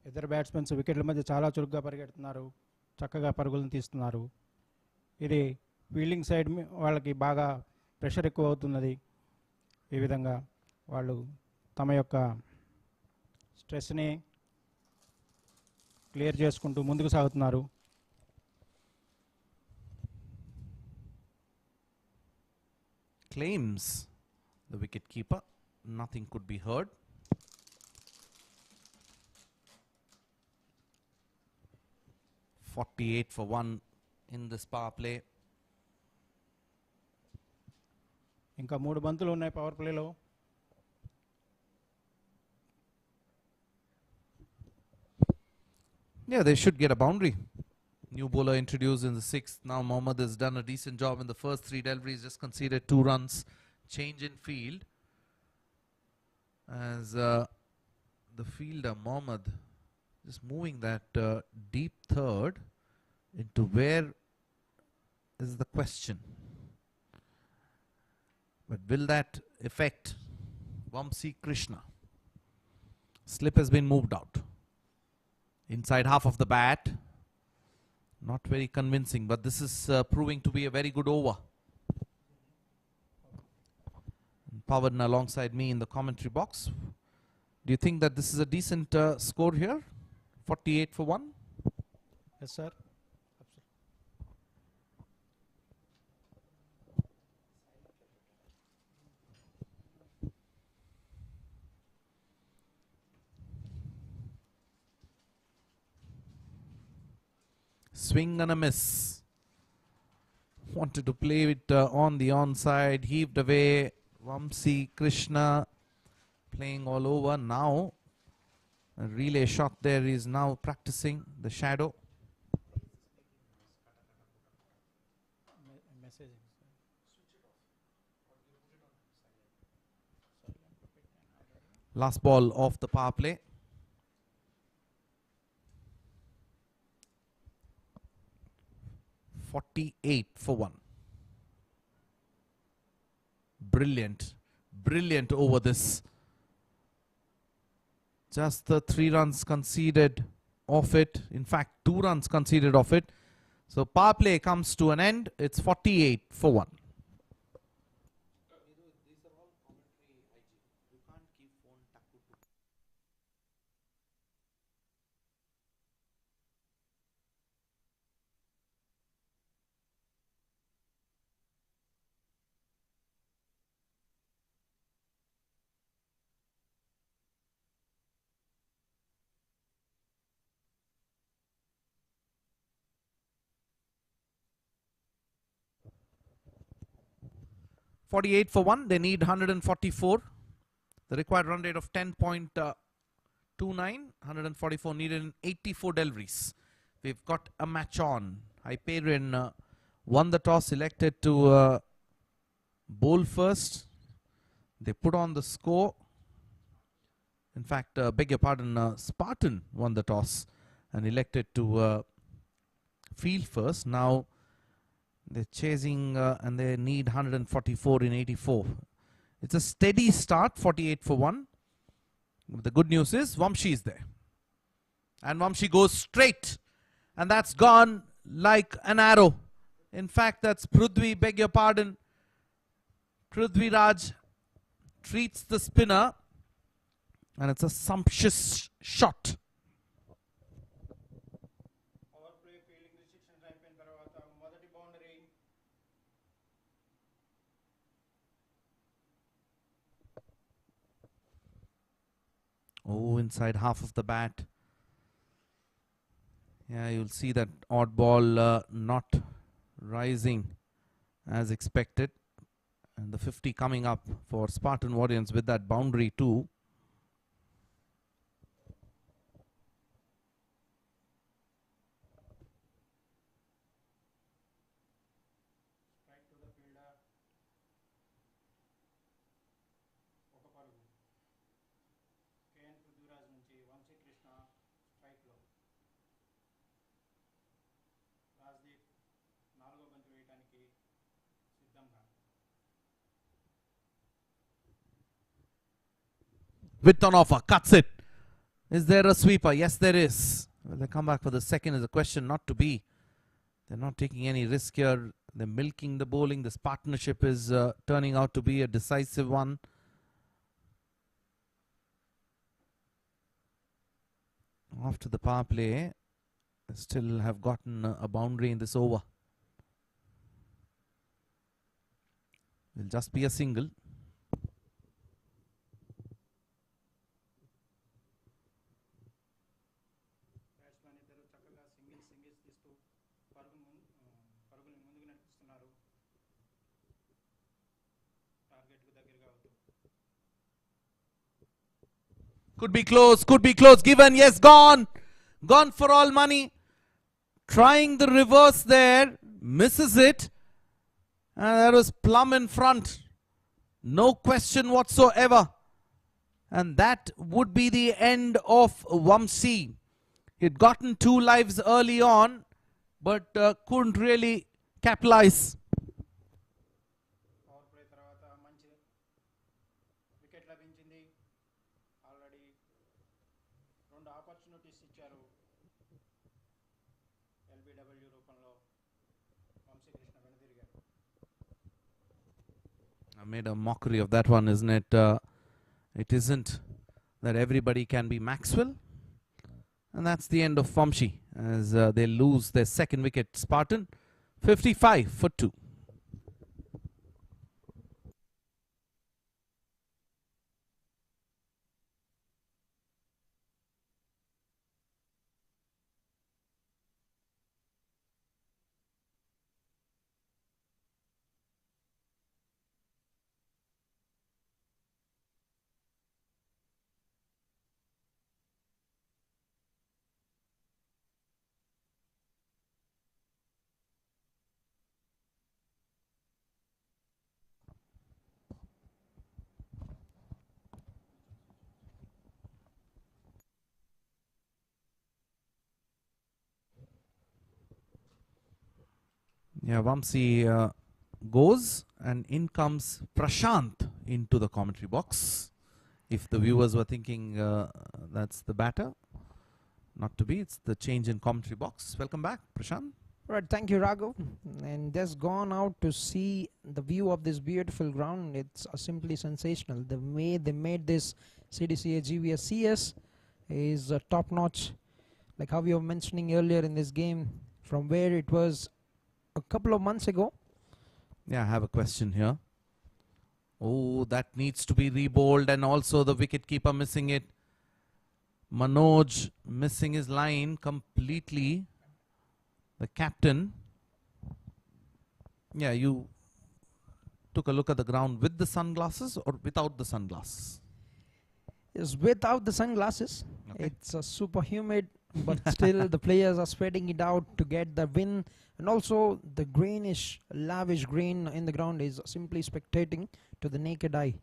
S5: ఇద్దరు batsmen వికెట్ల మధ్య చాలా చురుగ్గా పరిగెడుతున్నారు, చక్కగా పరుగులను తీస్తున్నారు. ఇది fielding side వాళ్ళకి బాగా ప్రెషర్ ఎక్కువ అవుతున్నది. ఈ విధంగా వాళ్ళు తమ యొక్క స్ట్రెస్ని క్లియర్ చేసుకుంటూ ముందుకు సాగుతున్నారు.
S4: Claims the wicket keeper. Nothing could be heard. .48 for 1 in this power play.
S5: ఇంకా 3 బంతులు ఉన్నాయి పవర్ ప్లేలో.
S4: Yeah, they should get a boundary. New bowler introduced in the 6th. Now Mohammad has done a decent job in the first 3 deliveries, just conceded 2 runs. Change in field as the fielder Mohammad just moving that deep third into where is the question. But will that affect Vamsi Krishna? Slip has been moved out. Inside half of the bat. Not very convincing, but this is proving to be a very good over. Pavan alongside me in the commentary box. Do you think that this is a decent score here? 48 for 1?
S5: Yes, sir.
S4: Swing and a miss. Wanted to play it on the onside. Heaved away. Vamsi Krishna playing all over. Now a relay shot there. Is now practicing the shadow. Last ball of the power play. .48 for 1. Brilliant. Brilliant over this. Just the 3 runs conceded off it. In fact, 2 runs conceded off it. So power play comes to an end. It's 48 for 1. .48 for 1. They need 144. The required run rate of 10.29. 144 needed in 84 deliveries. We've got a match on. Hyperion won the toss, elected to bowl first. They put on the score. In fact, beg your pardon, Spartan won the toss and elected to field first. Now they're chasing and they need 144 in 84. It's a steady start, 48 for 1. But the good news is Vamshi is there. And Vamshi goes straight. And that's gone like an arrow. In fact, that's Prithvi, beg your pardon. Prithviraj treats the spinner. And it's a sumptuous shot. Oh, in inside half of the bat. Yeah, you'll see that odd ball not rising as expected. And the 50 coming up for Spartan Warriors with that boundary too. With on offer, cuts it. Is there a sweeper? Yes, there is. Well, they come back for the second is a question not to be. They're not taking any risk here. They're milking the bowling. This partnership is turning out to be a decisive one. After the power play, they still have gotten a boundary in this over. Will just be a single. Could be close, could be close. Given, yes, gone. Gone for all money. Trying the reverse there. Misses it. And that was plumb in front. No question whatsoever. And that would be the end of Vamsi. He'd gotten 2 lives early on, but couldn't really capitalize. I made a mockery of that one, isn't it? It isn't that everybody can be Maxwell. And that's the end of Vamsi as they lose their second wicket. Spartan 55 for 2. Yeah, Vamsi goes and in comes Prashant into the commentary box. If the viewers were thinking that's the batter, not to be, it's the change in commentary box. Welcome back, Prashant.
S1: Right, thank you, Raghav. And just gone out to see the view of this beautiful ground. It's simply sensational. The way they made this CDCA GVSCS is top notch. Like how you were mentioning earlier in this game, from where it was a couple of months ago.
S4: Yeah, I have a question here. Oh, that needs to be rebowled, and also the wicket keeper missing it. Manoj missing his line completely. The captain. Yeah, you took a look at the ground with the sunglasses or without the sunglasses?
S1: Is without the sunglasses.
S4: Okay.
S1: It's super humid, but still the players are spreading it out to get the win. And also the greenish, lavish green in the ground is simply spectating to the naked eye.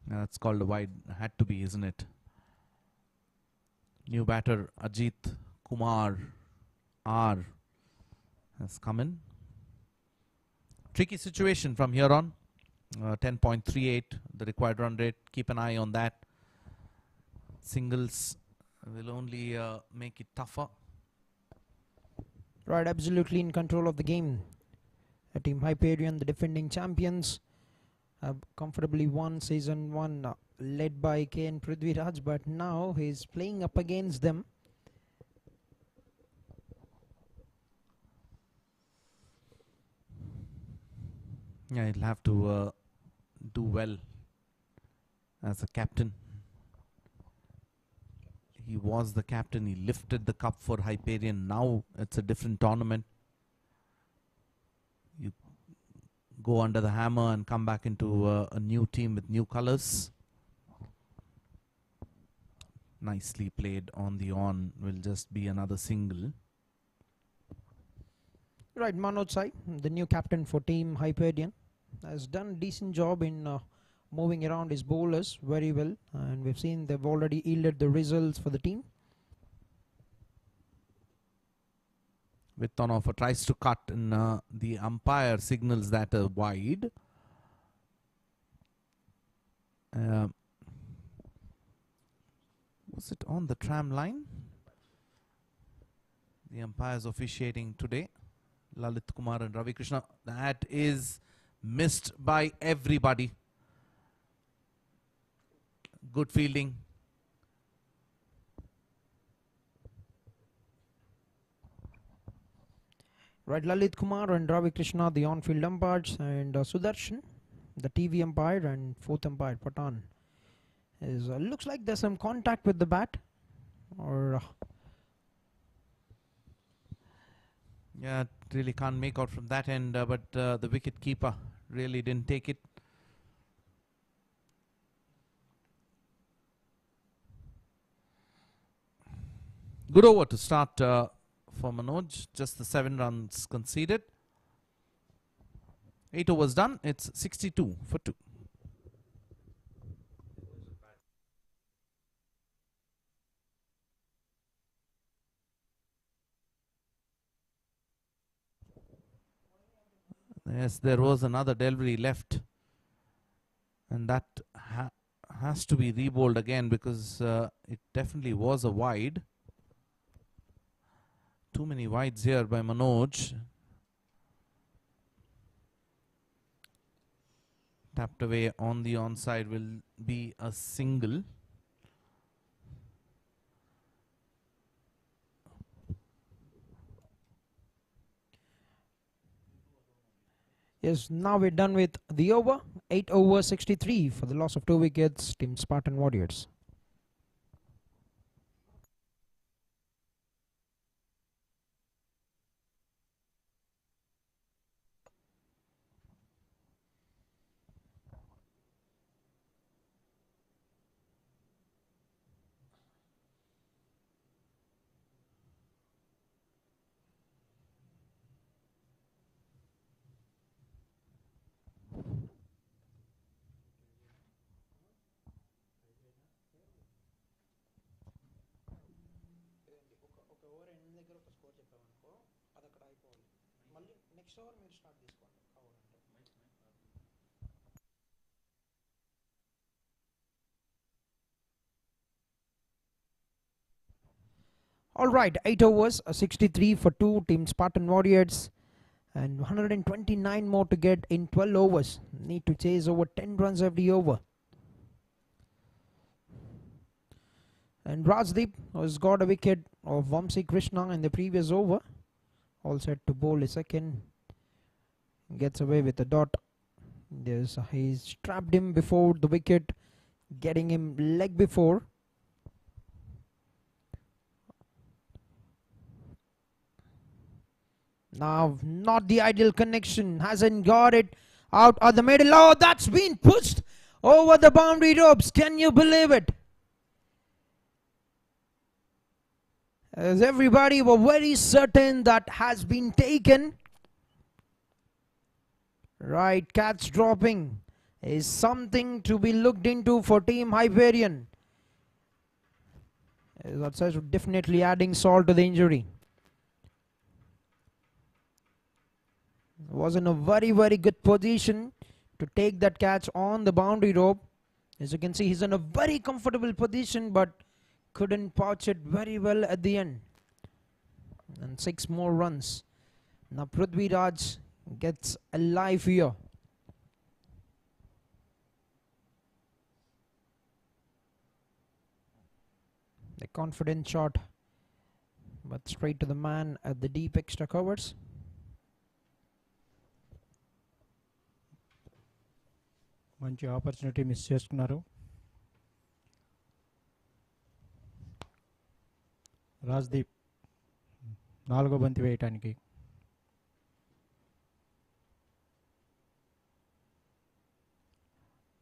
S4: That's called a wide. Had to be, isn't it? New batter Ajit Kumar R has come in. Tricky situation from here on. 10.38, the required run rate. Keep an eye on that. Singles will only make it tougher.
S1: Right, absolutely in control of the game. Team Hyperion, the defending champions, have comfortably won season 1, led by KN Prithviraj, but now he's playing up against them.
S4: Yeah, he'll have to do well as a captain. He was the captain. He lifted the cup for Hyperion. Now it's a different tournament. You go under the hammer and come back into a new team with new colors. Nicely played on the on. Will just be another single.
S1: Right, Manoj Sai, the new captain for team Hyperion, has done a decent job in moving around his bowlers very well, and we've seen they've already yielded the results for the team.
S4: Vittonoffer tries to cut, and the umpire signals that a wide. Was it on the tram line? The umpires officiating today, Lalit Kumar and Ravi Krishna. That is missed by everybody. Good fielding.
S1: Right, Lalit Kumar and Ravi Krishna, the on-field umpires, and Sudarshan, the TV umpire, and fourth umpire Patan. Is looks like there's some contact with the bat, or
S4: Yeah, really can't make out from that end, but the wicket keeper really didn't take it. Good over to start for Manoj. Just the 7 runs conceded. 8 overs done. It's 62 for 2. Yes, there was another delivery left, and that has to be re-bowled again because it definitely was a wide. Too many wides here by Manoj. Tapped away on the onside will be a single.
S1: yes, now we're done with the over. 8 over 63 for the loss of 2 wickets, team Spartan Warriors. Alright, 8 overs, 63 for 2, team Spartan Warriors, and 129 more to get in 12 overs. Need to chase over 10 runs every over. And Rajdeep has got a wicket of Vamsi Krishna in the previous over. All set to bowl a second. Gets away with a dot. He's trapped him before the wicket, getting him leg before. Now, not the ideal connection. Hasn't got it out of the middle. Oh, that's been pushed over the boundary ropes. Can you believe it? As everybody were very certain that has been taken. Right, catch dropping is something to be looked into for team Hyperion. That's definitely adding salt to the injury. Was in a very good position to take that catch on the boundary rope. As you can see, he's in a very comfortable position, but couldn't pouch it very well at the end. And 6 more runs. Now Prithvi Raj gets alive here. A confident shot, but straight to the man at the deep extra covers.
S5: మంచి opportunity miss చేసుకున్నారు. రాజ్దీప్ 4వ బంతి వేయటానికి.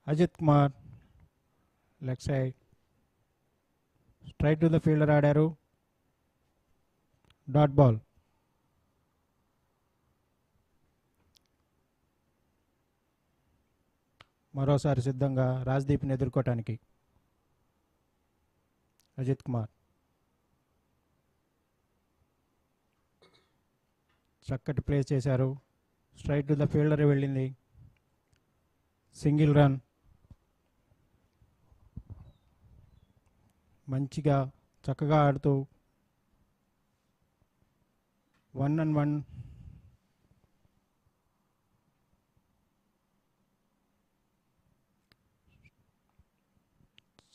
S5: Ajith Kumar leg side straight to the fielder ఆడారు. Dot ball. మరోసారి సిద్ధంగా రాజ్దీప్ని ఎదుర్కోవటానికి. అజిత్ కుమార్ చక్కటి ప్లే చేశారు. స్ట్రైట్ టు ద ఫీల్డర్ వెళ్ళింది. Single run. మంచిగా చక్కగా ఆడుతూ 1-1.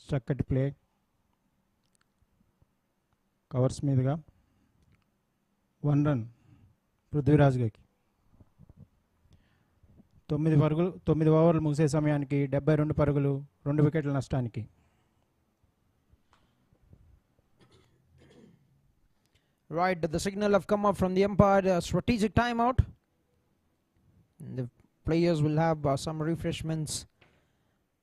S5: చక్కటి ప్లే. కవర్స్ మీదుగా 1 రన్ పృథ్వీరాజ్ గారికి. 9 ఓవర్లు ముగిసే సమయానికి 72 పరుగులు, 2 వికెట్ల నష్టానికి.
S1: Right, the signal have come up from the umpire, strategic timeout. The players will have some refreshments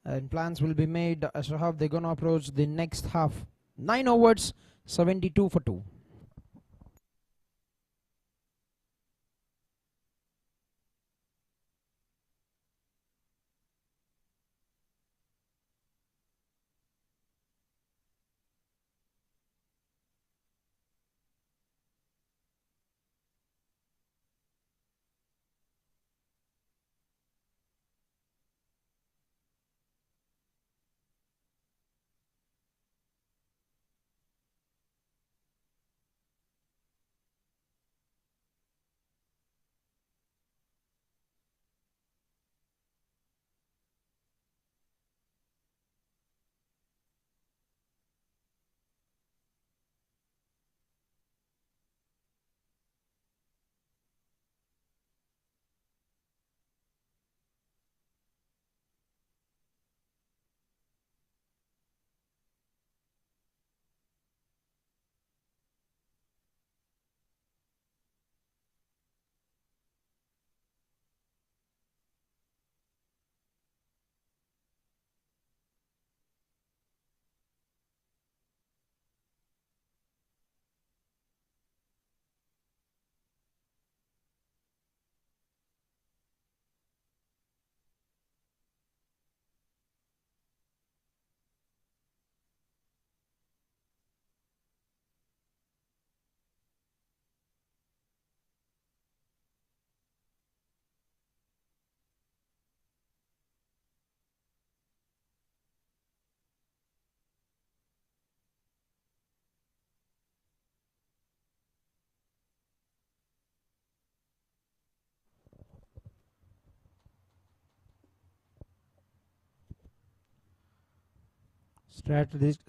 S1: and plans will be made as to how they're going to approach the next half. 9 overs, 72 for 2.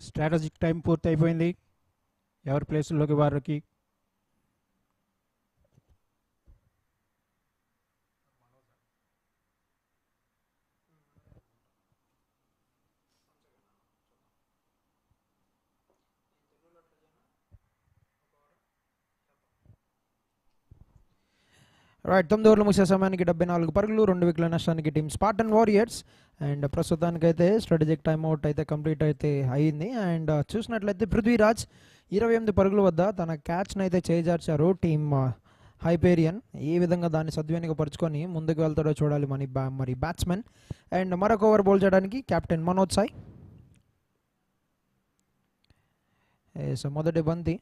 S5: Strategic time పూర్తయిపోయింది. ఎవరి ప్లేసుల్లోకి వారికి.
S1: Right, 9 ఓవర్లు ముగిసే సమయానికి 74 పరుగులు, 2 వికెట్ల నష్టానికి team Spartan warriors. And ప్రస్తుతానికైతే స్ట్రాటజిక్ టైమ్అవుట్ అయితే కంప్లీట్ అయితే అయ్యింది. అండ్ చూసినట్లయితే పృథ్వీరాజ్ 28 పరుగుల వద్ద తన క్యాచ్ను అయితే చేజార్చారు టీం హైపేరియన్. ఏ విధంగా దాన్ని సద్వినియోగపరుచుకొని ముందుకు వెళ్తాడో చూడాలి మరి బ్యాట్స్మెన్. అండ్ మరొక ఓవర్ బౌల్ చేయడానికి కెప్టెన్ మనోజ్ సాయ్. సో మొదటి బంతి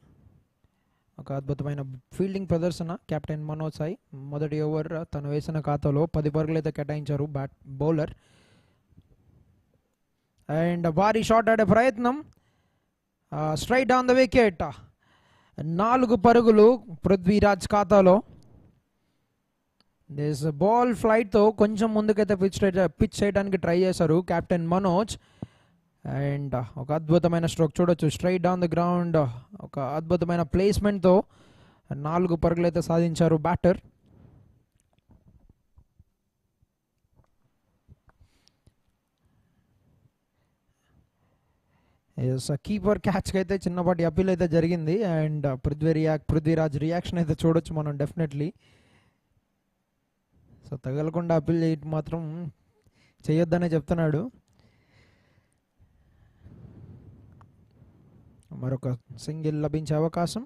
S1: ఒక అద్భుతమైన ఫీల్డింగ్ ప్రదర్శన కెప్టెన్ మనోజ్ సాయ్. మొదటి ఓవర్ తను వేసిన ఖాతాలో 10 పరుగులు అయితే కేటాయించారు బౌలర్. అండ్ భారీ షాట్ ఆడే ప్రయత్నం, స్ట్రైట్ ఆన్ ద వికెట్. 4 పరుగులు పృథ్వీరాజ్ ఖాతాలో. దిస్ బాల్ ఫ్లైట్తో కొంచెం ముందుకైతే పిచ్ చేయడానికి ట్రై చేశారు కెప్టెన్ మనోజ్. అండ్ ఒక అద్భుతమైన స్ట్రోక్ చూడొచ్చు, స్ట్రైట్ ఆన్ ద గ్రౌండ్. ఒక అద్భుతమైన ప్లేస్మెంట్తో 4 పరుగులు అయితే సాధించారు బ్యాటర్. ఎస్ కీపర్ క్యాచ్కి అయితే చిన్నపాటి అప్పీల్ అయితే జరిగింది. అండ్ పృథ్వీరాజ్ రియాక్షన్ అయితే చూడొచ్చు మనం డెఫినెట్లీ. సో తగలకుండా అప్పీల్ చేయటం మాత్రం చేయొద్దనే చెప్తున్నాడు. మరొక సింగిల్ లభించే అవకాశం.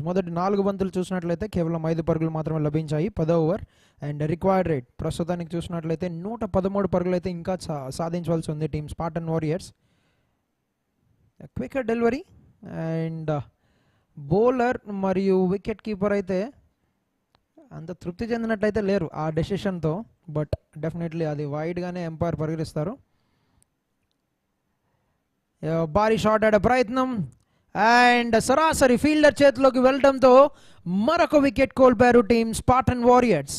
S1: మొదటి 4 బంతులు చూసినట్లయితే కేవలం 5 పరుగులు మాత్రమే లభించాయి 10వ ఓవర్. అండ్ రిక్వైర్డ్ రేట్ ప్రస్తుతానికి చూసినట్లయితే 113 పరుగులు అయితే ఇంకా సాధించవలసి ఉంది team Spartan warriors. Quikr delivery and bowler మరియు వికెట్ కీపర్ అయితే అంత తృప్తి చెందినట్లయితే లేరు ఆ డెసిషన్తో. బట్ డెఫినెట్లీ అది వైడ్గానే ఎంపైర్ పరిగణిస్తారు. భారీ షాట్ ఆడే ప్రయత్నం అండ్ సరాసరి ఫీల్డర్ చేతిలోకి వెళ్ళడంతో మరొక వికెట్ కోల్పోయారు team Spartan warriors.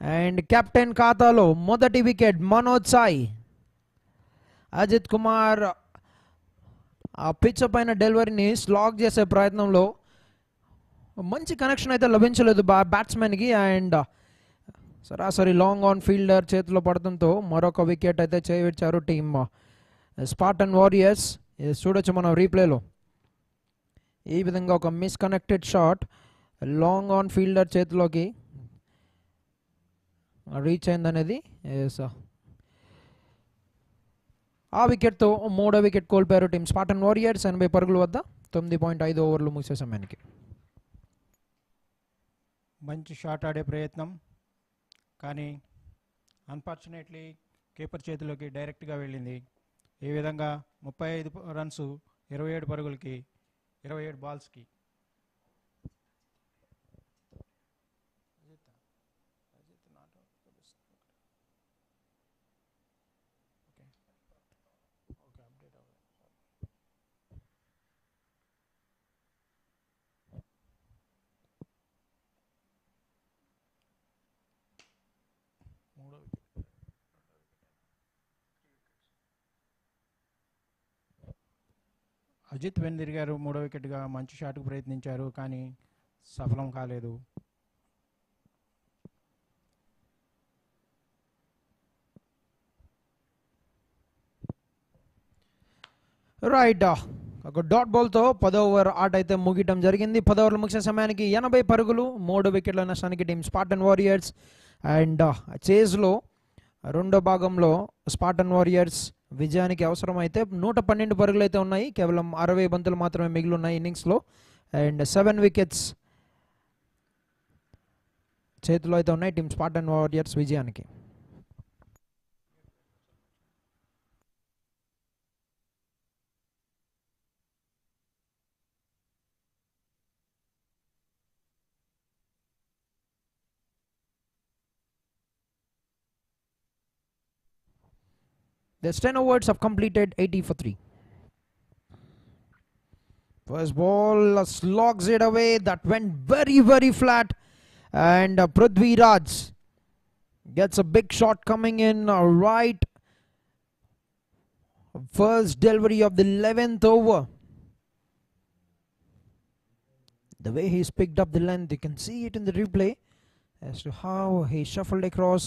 S1: And captain ఖాతాలో మొదటి వికెట్ మనోజ్ సాయి. అజిత్ కుమార్ ఆ పిచ్ పైన డెలివరీని స్లాగ్ చేసే ప్రయత్నంలో మంచి కనెక్షన్ అయితే లభించలేదు బ్యాట్స్మెన్కి. అండ్ సరాసరి లాంగ్ ఆన్ ఫీల్డర్ చేతిలో పడడంతో మరొక వికెట్ అయితే చేయించారు టీమ్ స్పార్టన్ వారియర్స్. చూడొచ్చు మనం రీప్లేలో ఈ విధంగా ఒక మిస్కనెక్టెడ్ షాట్ లాంగ్ ఆన్ ఫీల్డర్ చేతిలోకి రీచ్ అయిందనేది. ఆ వికెట్తో 3వ వికెట్ కోల్పోయారు టీమ్ స్పార్టన్ వారియర్స్ 80 పరుగుల వద్ద 9.5 ఓవర్లు ముగిసే సమయానికి.
S5: మంచి షాట్ ఆడే ప్రయత్నం కానీ అన్ఫార్చునేట్లీ కీపర్ చేతిలోకి డైరెక్ట్గా వెళ్ళింది. ఈ విధంగా 35 రన్స్ 27 పరుగులకి 27 బాల్స్కి. అజిత్ వెనుదిరిగారు 3వ వికెట్గా మంచి షాట్కు ప్రయత్నించారు కానీ సఫలం కాలేదు.
S1: రైట్ ఒక డాట్ బాల్తో 10వ ఓవర్ ఆట అయితే ముగియటం జరిగింది. 10 ఓవర్లు ముగిసే సమయానికి 80 పరుగులు 3 వికెట్ల నష్టానికి టీమ్ స్పార్టన్ వారియర్స్. అండ్ చేజ్లో రెండో భాగంలో స్పార్టన్ వారియర్స్ విజయానికి అవసరమైతే 112 పరుగులు అయితే ఉన్నాయి. కేవలం 60 బంతులు మాత్రమే మిగిలి ఉన్నాయి ఇన్నింగ్స్లో. అండ్ 7 వికెట్స్ చేతిలో అయితే ఉన్నాయి టీమ్ స్పార్టన్ వారియర్స్ విజయానికి. The 10 overs have completed 80 for 3. First ball slogs it away. That went very flat. And Prithviraj gets a big shot coming in right. First delivery of the 11th over. The way he's picked up the length, you can see it in the replay as to how he shuffled across,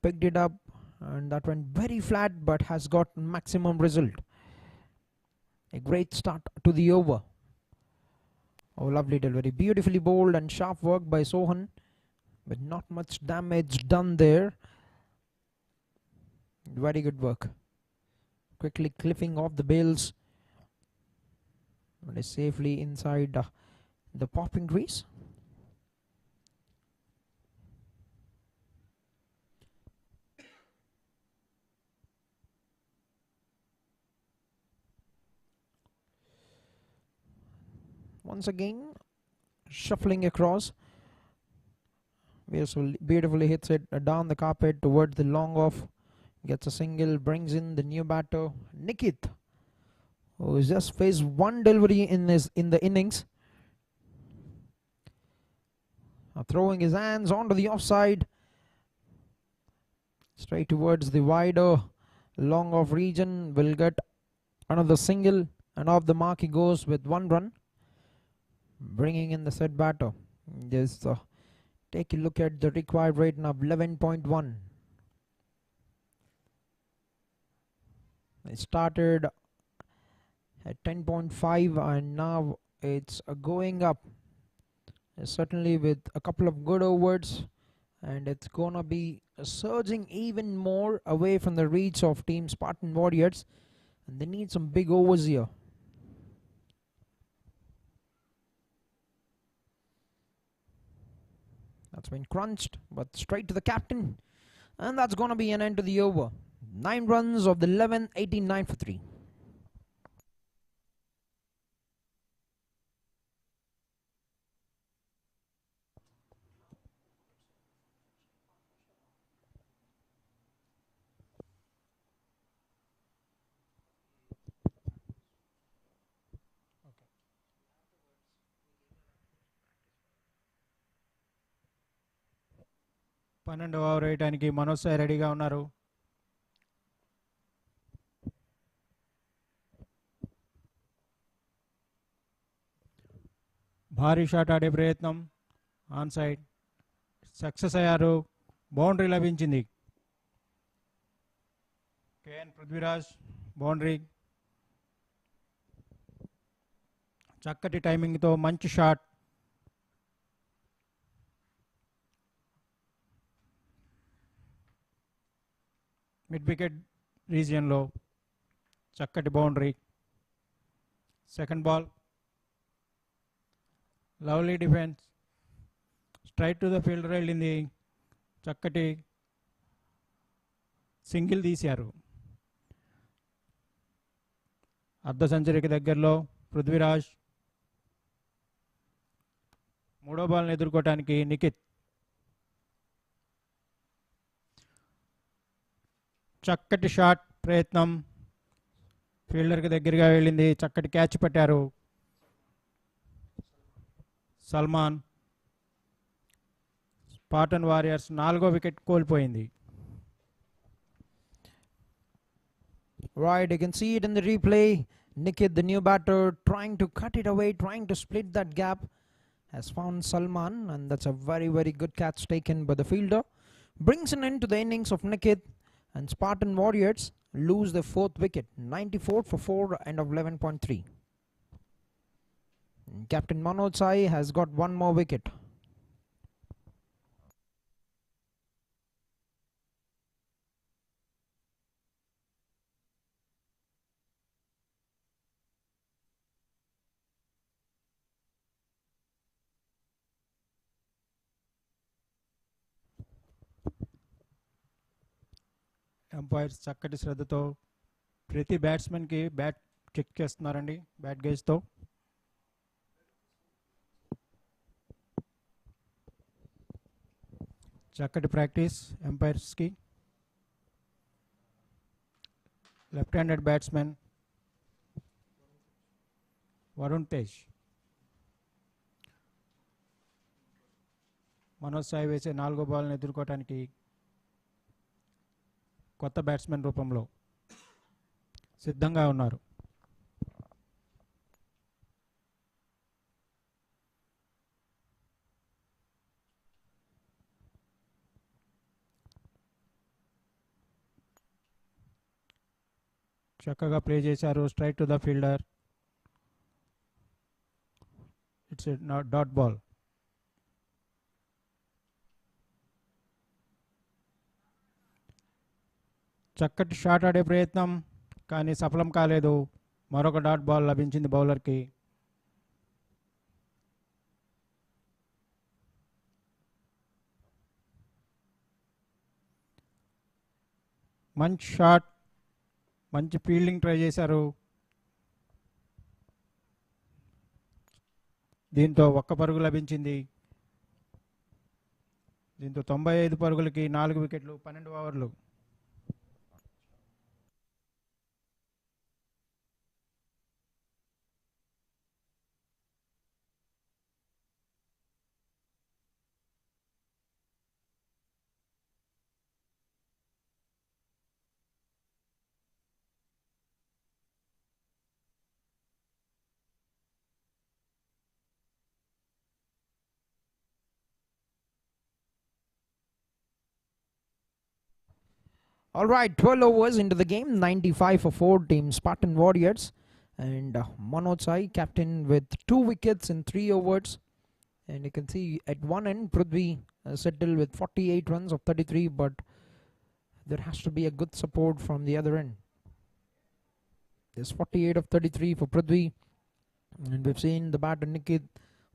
S1: picked it up. And that went very flat but has got maximum result. A great start to the over. Oh, lovely delivery. Beautifully bowled and sharp work by Sohan. But not much damage done there. Very good work. Quickly clipping off the bails. And is safely inside the popping crease. Once again, shuffling across. Beautifully hits it down the carpet towards the long off. Gets a single, brings in the new batter, Nikit, who has just faced one delivery in the innings. Throwing his hands onto the offside. Straight towards the wider long off region. Will get another single, and off the mark he goes with 1 run. Bringing in the set batter. Just take a look at the required rate now, 11.1. It started at 10.5 and now it's going up, certainly with a couple of good overs, and it's gonna be surging even more away from the reach of Team Spartan Warriors, and they need some big overs here. That's been crunched, but straight to the captain, and that's gonna be an end to the over. 9 runs of the 11, 89 for 3.
S5: పన్నెండు over వేయడానికి మనోజ్ సాయి రెడీగా ఉన్నారు. భారీ shot ఆడే ప్రయత్నం, on side, success అయ్యారు, boundary లభించింది. KN Prithviraj boundary, చక్కటి టైమింగ్తో మంచి షాట్. మిడ్ వికెట్ రీజియన్లో చక్కటి boundary. Second ball, lovely defence, straight to the fielder వెళ్ళింది, చక్కటి సింగిల్ తీశారు. అర్ధ సెంచరీకి దగ్గరలో పృథ్వీరాజ్. మూడో బాల్ని ఎదుర్కోవటానికి నిఖిత్, చక్కటి షాట్ ప్రయత్నం, ఫీల్డర్కి దగ్గరగా వెళ్ళింది, చక్కటి క్యాచ్ పట్టారు సల్మాన్. స్పార్టన్ వారియర్స్ 4వ వికెట్ కోల్పోయింది.
S1: Right, you can see it in the replay. Nikit, the new batter, trying to cut it away, trying to split that gap, has found Salman, and that's a very, very good catch taken by the fielder. Brings an end to the innings of Nikit, and Spartan Warriors lose their 4th wicket, 94 for 4, end of 11.3. Captain Manoj Sai has got one more wicket.
S5: Umpires చక్కటి శ్రద్ధతో ప్రతి బ్యాట్స్మెన్కి bat check చేస్తున్నారండి bat గేజ్తో. చక్కటి practice ఎంపైర్స్కి. Left handed batsmen Varun Tej. Manoj Sai వేసే 4వ బాల్ని ఎదుర్కోవటానికి కొత్త బ్యాట్స్మెన్ రూపంలో సిద్ధంగా ఉన్నారు. చక్కగా ప్లే చేశారు, straight to the fielder. It's dot ball. చక్కటి షాట్ ఆడే ప్రయత్నం కానీ సఫలం కాలేదు. మరొక డాట్ బాల్ లభించింది బౌలర్కి. మంచి షాట్, మంచి ఫీల్డింగ్ ట్రై చేశారు. దీంతో 1 పరుగు లభించింది. దీంతో 95 పరుగులకి 4 వికెట్లు, 12 ఓవర్లు.
S1: All right, 12 overs into the game, 95 for 4 team Spartan Warriors. And Manoj Sai, captain with 2 wickets in 3 overs. And you can see at one end, Prithvi settled with 48 runs of 33, but there has to be a good support from the other end. There's 48 of 33 for Prithvi. And we've seen the batter Nikit,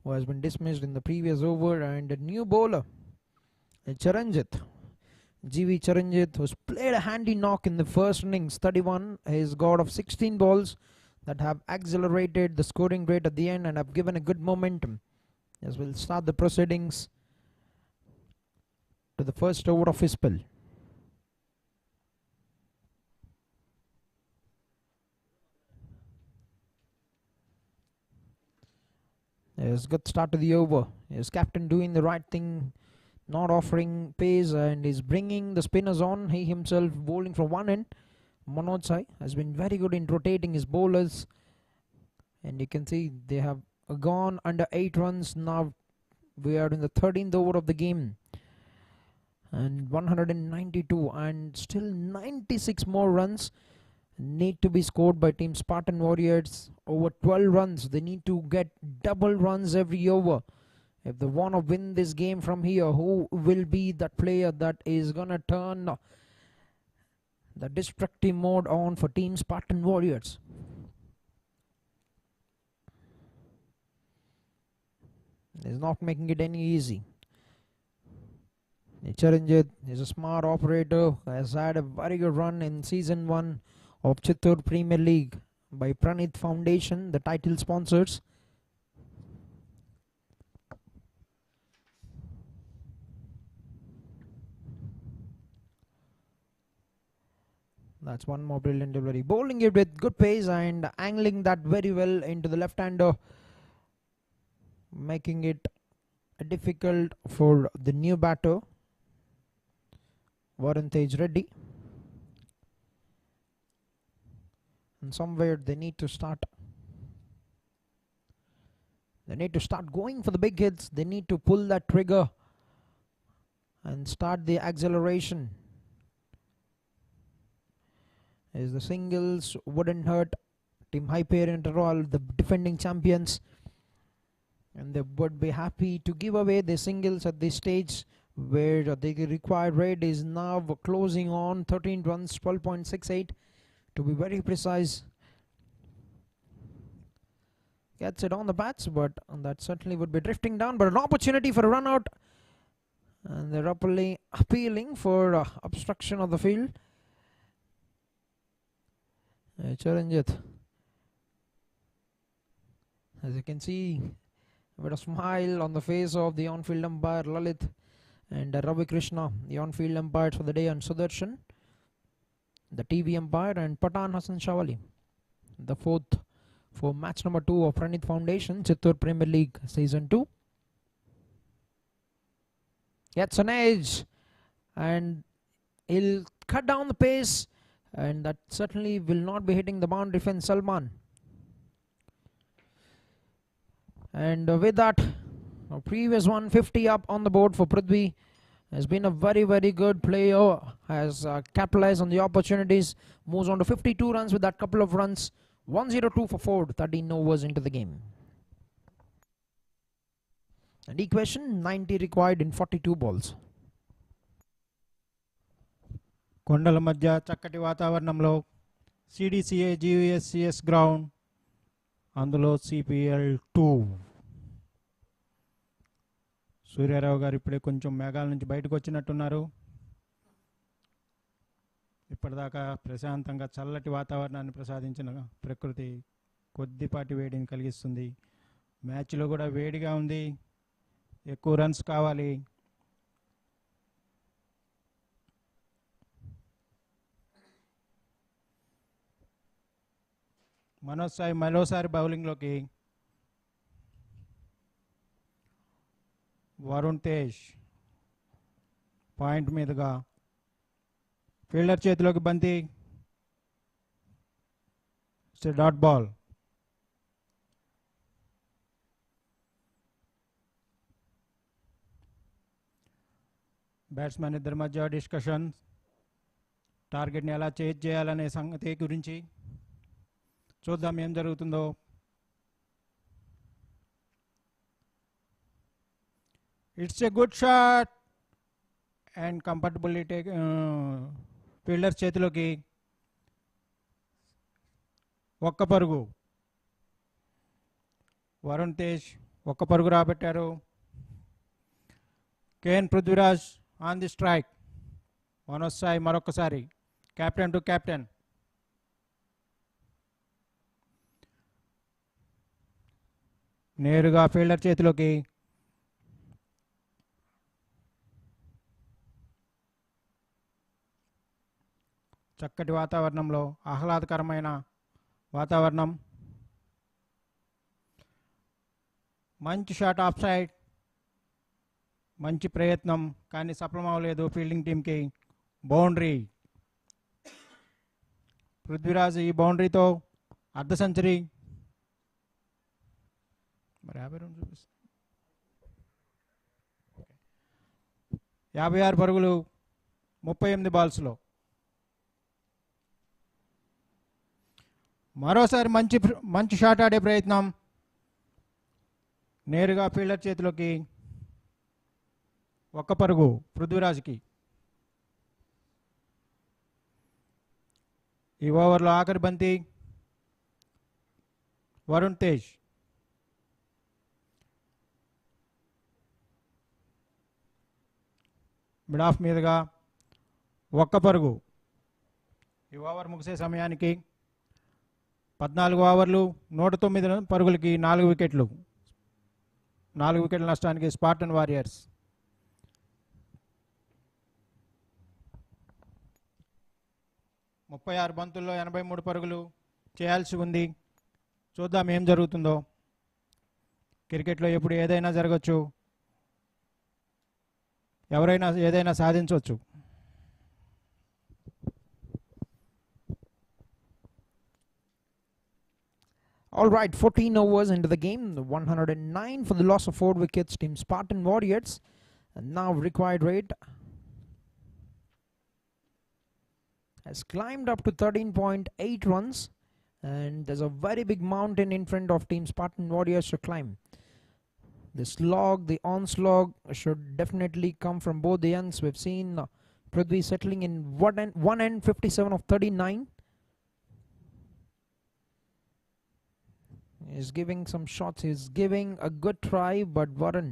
S1: who has been dismissed in the previous over, and a new bowler, Charanjit. GV Charanjit, who's played a handy knock in the first innings, 31. He's got of 16 balls that have accelerated the scoring rate at the end and have given a good momentum. As we'll start the proceedings to the first over of his spell. Yes, good start to the over. Yes, captain doing the right thing, not offering pace, and is bringing the spinners on. He himself bowling from one end. Manoj Sai has been very good in rotating his bowlers, and you can see they have gone under 8 runs. Now we are in the 13th over of the game, and 192, and still 96 more runs need to be scored by team Spartan Warriors. Over 12 runs, they need to get double runs every over if they want to win this game from here. Who will be that player that is gonna turn the destructive mode on for team Spartan Warriors? He's not making it any easy. Charanjit is a smart operator, has had a very good run in season 1 of Chittoor Premier League by Pranith Foundation, the title sponsors. That's one more brilliant delivery. Bowling it with good pace and angling that very well into the left-hander, making it difficult for the new batter, Varun Tej Reddy. And somewhere they need to start. They need to start going for the big hits. They need to pull that trigger and start the acceleration. As the singles wouldn't hurt team Hyperion at all, the defending champions, and they would be happy to give away the singles at this stage, where the required rate is now closing on 13 runs, 12.68 to be very precise. Gets it on the bats, but that certainly would be drifting down, but an opportunity for a run out, and they're appealing for obstruction of the field. Charanjit, as you can see, with a smile on the face of the on-field umpire Lalit and Ravi Krishna, the on-field umpires for the day, and Sudarshan, the TV umpire, and Patan Hassan Shawali, the 4th for match number 2 of Pranith Foundation, Chittoor Premier League Season 2. Gets an edge, and he'll cut down the pace, and that certainly will not be hitting the boundary fence, Salman. And with that, a previous 150 up on the board for Prithvi. Has been a very, very good player. Has capitalized on the opportunities. Moves on to 52 runs with that couple of runs. 102 for 4, 13 overs into the game. And equation, 90 required in 42 balls.
S5: కొండల మధ్య చక్కటి వాతావరణంలో CDCA GVSCS ground, అందులో CPL 2. Suryarao గారు ఇప్పుడే కొంచెం మేఘాల నుంచి బయటకు వచ్చినట్టున్నారు. ఇప్పటిదాకా ప్రశాంతంగా చల్లటి వాతావరణాన్ని ప్రసాదించిన ప్రకృతి కొద్దిపాటి వేడిని కలిగిస్తుంది. మ్యాచ్లో కూడా వేడిగా ఉంది, ఎక్కువ రన్స్ కావాలి. మనోజ్ సాయి మరోసారి బౌలింగ్లోకి. వరుణ్ తేజ్ పాయింట్ మీదుగా ఫీల్డర్ చేతిలోకి బంతి. Dot ball. బ్యాట్స్మెన్ ఇద్దరి మధ్య డిస్కషన్. టార్గెట్ని ఎలా చేజ్ చేయాలనే సంగతి గురించి చూద్దాం ఏం జరుగుతుందో. It's a good shot and comfortably take fielder చేతిలోకి. ఒక్క పరుగు. వరుణ్ తేజ్ ఒక్క పరుగు రాబట్టారు. KN Prithviraj on the strike. Manoj Sai మరొకసారి కెప్టెన్ టు కెప్టెన్. నేరుగా ఫీల్డర్ చేతిలోకి. చక్కటి వాతావరణంలో ఆహ్లాదకరమైన వాతావరణం. మంచి షాట్ ఆఫ్ సైడ్. మంచి ప్రయత్నం కానీ సఫలం అవ్వలేదు ఫీల్డింగ్ టీంకి. బౌండరీ. పృథ్వీరాజ్ ఈ బౌండరీతో అర్ధ సెంచరీ. మరి 50 రన్స్ చూపిస్తుంది. 56 పరుగులు 38 బాల్స్లో. మరోసారి మంచి షాట్ ఆడే ప్రయత్నం. నేరుగా ఫీల్డర్ చేతిలోకి. ఒక్క పరుగు పృథ్వీరాజ్కి. ఈ ఓవర్లో ఆఖరి బంతి. వరుణ్ తేజ్. మిడ్ ఆఫ్ మీదుగా ఒక్క పరుగు. ఈ ఓవర్ ముగిసే సమయానికి 14 ఓవర్లు 109 పరుగులకి 4 వికెట్లు. 4 వికెట్ల నష్టానికి స్పార్టన్ వారియర్స్. ముప్పై 36 బంతుల్లో 83 పరుగులు చేయాల్సి ఉంది. చూద్దాం ఏం జరుగుతుందో. క్రికెట్లో ఎప్పుడు ఏదైనా జరగచ్చు, ఎవరైనా ఏదైనా సాధించవచ్చు.
S1: All right, 14 overs into the game. 109 for the loss of 4 wickets. Team Spartan Warriors. And now required rate has climbed up to 13.8 runs. And there's a very big mountain in front of Team Spartan Warriors to climb. The slog, the onslaught should definitely come from both the ends. We've seen Prithvi settling in one end 57 of 39. He's giving some shots. He's giving a good try, but Varun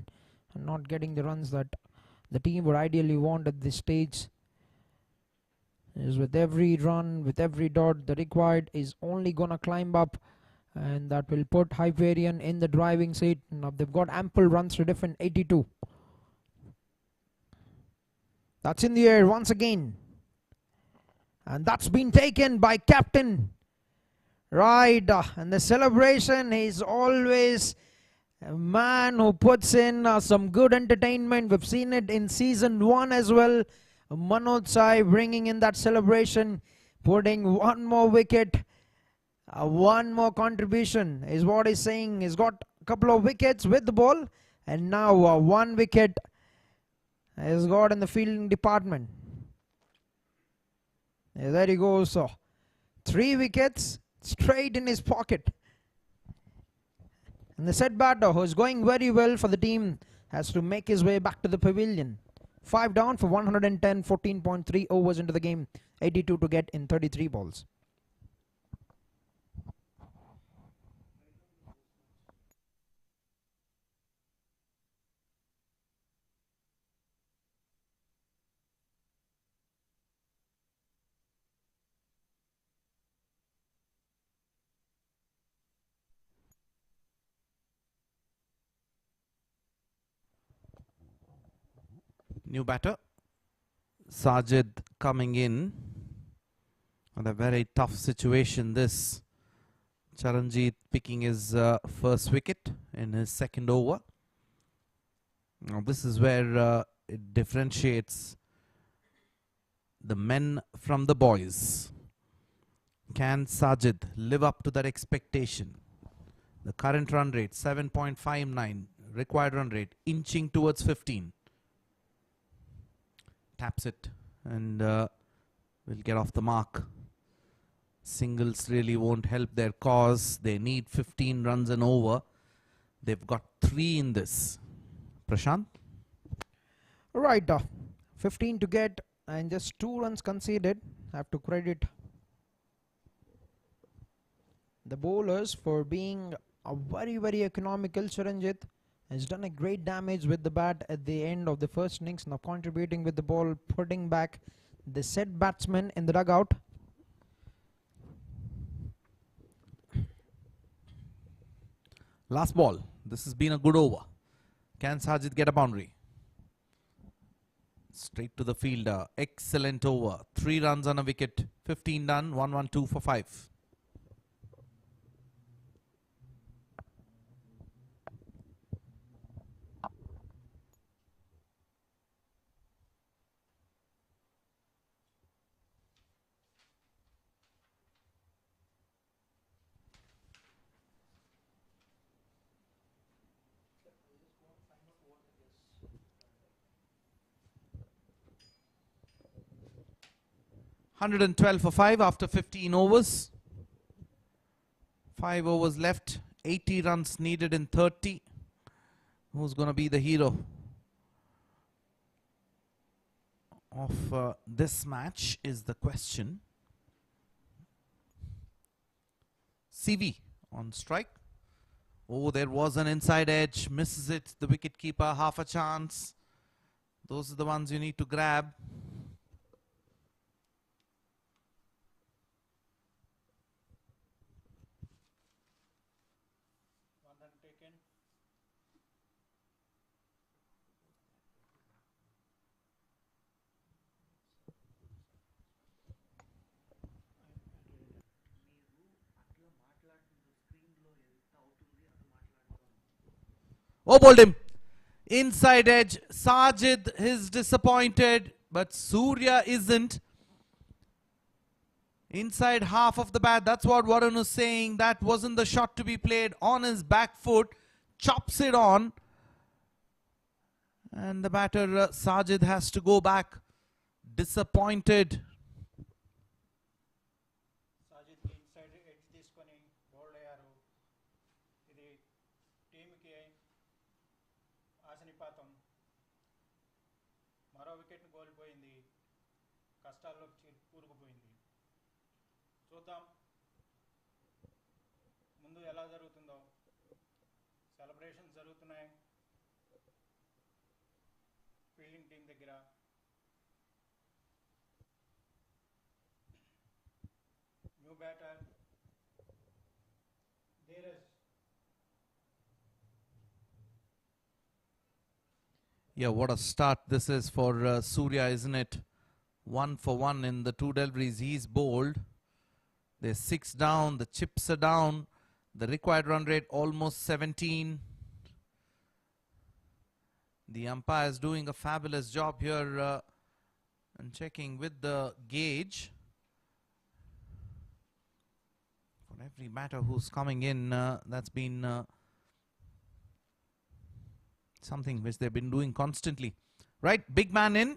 S1: not getting the runs that the team would ideally want at this stage. Is with every run, with every dot, the required is only gonna climb up, and that will put Hyperion in the driving seat. Now they've got ample runs to defend. 82. That's in the air once again, and that's been taken by captain. Right, and the celebration is always a man who puts in some good entertainment. We've seen it in season 1 as well. Manoj Sai bringing in that celebration, putting one more wicket, one more contribution is what he's saying. He's got a couple of wickets with the ball, and now 1 wicket he's got in the fielding department. There he goes. 3 wickets straight in his pocket. And the set batter, who is going very well for the team, has to make his way back to the pavilion. 5 down for 110, 14.3 overs into the game, 82 to get in 33 balls.
S4: New batter, Sajid coming in on a very tough situation. This Charanjit picking his first wicket in his second over. Now this is where it differentiates the men from the boys. Can Sajid live up to that expectation? The current run rate 7.59, required run rate inching towards 15. Taps it, and will get off the mark. Singles really won't help their cause. They need 15 runs and over. They've got 3 in this. Prashant?
S1: Right, 15 to get and just 2 runs conceded. Have to credit the bowlers for being a very economical. Chiranjit has done a great damage with the bat at the end of the first innings, now contributing with the ball, putting back the set batsman in the dugout.
S4: Last ball. This has been a good over. Can Sajid get a boundary? Straight to the fielder. Excellent over. 3 runs on a wicket. 15 done. 1-1-2 for 5. $112 for 5 after 15 overs. 5 overs left. 80 runs needed in 30. Who's going to be the hero of this match is the question. CV on strike. Oh, there was an inside edge. Misses it. The wicketkeeper, half a chance. Those are the ones you need to grab. Oh, bowled him. Inside edge. Sajid is disappointed, but Surya isn't. Inside half of the bat. That's what Varun was saying. That wasn't the shot to be played. On his back foot. Chops it on. And the batter, Sajid, has to go back. Disappointed.
S5: మరో వికెట్ను కోల్పోయింది. కష్టాల్లో కూరుకుపోయింది. చూద్దాం ముందు ఎలా జరుగుతుందో. Celebrations జరుగుతున్నాయి fielding team దగ్గర. New batter Dheeraj.
S4: Yeah, what a start this is for Surya, isn't it? 1 for 1 in the 2 deliveries he's bowled. There's 6 down, the chips are down, the required run rate almost 17. The umpire is doing a fabulous job here and checking with the gauge. For every batter who's coming in, that's been something which they've been doing constantly. Right, big man in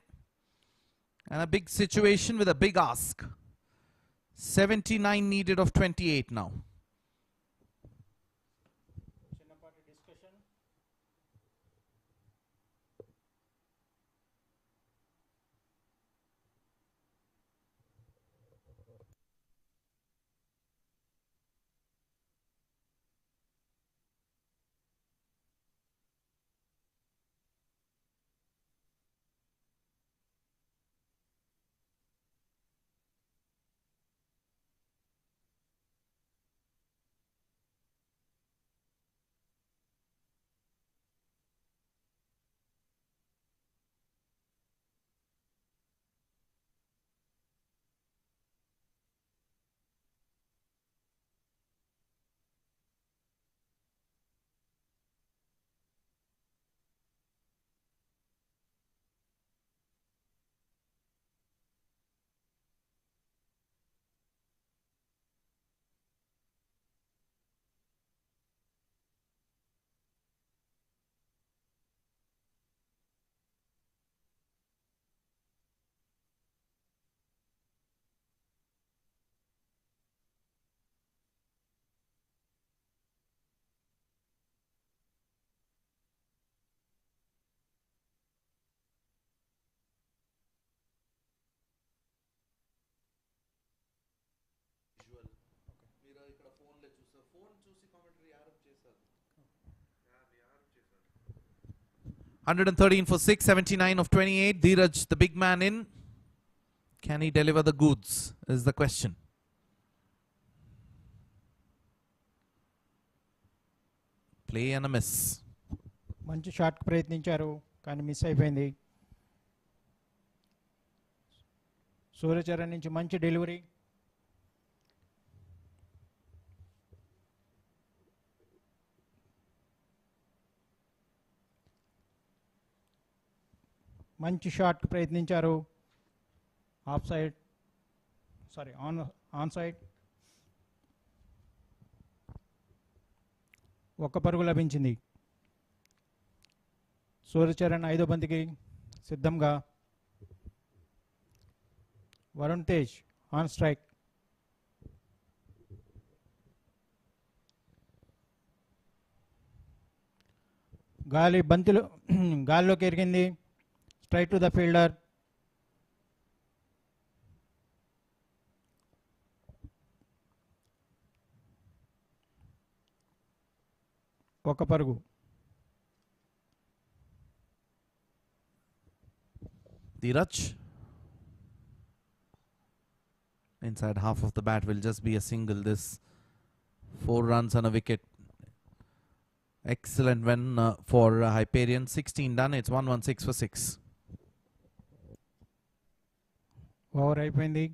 S4: and a big situation with a big ask. 79 needed of 28 now.
S5: చిన్నపాటి discussion.
S4: 113 for 6, 79 of 28. Dheeraj, the big man in. Can he deliver the goods is the question. Play and a miss.
S5: మంచి షాట్కి ప్రయత్నించారు కానీ miss అయిపోయింది. సూర్యచరణ్ నుంచి మంచి delivery. మంచి షాట్కి ప్రయత్నించారు. Off side, sorry on side. ఒక్క పరుగు లభించింది. సూర్యచరణ్ 5వ బంతికి సిద్ధంగా. Varun Tej on strike. గాలిలోకి ఎరిగింది. Straight to the fielder. ఒక పరుగు.
S4: Dheeraj. Inside half of the bat will just be a single. This 4 runs on a wicket. Excellent win for Hyperion. 16 done. It's 116 for 6.
S5: Over అయిపోయింది.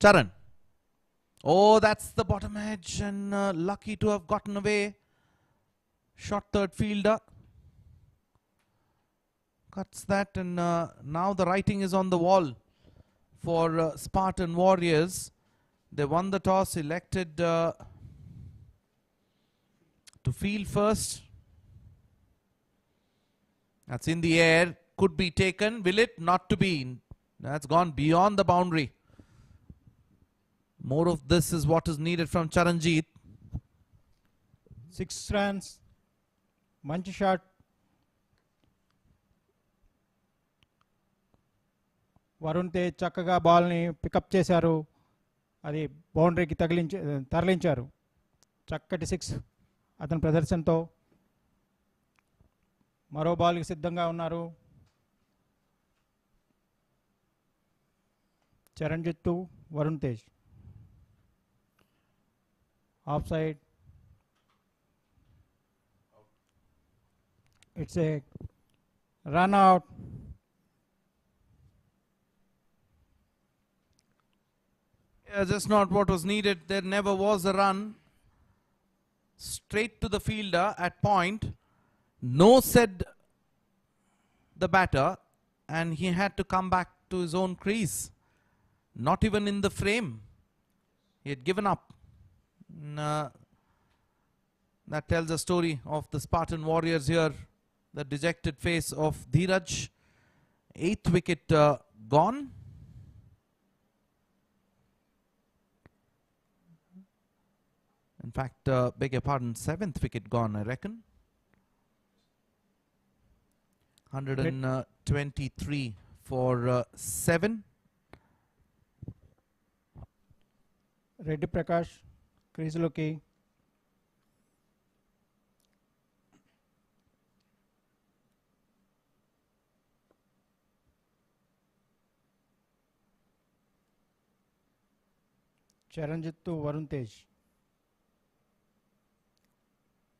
S4: Charan. Oh, that's the bottom edge and lucky to have gotten away. Shot third fielder. Cuts that and now the writing is on the wall for Spartan Warriors. They won the toss, elected to field first. That's in the air. Could be taken. Will it? Not to be. That's gone beyond the boundary. More of this is what is needed from Charanjit.
S5: 6 runs. మంచి shot. Varun Tej చక్కగా బాల్ని pickup చేశారు. అది బౌండరీకి తరలించారు. చక్కటి 6 అతని ప్రదర్శనతో. మరో బాల్కి సిద్ధంగా ఉన్నారు. Charanjit, Varun Tej. Of side. It's a run out.
S4: Yeah, just not what was needed. There never was a run. Straight to the fielder at point. No, said the batter, and he had to come back to his own crease. Not even in the frame. He had given up. That tells a story of the Spartan Warriors here. The dejected face of Dheeraj. 8th wicket gone. In fact, beg your pardon, 7th wicket gone, I reckon. 123 for 7.
S5: Reddy Prakash క్రీజులోకి. Charanjit, Varun Tej.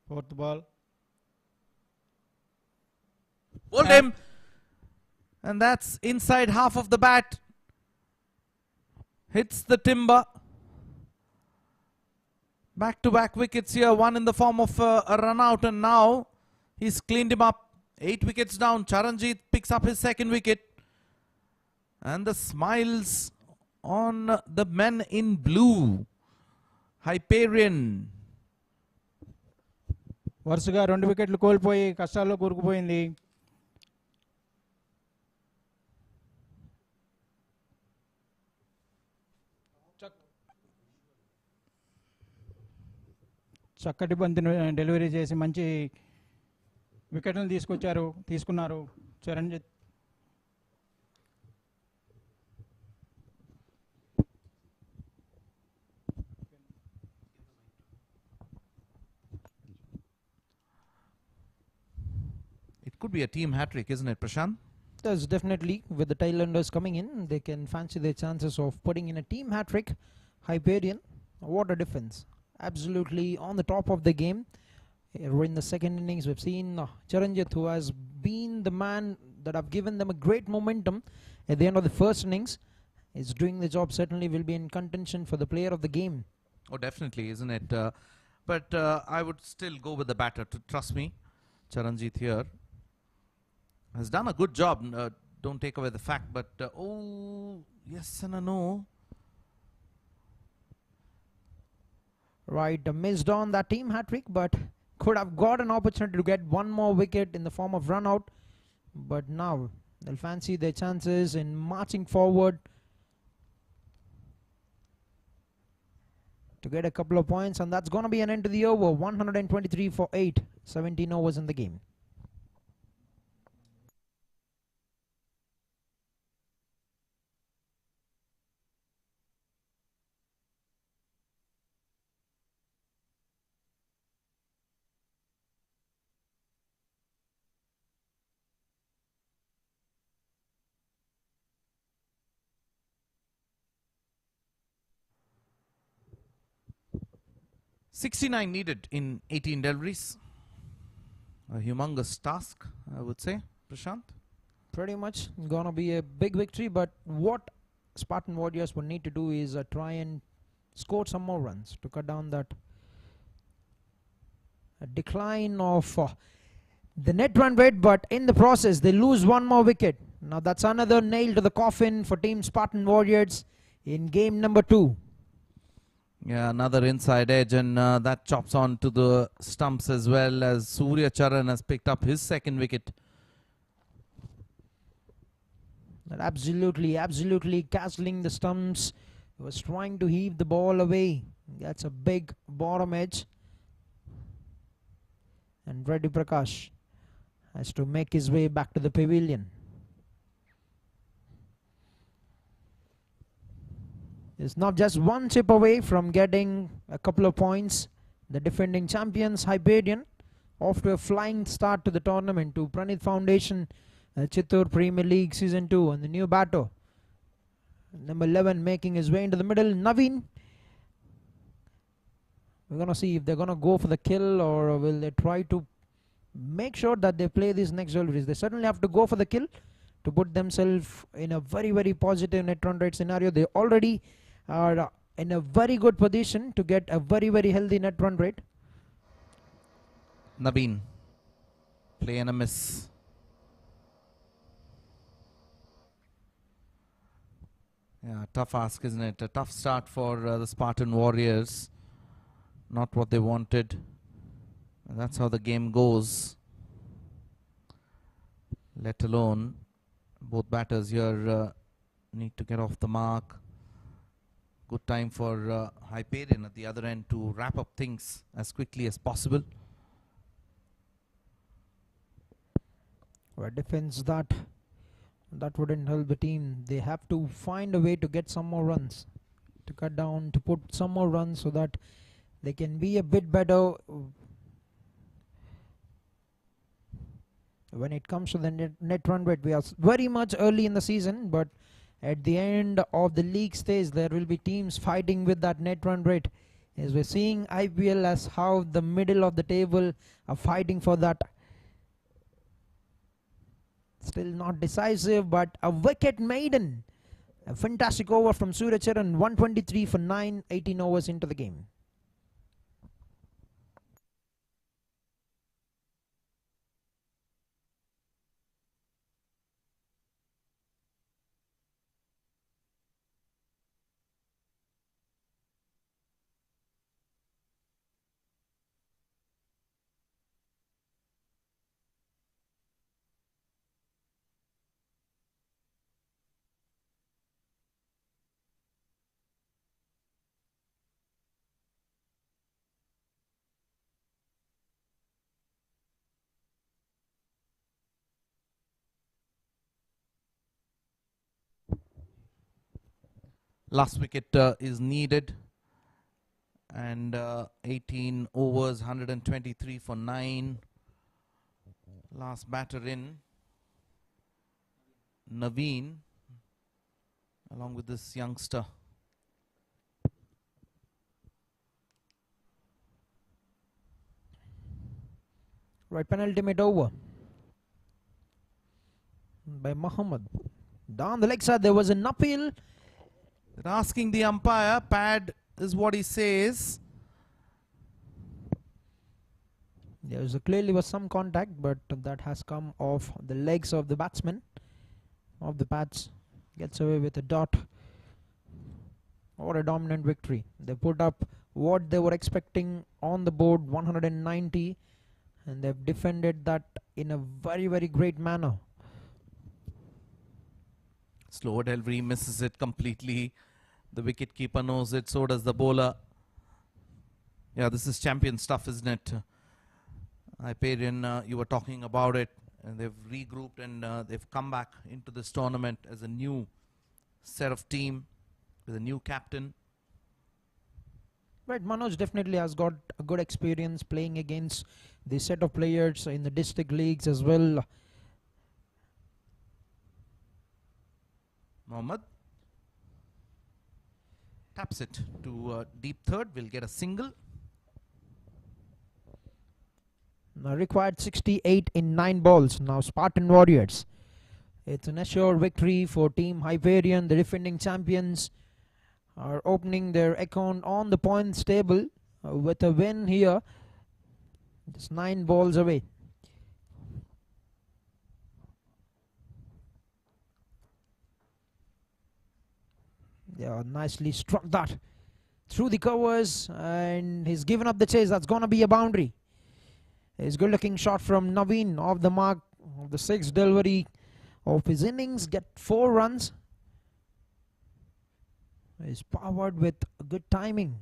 S5: 4th ball.
S4: Bowled him. And that's inside half of the bat. Hits the timber. Back-to-back wickets here. One in the form of a run out, and now he's cleaned him up. 8 wickets down. Charanjit picks up his 2nd wicket. And the smiles on the men in blue. Hyperion.
S5: వరుసగా 2 వికెట్లు కోల్పోయి కష్టాల్లో కూరుకుపోయింది. చక్కటి బంతిని delivery చేసి మంచి వికెట్లను తీసుకున్నారు Chiranjit.
S4: It could be a team hat-trick, isn't it, Prashant?
S1: Yes, definitely. With the Thailanders coming in, they can fancy their chances of putting in a team hat-trick. Hyperion, what a defense. Absolutely on the top of the game. In the second innings, we've seen Chiranjit, who has been the man that have given them a great momentum at the end of the first innings, is doing the job. Certainly will be in contention for the player of the game.
S4: Oh, definitely, isn't it? But I would still go with the batter. Trust me, Charanjit here has done a good job. Don't take away the fact, but oh, yes and a no.
S1: Right, missed on that team hat-trick, but could have got an opportunity to get one more wicket in the form of run-out. But now they'll fancy their chances in marching forward to get a couple of points, and that's going to be an end to the over. 123 for 8, 17 overs in the game.
S4: $69 needed in 18 deliveries. A humongous task, I would say, Prashant.
S1: Pretty much gonna be a big victory, but what Spartan Warriors would need to do is try and score some more runs to cut down that decline of the net run rate, but in the process they lose one more wicket. Now that's another nail to the coffin for Team Spartan Warriors in game number 2.
S4: Yeah, another inside edge, and that chops on to the stumps as well, as Surya Charan has picked up his second wicket.
S1: That absolutely castling the stumps. He was trying to heave the ball away. That's a big bottom edge. And Reddy Prakash has to make his way back to the pavilion. It's not just one chip away from getting a couple of points. The defending champions Hyperion off to a flying start to the tournament, to Pranith Foundation Chittoor Premier League Season 2, and the new batter number 11 making his way into the middle, Naveen. We're gonna see if they're gonna go for the kill, or will they try to make sure that they play these next deliveries. They certainly have to go for the kill to put themselves in a very positive net run rate scenario. They already are in a very good position to get a very healthy net run rate.
S4: Naveen, play and a miss. Yeah, tough ask, isn't it? A tough start for the Spartan Warriors. Not what they wanted. And that's how the game goes. Let alone, both batters here need to get off the mark. Good time for Hyperion at the other end to wrap up things as quickly as possible.
S1: A defense that wouldn't help the team. They have to find a way to get some more runs, to cut down, to put some more runs so that they can be a bit better when it comes to the net run rate. We are very much early in the season, but at the end of the league stage there will be teams fighting with that net run rate, as we're seeing IPL as how the middle of the table are fighting for that. Still not decisive, but a wicket maiden. A fantastic over from Surya Charan, 123 for 9, 18 overs into the game.
S4: Last wicket is needed. And 18 overs, 123 for 9. Last batter in, Naveen, along with this youngster.
S1: Right, penultimate over by Muhammad. Down the leg side, there was an appeal.
S4: They're asking the umpire, pad is what he says.
S1: Clearly was some contact, but that has come off the legs of the batsman. Of the pads, gets away with a dot. What a dominant victory. They put up what they were expecting on the board, 190, and they've defended that in a very, very great manner.
S4: Slow delivery, misses it completely. The wicket keeper knows it, so does the bowler. Yeah, this is champion stuff, isn't it? Hyperion, you were talking about it, and they've regrouped and they've come back into this tournament as a new set of team with a new captain.
S1: Right, Manoj definitely has got a good experience playing against the set of players in the district leagues as well.
S4: Mohammad taps it to deep third, will get a single.
S1: Now required 68 in 9 balls. Now Spartan Warriors. It's an assured victory for Team Hyperion. The defending champions are opening their account on the points table with a win here. Just 9 balls away. Yeah, nicely struck that through the covers, and he's given up the chase. That's gonna be a boundary. It's good looking shot from Naveen off the mark of the 6th delivery of his innings. Get 4 runs. He's powered with good timing.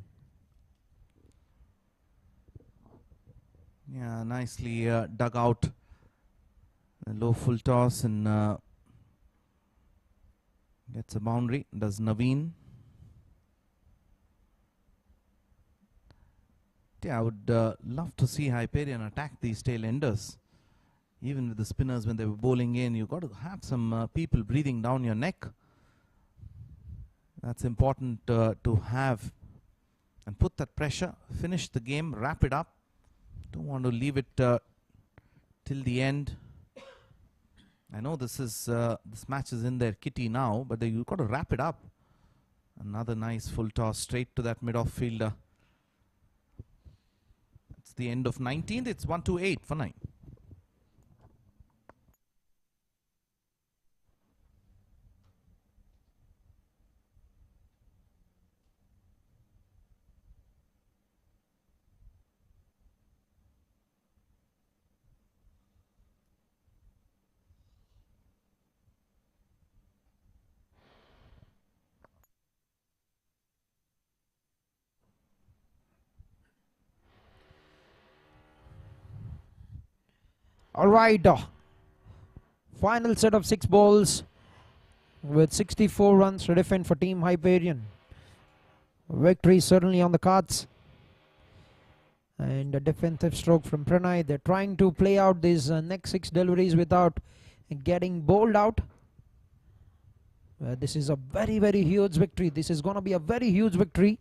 S4: Yeah, nicely dug out. A low full toss and gets a boundary. Does Naveen. Yeah, I would love to see Hyperion attack these tail enders. Even with the spinners when they were bowling in, you've got to have some people breathing down your neck. That's important to have and put that pressure, finish the game, wrap it up. Don't want to leave it till the end. I know this match is in their kitty now, but you've got to wrap it up. Another nice full toss straight to that mid-off fielder. It's the end of 19th. It's 1-8 for 9.
S1: Alright, final set of 6 balls with 64 runs to defend for Team Hyperion. Victory certainly on the cards. And a defensive stroke from Pranay. They're trying to play out these next 6 deliveries without getting bowled out. This is a very, very huge victory. This is going to be a very huge victory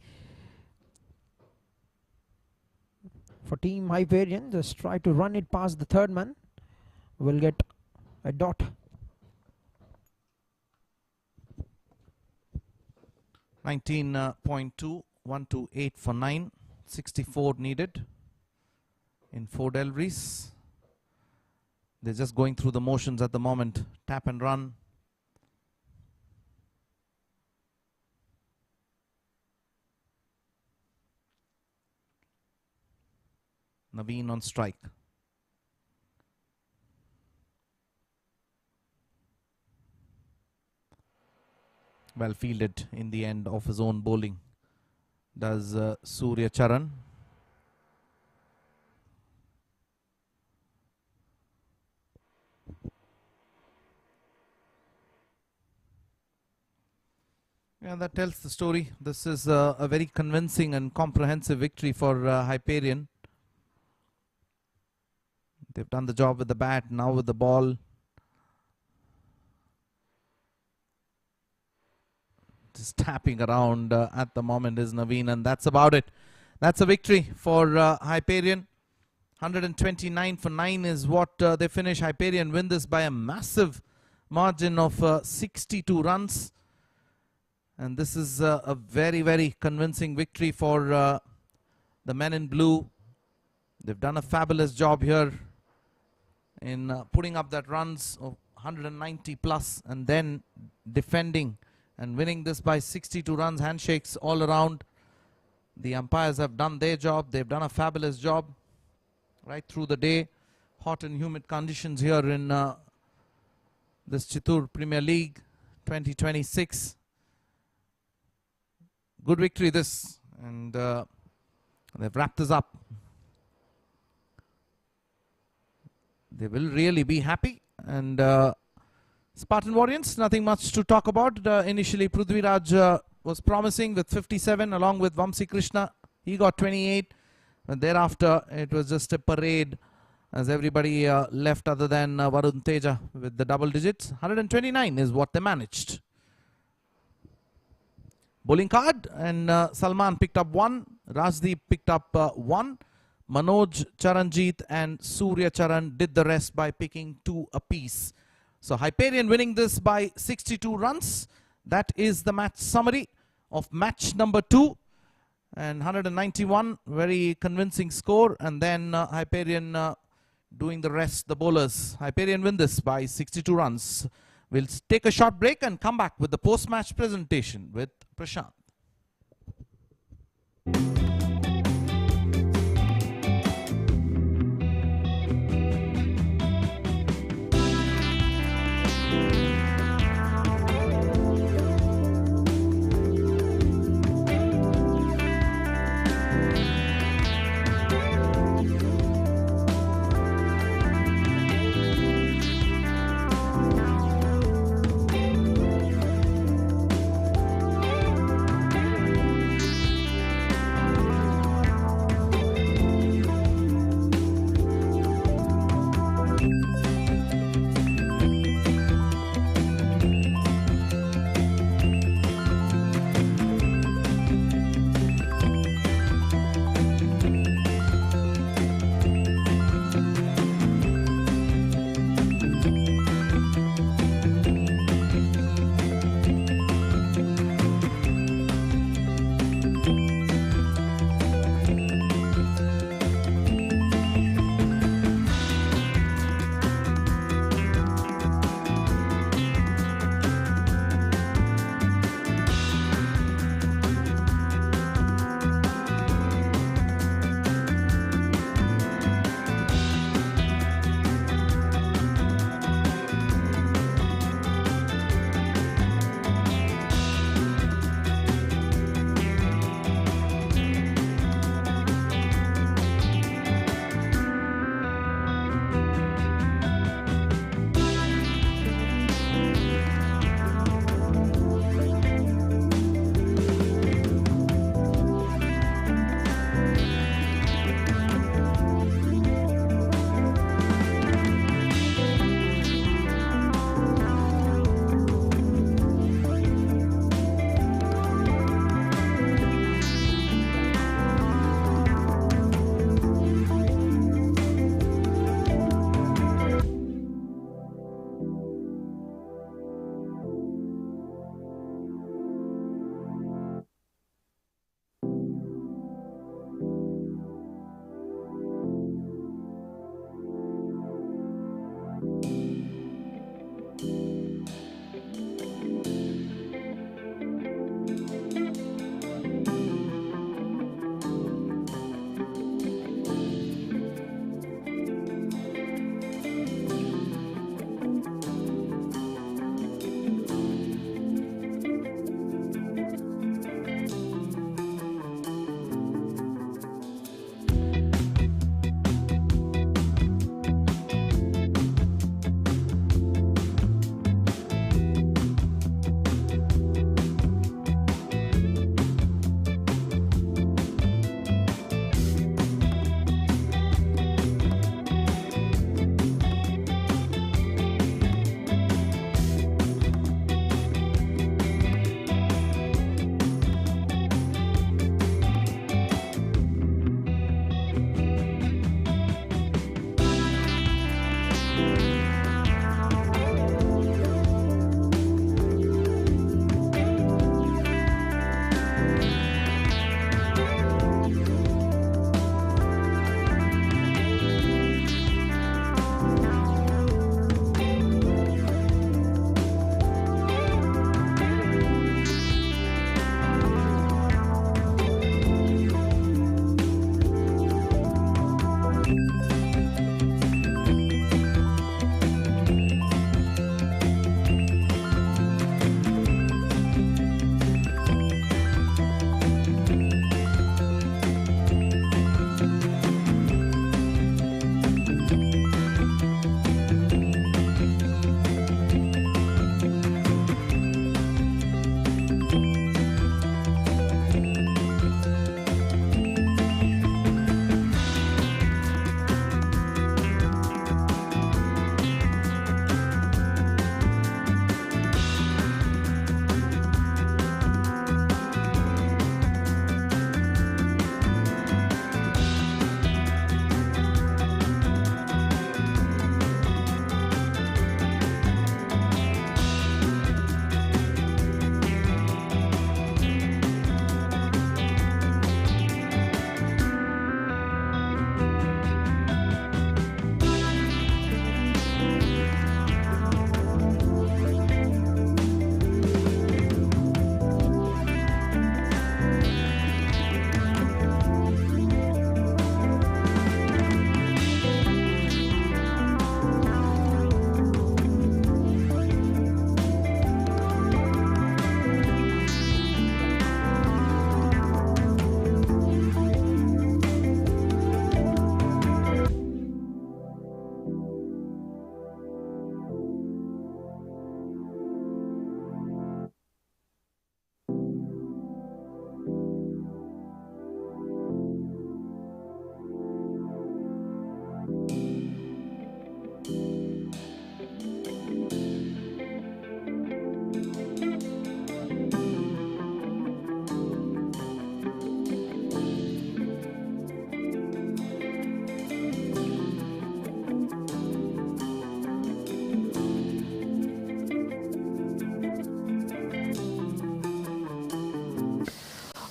S1: for Team Hyperion. Just try to run it past the third man. Will get a dot.
S4: 19.2, 1-8 for 9. 64 needed in 4 deliveries. They're just going through the motions at the moment. Tap and run. Naveen on strike. Well fielded in the end of his own bowling. Does Surya Charan. Yeah, that tells the story. This is a very convincing and comprehensive victory for Hyperion. They've done the job with the bat, now with the ball. Just tapping around at the moment is Naveen, and that's about it. That's a victory for Hyperion. 129 for 9 is what they finish. Hyperion win this by a massive margin of 62 runs. And this is a very, very convincing victory for the men in blue. They've done a fabulous job here in putting up that runs of 190 plus and then defending and winning this by 62 runs. Handshakes all around. The umpires have done their job. They've done a fabulous job right through the day. Hot and humid conditions here in this Chittoor Premier League 2026. Good victory this, and they've wrapped this up. They will really be happy. And Spartan Warriors, nothing much to talk about. Initially Prithviraj was promising with 57 along with Vamsi Krishna. He got 28, and thereafter it was just a parade as everybody left other than Varun Teja with the double digits. 129 is what they managed. Bowling card, and Salman picked up 1, Rajdeep picked up 1, Manoj, Charanjit and Surya Charan did the rest by picking 2 apiece. So Hyperion winning this by 62 runs. That is the match summary of match number 2, and 191, very convincing score. And then Hyperion doing the rest, the bowlers. Hyperion win this by 62 runs. We'll take a short break and come back with the post-match presentation with Prashant.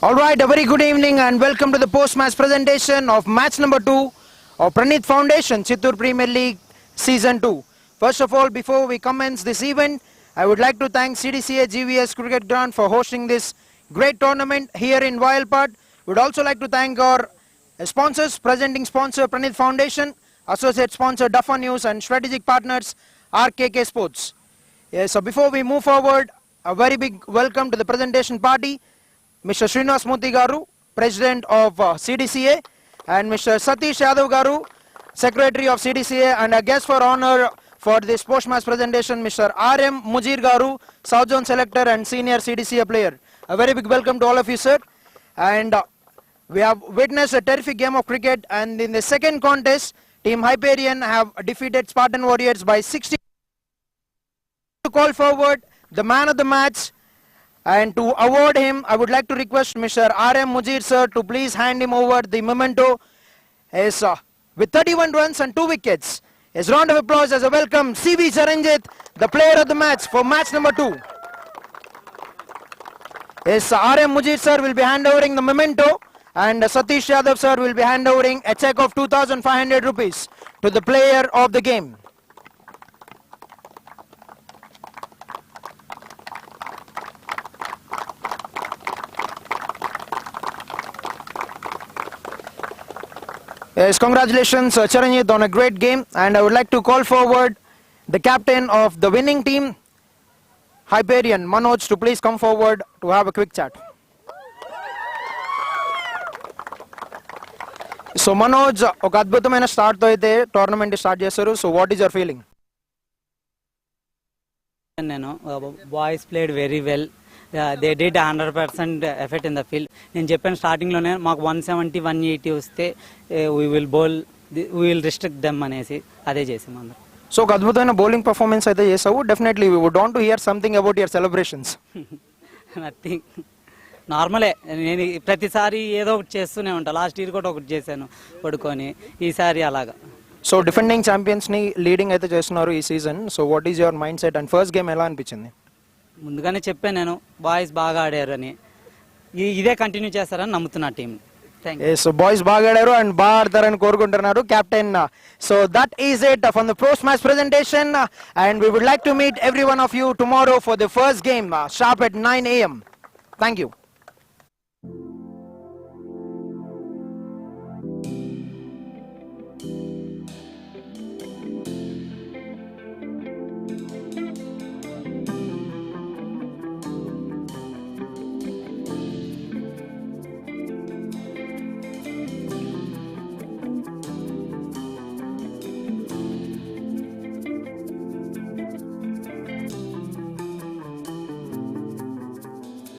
S1: All right, a very good evening and welcome to the post-match presentation of match number 2 of Praneeth Foundation Chittoor Premier League Season 2. First of all, before we commence this event, I would like to thank CDCA GVSCS Cricket Ground for hosting this great tournament here in Vayalpadu. Would also like to thank our sponsors, presenting sponsor Praneeth Foundation, associate sponsor Duffer News and strategic partners RKK Sports. So before we move forward, a very big welcome to the presentation party. Mr. Srinivas Murthy Garu, President of CDCA, and Mr. Satish Yadav Garu, Secretary of CDCA, and a guest for honor for this post-match presentation, Mr. R.M. Mujir Garu, South Zone Selector and Senior CDCA player. A very big welcome to all of you, sir. And we have witnessed a terrific game of cricket, and in the second contest, Team Hyperion have defeated Spartan Warriors by 60. To call forward the man of the match, and to award him, I would like to request Mr. R.M. Mujir sir to please hand him over the memento. Yes, with 31 runs and 2 wickets. Yes, round of applause as a welcome. C.V. Charanjit, the player of the match for match number 2. Yes, R.M. Mujir sir will be handovering the memento, and Satish Yadav sir will be handovering a check of 2,500 rupees to the player of the game. Yes, congratulations Charanjit on a great game, and I would like to call forward the captain of the winning team, Hyperion, Manoj, to please come forward to have a quick chat. So Manoj, ఒక అద్భుతమైన start తో అయితే tournament start చేశారు. So what is your feeling?
S3: నేను boys played very well. They did 100% effect in the field. నేను చెప్పాను స్టార్టింగ్లోనే మాకు 170, 180 వస్తే వీ విల్ రిస్ట్రిక్ట్ దెమ్ అనేసి అదే చేసాం అందరం.
S1: సో ఒక అద్భుతమైన బౌలింగ్ పర్ఫార్మెన్స్ అయితే చేసావు. Definitely we would want to hear something about your celebrations.
S3: Nothing, నార్మలే. నేను ప్రతిసారి ఏదో ఒకటి చేస్తూనే ఉంటాను. లాస్ట్ ఇయర్ కూడా ఒకటి చేశాను పడుకొని, ఈసారి అలాగా.
S1: సో డిఫెండింగ్ ఛాంపియన్స్ ని లీడింగ్ అయితే చేస్తున్నారు ఈ season. So what is your mind set and first game ఎలా అనిపించింది?
S3: ముందుగానే చెప్పాను నేను, బాయ్స్ బాగా ఆడారు అని. ఇదే కంటిన్యూ చేస్తారని నమ్ముతున్నా టీం.
S1: సో బాయ్స్ బాగా ఆడారు అండ్ బాగా ఆడతారని కోరుకుంటున్నారు captain. So that is it from the post match presentation, and we would like to meet every one of you tomorrow for the first game sharp at 9 AM. Thank you.